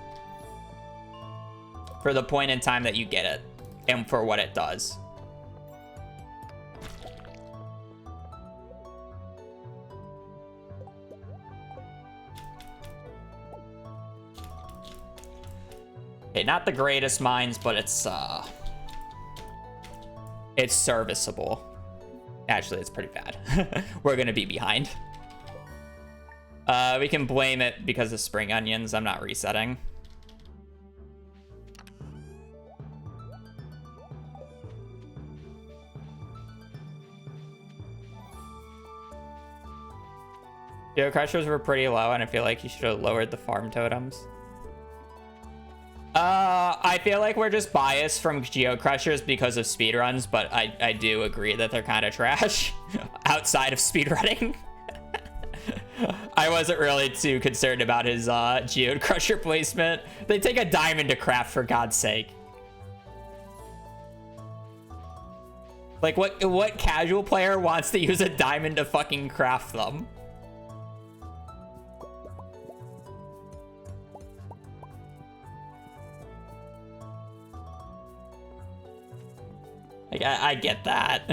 for the point in time that you get it and for what it does. Okay, not the greatest mines, but it's serviceable. Actually, it's pretty bad. We're gonna be behind. We can blame it because of spring onions. I'm not resetting. Geocrushers were pretty low, and I feel like you should have lowered the farm totems. I feel like we're just biased from geocrushers because of speedruns, but I do agree that they're kind of trash outside of speedrunning. I wasn't really too concerned about his geocrusher placement. They take a diamond to craft, for God's sake. Like, what casual player wants to use a diamond to fucking craft them? Like, I get that.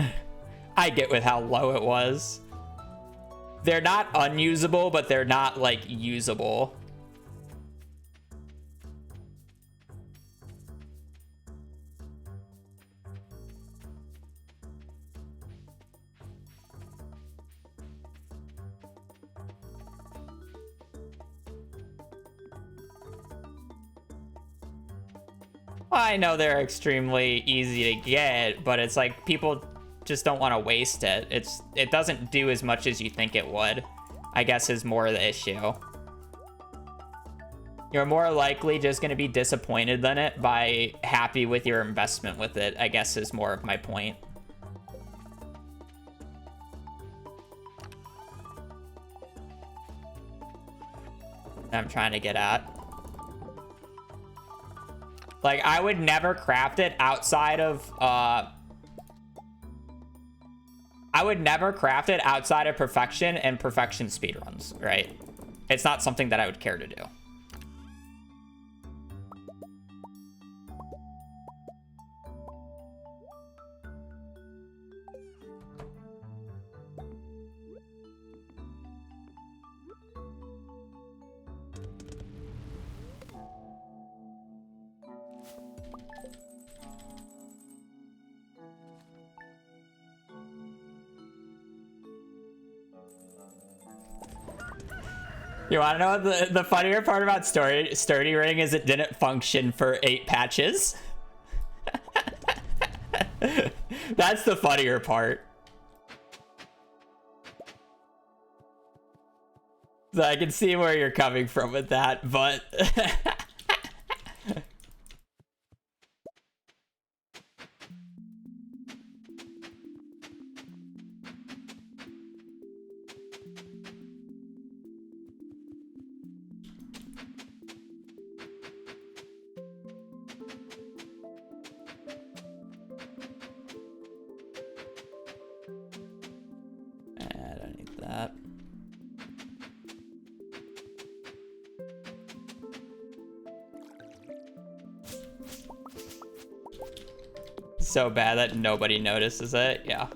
I get with how low it was. They're not unusable, but they're not, like, usable. I know they're extremely easy to get, but it's like people just don't want to waste it. It doesn't do as much as you think it would, I guess, is more the issue. You're more likely just going to be disappointed than it by happy with your investment with it, I guess, is more of my point. I'm trying to get at. Like, I would never craft it outside of, I would never craft it outside of perfection and perfection speedruns, right? It's not something that I would care to do. You want to know what the funnier part about Sturdy Ring is? It didn't function for 8 patches. That's the funnier part. So I can see where you're coming from with that, but... I don't need that. So bad that nobody notices it, yeah.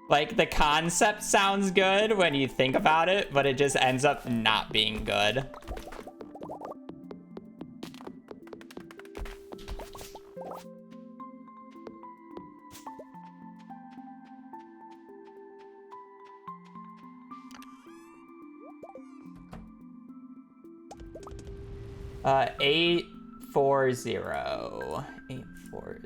Like, the concept sounds good when you think about it, but it just ends up not being good. Uh, 840. 840.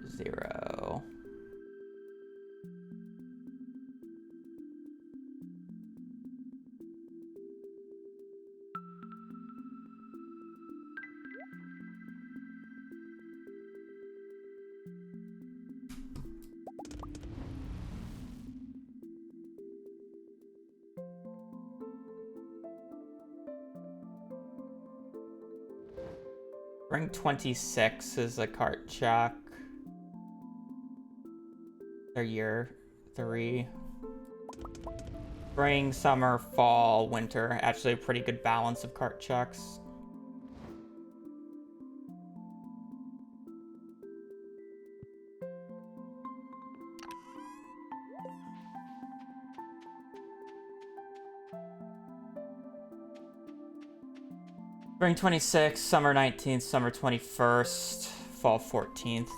Ring 26 is a cart check. Or year 3. Spring, summer, fall, winter. Actually a pretty good balance of cart checks. Spring 26th, summer 19th, summer 21st, fall 14th.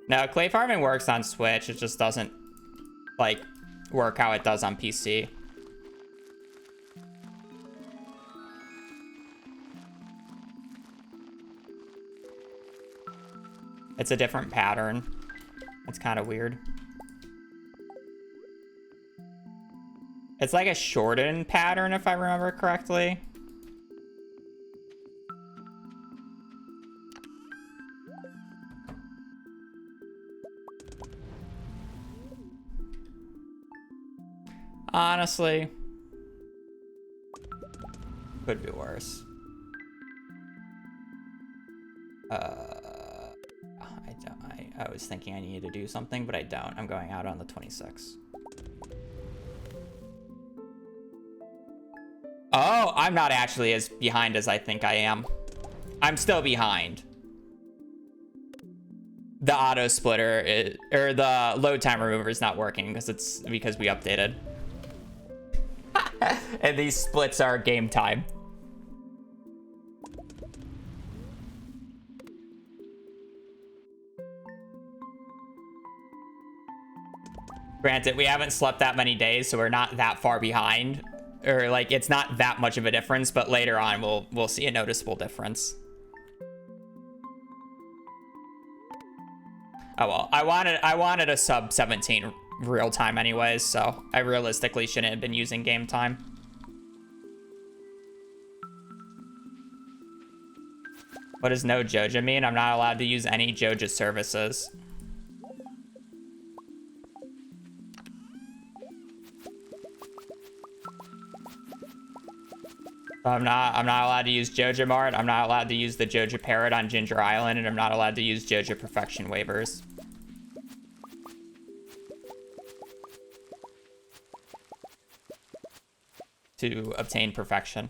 Now, clay farming works on Switch. It just doesn't, like, work how it does on PC. It's a different pattern. It's kind of weird. It's like a shortened pattern, if I remember correctly. Honestly, could be worse. I was thinking I needed to do something, but I don't. I'm going out on the 26th. Oh, I'm not actually as behind as I think I am. I'm still behind. The auto splitter or the load time remover is not working because we updated. And these splits are game time. Granted, we haven't slept that many days, so we're not that far behind. Or, like, it's not that much of a difference, but later on, we'll see a noticeable difference. Oh, well, I wanted a sub 17 real time anyways, so I realistically shouldn't have been using game time. What does no Joja mean? I'm not allowed to use any Joja services. I'm not allowed to use Joja Mart. I'm not allowed to use the Joja Parrot on Ginger Island, and I'm not allowed to use Joja Perfection waivers. To obtain perfection.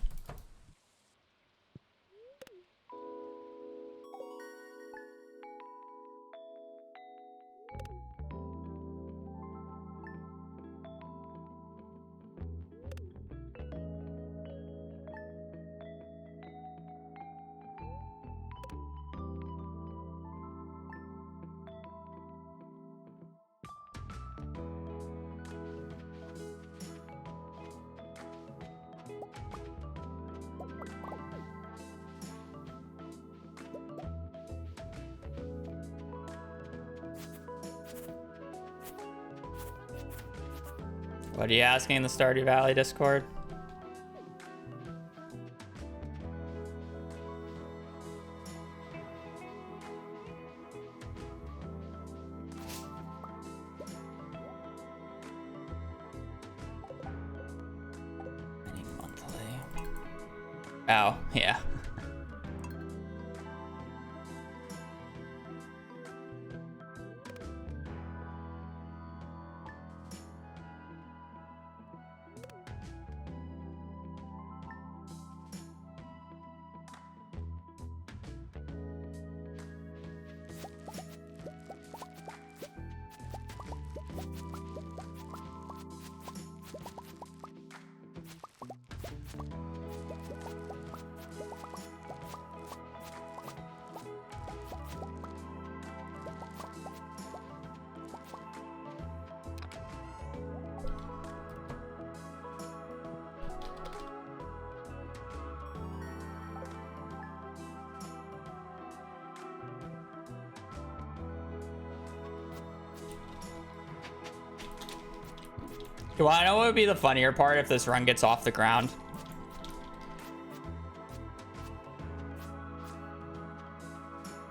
What are you asking in the Stardew Valley Discord? Monthly. Oh, yeah. You wanna know what would be the funnier part if this run gets off the ground?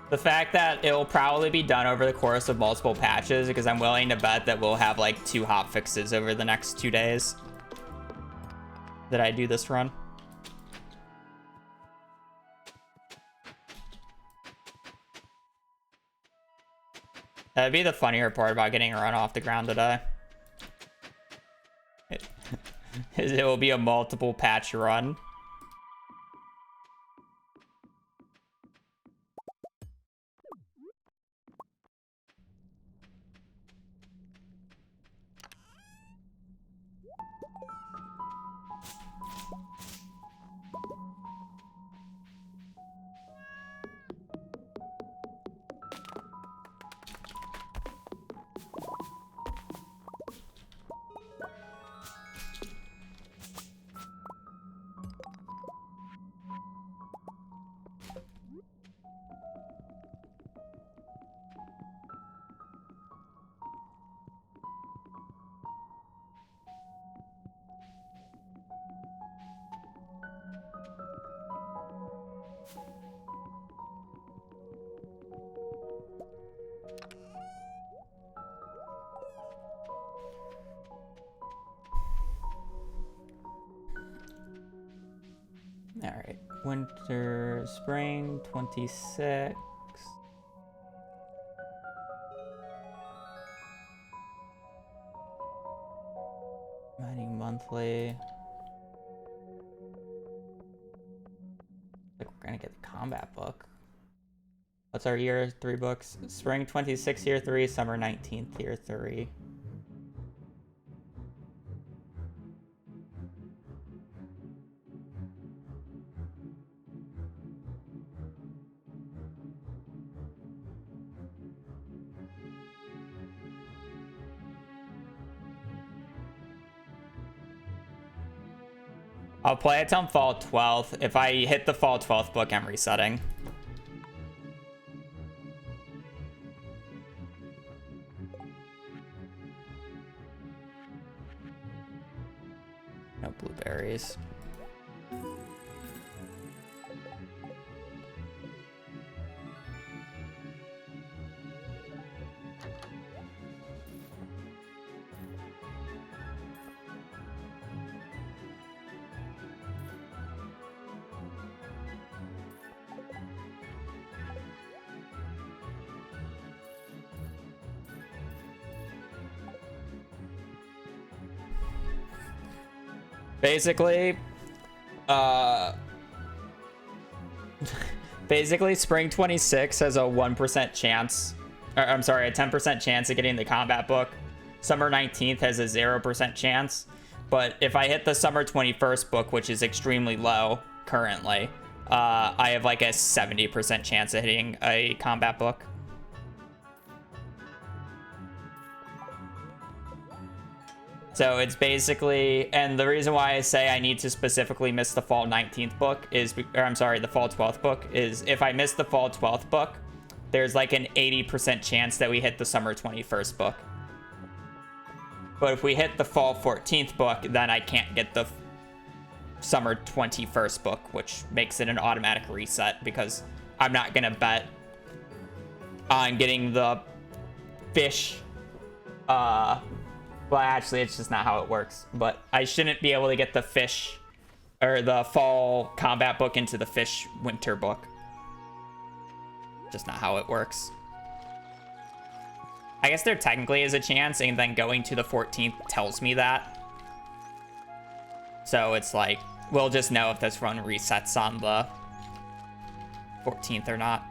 The fact that it'll probably be done over the course of multiple patches, because I'm willing to bet that we'll have like 2 hot fixes over the next 2 days that I do this run. That'd be the funnier part about getting a run off the ground today. It will be a multiple patch run. All right, winter, spring, 26. Mining monthly. Like we're gonna get the combat book. What's our year 3 books? Spring 26, year 3, summer 19th, year 3. I'll play it on fall 12th. If I hit the fall 12th book, I'm resetting. No blueberries. Basically, basically spring 26 has a 1% chance, or I'm sorry, a 10% chance of getting the combat book. Summer 19th has a 0% chance, but if I hit the summer 21st book, which is extremely low currently, I have like a 70% chance of hitting a combat book. So it's basically, and the reason why I say I need to specifically miss the fall 19th book is, or I'm sorry, the fall 12th book is if I miss the fall 12th book, there's like an 80% chance that we hit the summer 21st book. But if we hit the fall 14th book, then I can't get the summer 21st book, which makes it an automatic reset because I'm not gonna bet on getting the fish, well, actually, it's just not how it works. But I shouldn't be able to get the fish or the fall combat book into the fish winter book. Just not how it works. I guess there technically is a chance, and then going to the 14th tells me that. So it's like, we'll just know if this run resets on the 14th or not.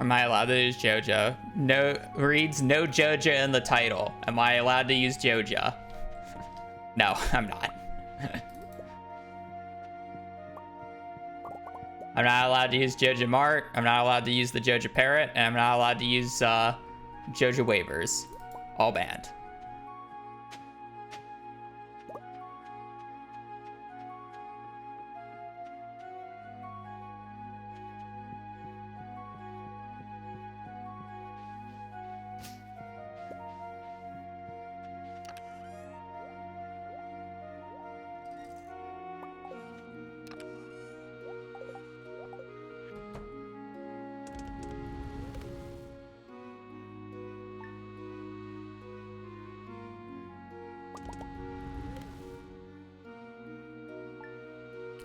Am I allowed to use Joja? No, reads no Joja in the title. Am I allowed to use Joja? No, I'm not. I'm not allowed to use Joja Mart. I'm not allowed to use the Joja Parrot. And I'm not allowed to use Joja Waivers. All banned.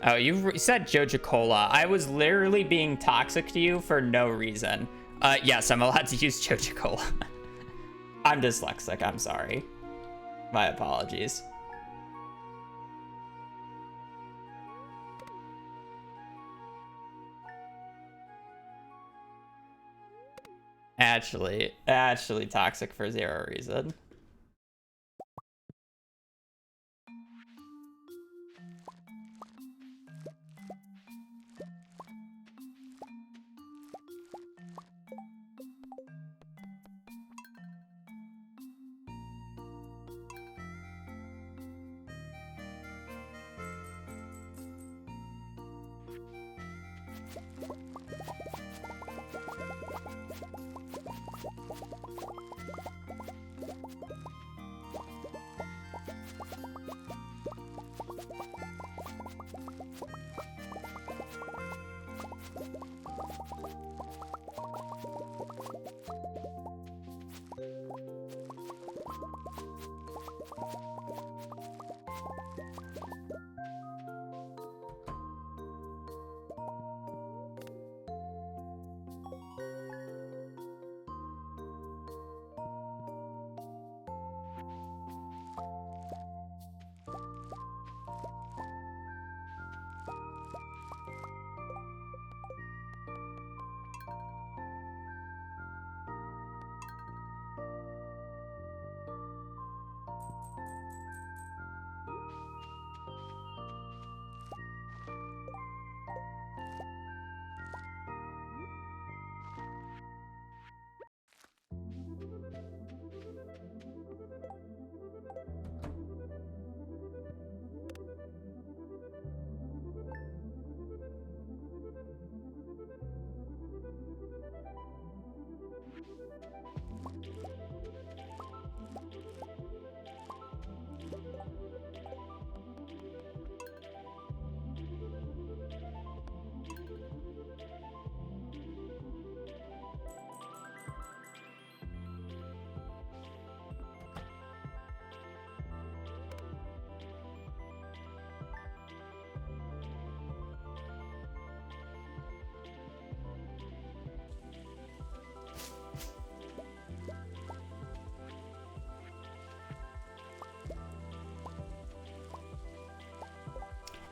Oh, you said Joja Cola. I was literally being toxic to you for no reason. Yes, I'm allowed to use Joja Cola. I'm dyslexic, I'm sorry. My apologies. Actually toxic for zero reason.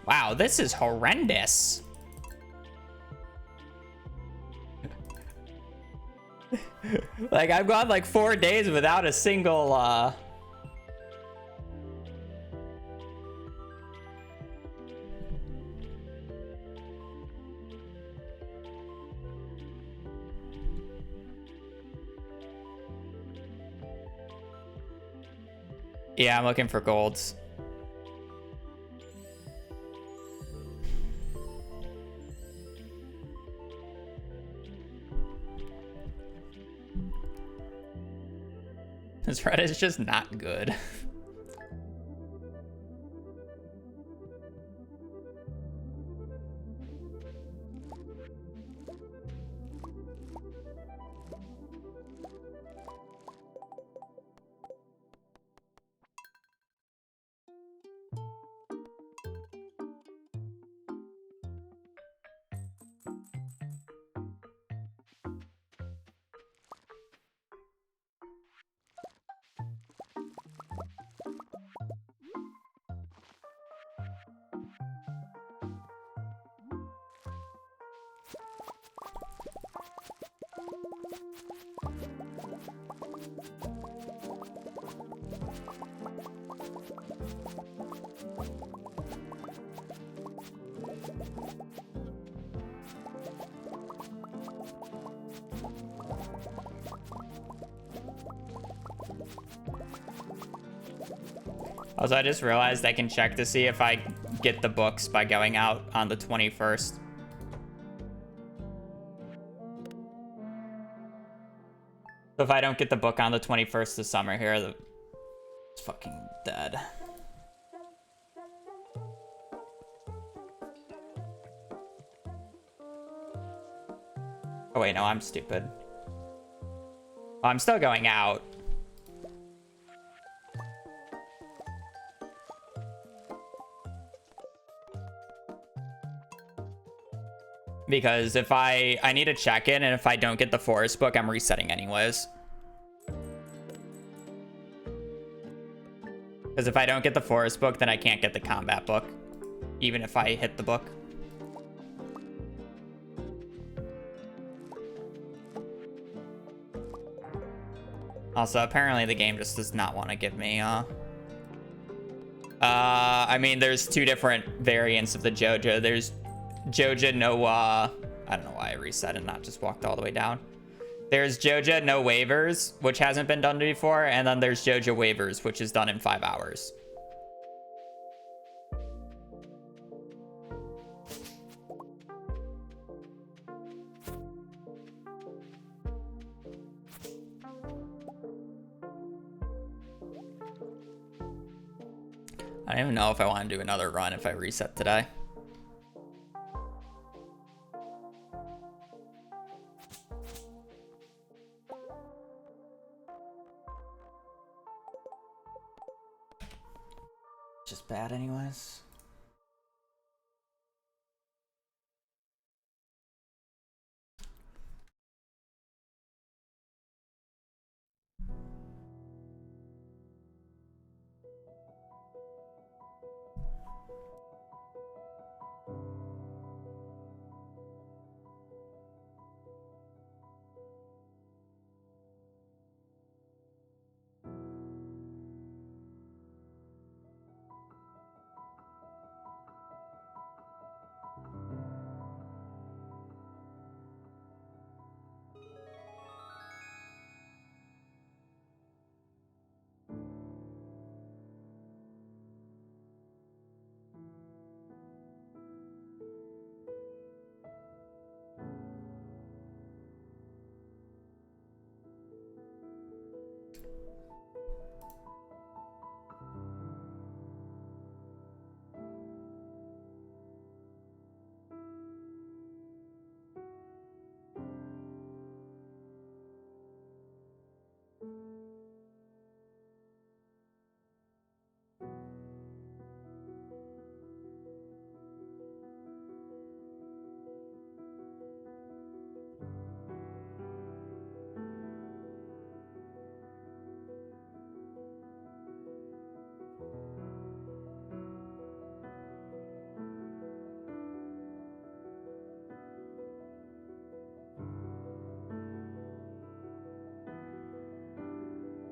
Wow, this is horrendous. Like, I've gone like 4 days without a single, Yeah, I'm looking for golds. This Reddit is just not good. Also, I just realized I can check to see if I get the books by going out on the 21st. So if I don't get the book on the 21st of summer here, it's fucking dead. Oh wait, no, I'm stupid. Oh, I'm still going out. Because if I need to check in, and if I don't get the forest book, I'm resetting anyways. Because if I don't get the forest book, then I can't get the combat book, even if I hit the book. Also, apparently the game just does not want to give me, I mean, there's two different variants of the Joja. There's Joja no, I don't know why I reset and not just walked all the way down. There's Joja no waivers, which hasn't been done before, and then there's Joja waivers, which is done in 5 hours. I don't even know if I want to do another run if I reset today. Just bad anyways.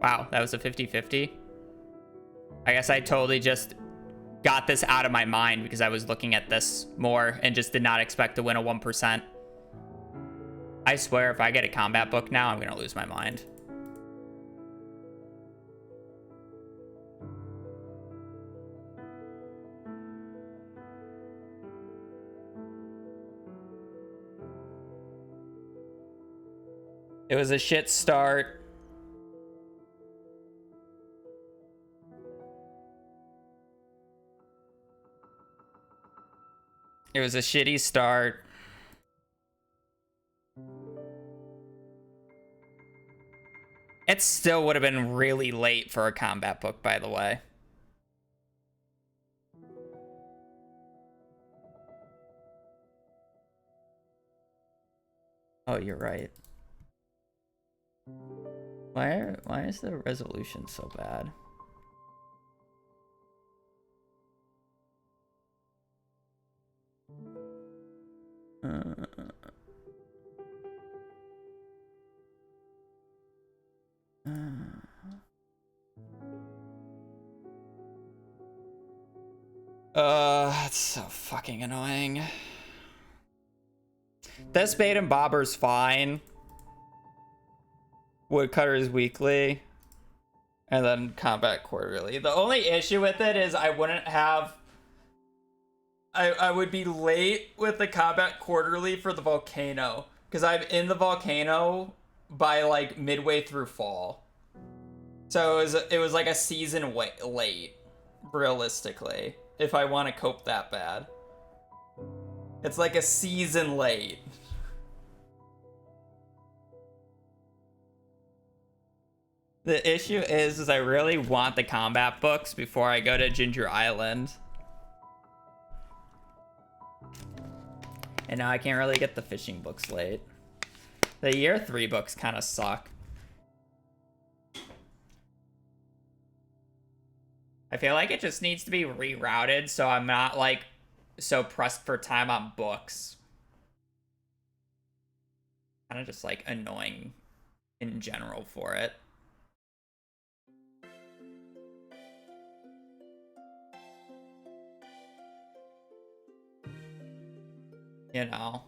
Wow, that was a 50-50. I guess I totally just got this out of my mind because I was looking at this more and just did not expect to win a 1%. I swear if I get a combat book now, I'm going to lose my mind. It was a shit start. It was a shitty start. It still would have been really late for a combat book, by the way. Oh, you're right. Why is the resolution so bad? That's so fucking annoying. This bait and bobber's fine. Woodcutter's weekly. And then combat quarterly. The only issue with it is I wouldn't have... I would be late with the combat quarterly for the volcano. Because I'm in the volcano by like midway through fall. So it was like a season late, realistically, if I want to cope that bad. It's like a season late. The issue is I really want the combat books before I go to Ginger Island. And now I can't really get the fishing books late. The year 3 books kind of suck. I feel like it just needs to be rerouted so I'm not like so pressed for time on books. Kind of just like annoying in general for it. You know?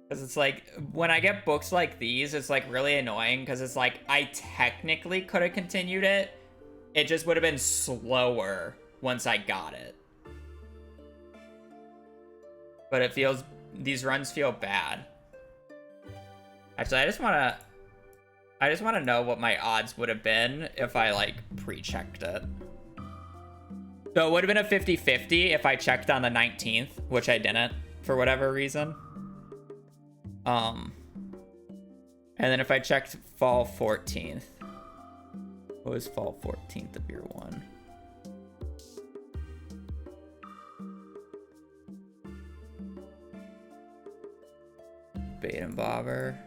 Because it's like, when I get books like these, it's like really annoying because it's like, I technically could have continued it. It just would have been slower once I got it. But it feels, these runs feel bad. Actually, I just want to know what my odds would have been if I like pre-checked it. So it would have been a 50-50 if I checked on the 19th, which I didn't for whatever reason. And then if I checked fall 14th, what was fall 14th of year 1? Bait and Bobber.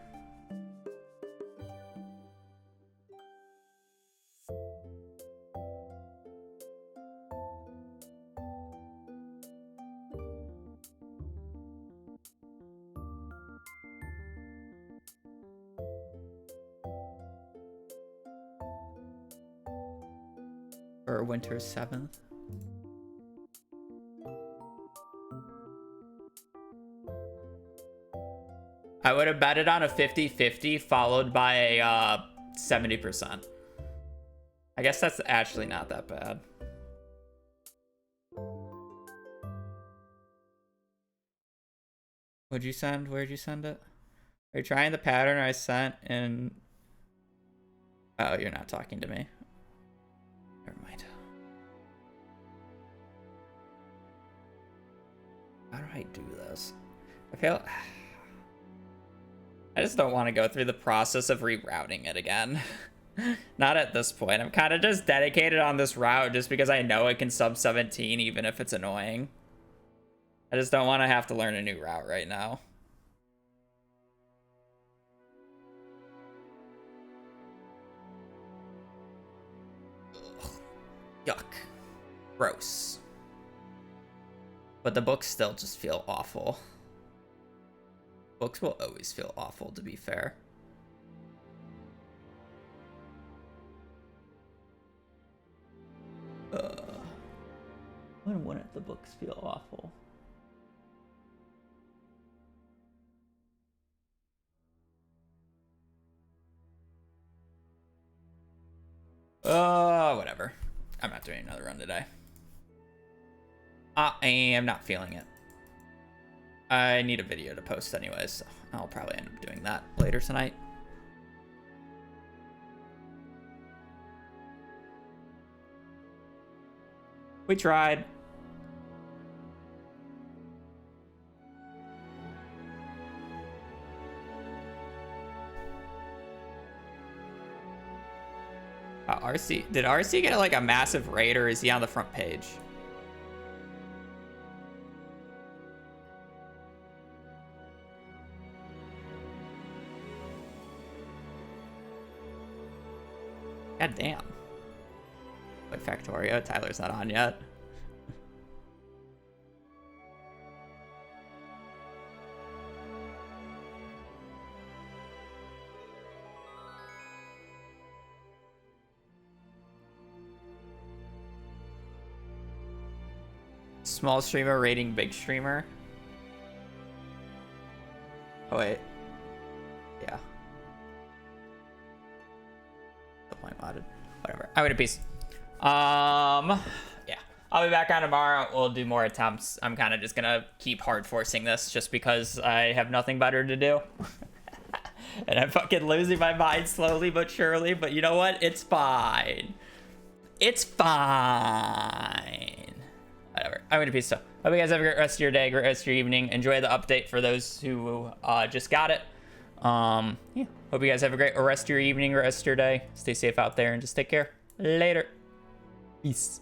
Or winter 7th. I would have betted on a 50-50 followed by a 70%. I guess that's actually not that bad. What'd you send? Where'd you send it? Are you trying the pattern I sent in... Oh, you're not talking to me. Never mind. How do I do this? I feel... I just don't want to go through the process of rerouting it again. Not at this point. I'm kind of just dedicated on this route just because I know it can sub 17 even if it's annoying. I just don't want to have to learn a new route right now. Ugh. Yuck. Gross. But the books still just feel awful. Books will always feel awful, to be fair. When wouldn't the books feel awful? Whatever. I'm not doing another run today. I am not feeling it. I need a video to post anyways, so I'll probably end up doing that later tonight. We tried. RC, did RC get like a massive raid or is he on the front page? God damn. Wait, Factorio, Tyler's not on yet. Small streamer rating big streamer. Oh wait. Yeah. playing modded. Whatever. I'm gonna peace. Yeah. I'll be back on tomorrow. We'll do more attempts. I'm kind of just gonna keep hard forcing this just because I have nothing better to do. And I'm fucking losing my mind slowly but surely. But you know what? It's fine. It's fine. Whatever. I'm gonna peace. So hope you guys have a great rest of your day, great rest of your evening. Enjoy the update for those who just got it. Yeah. Hope you guys have a great rest of your evening, rest of your day. Stay safe out there and just take care. Later. Peace.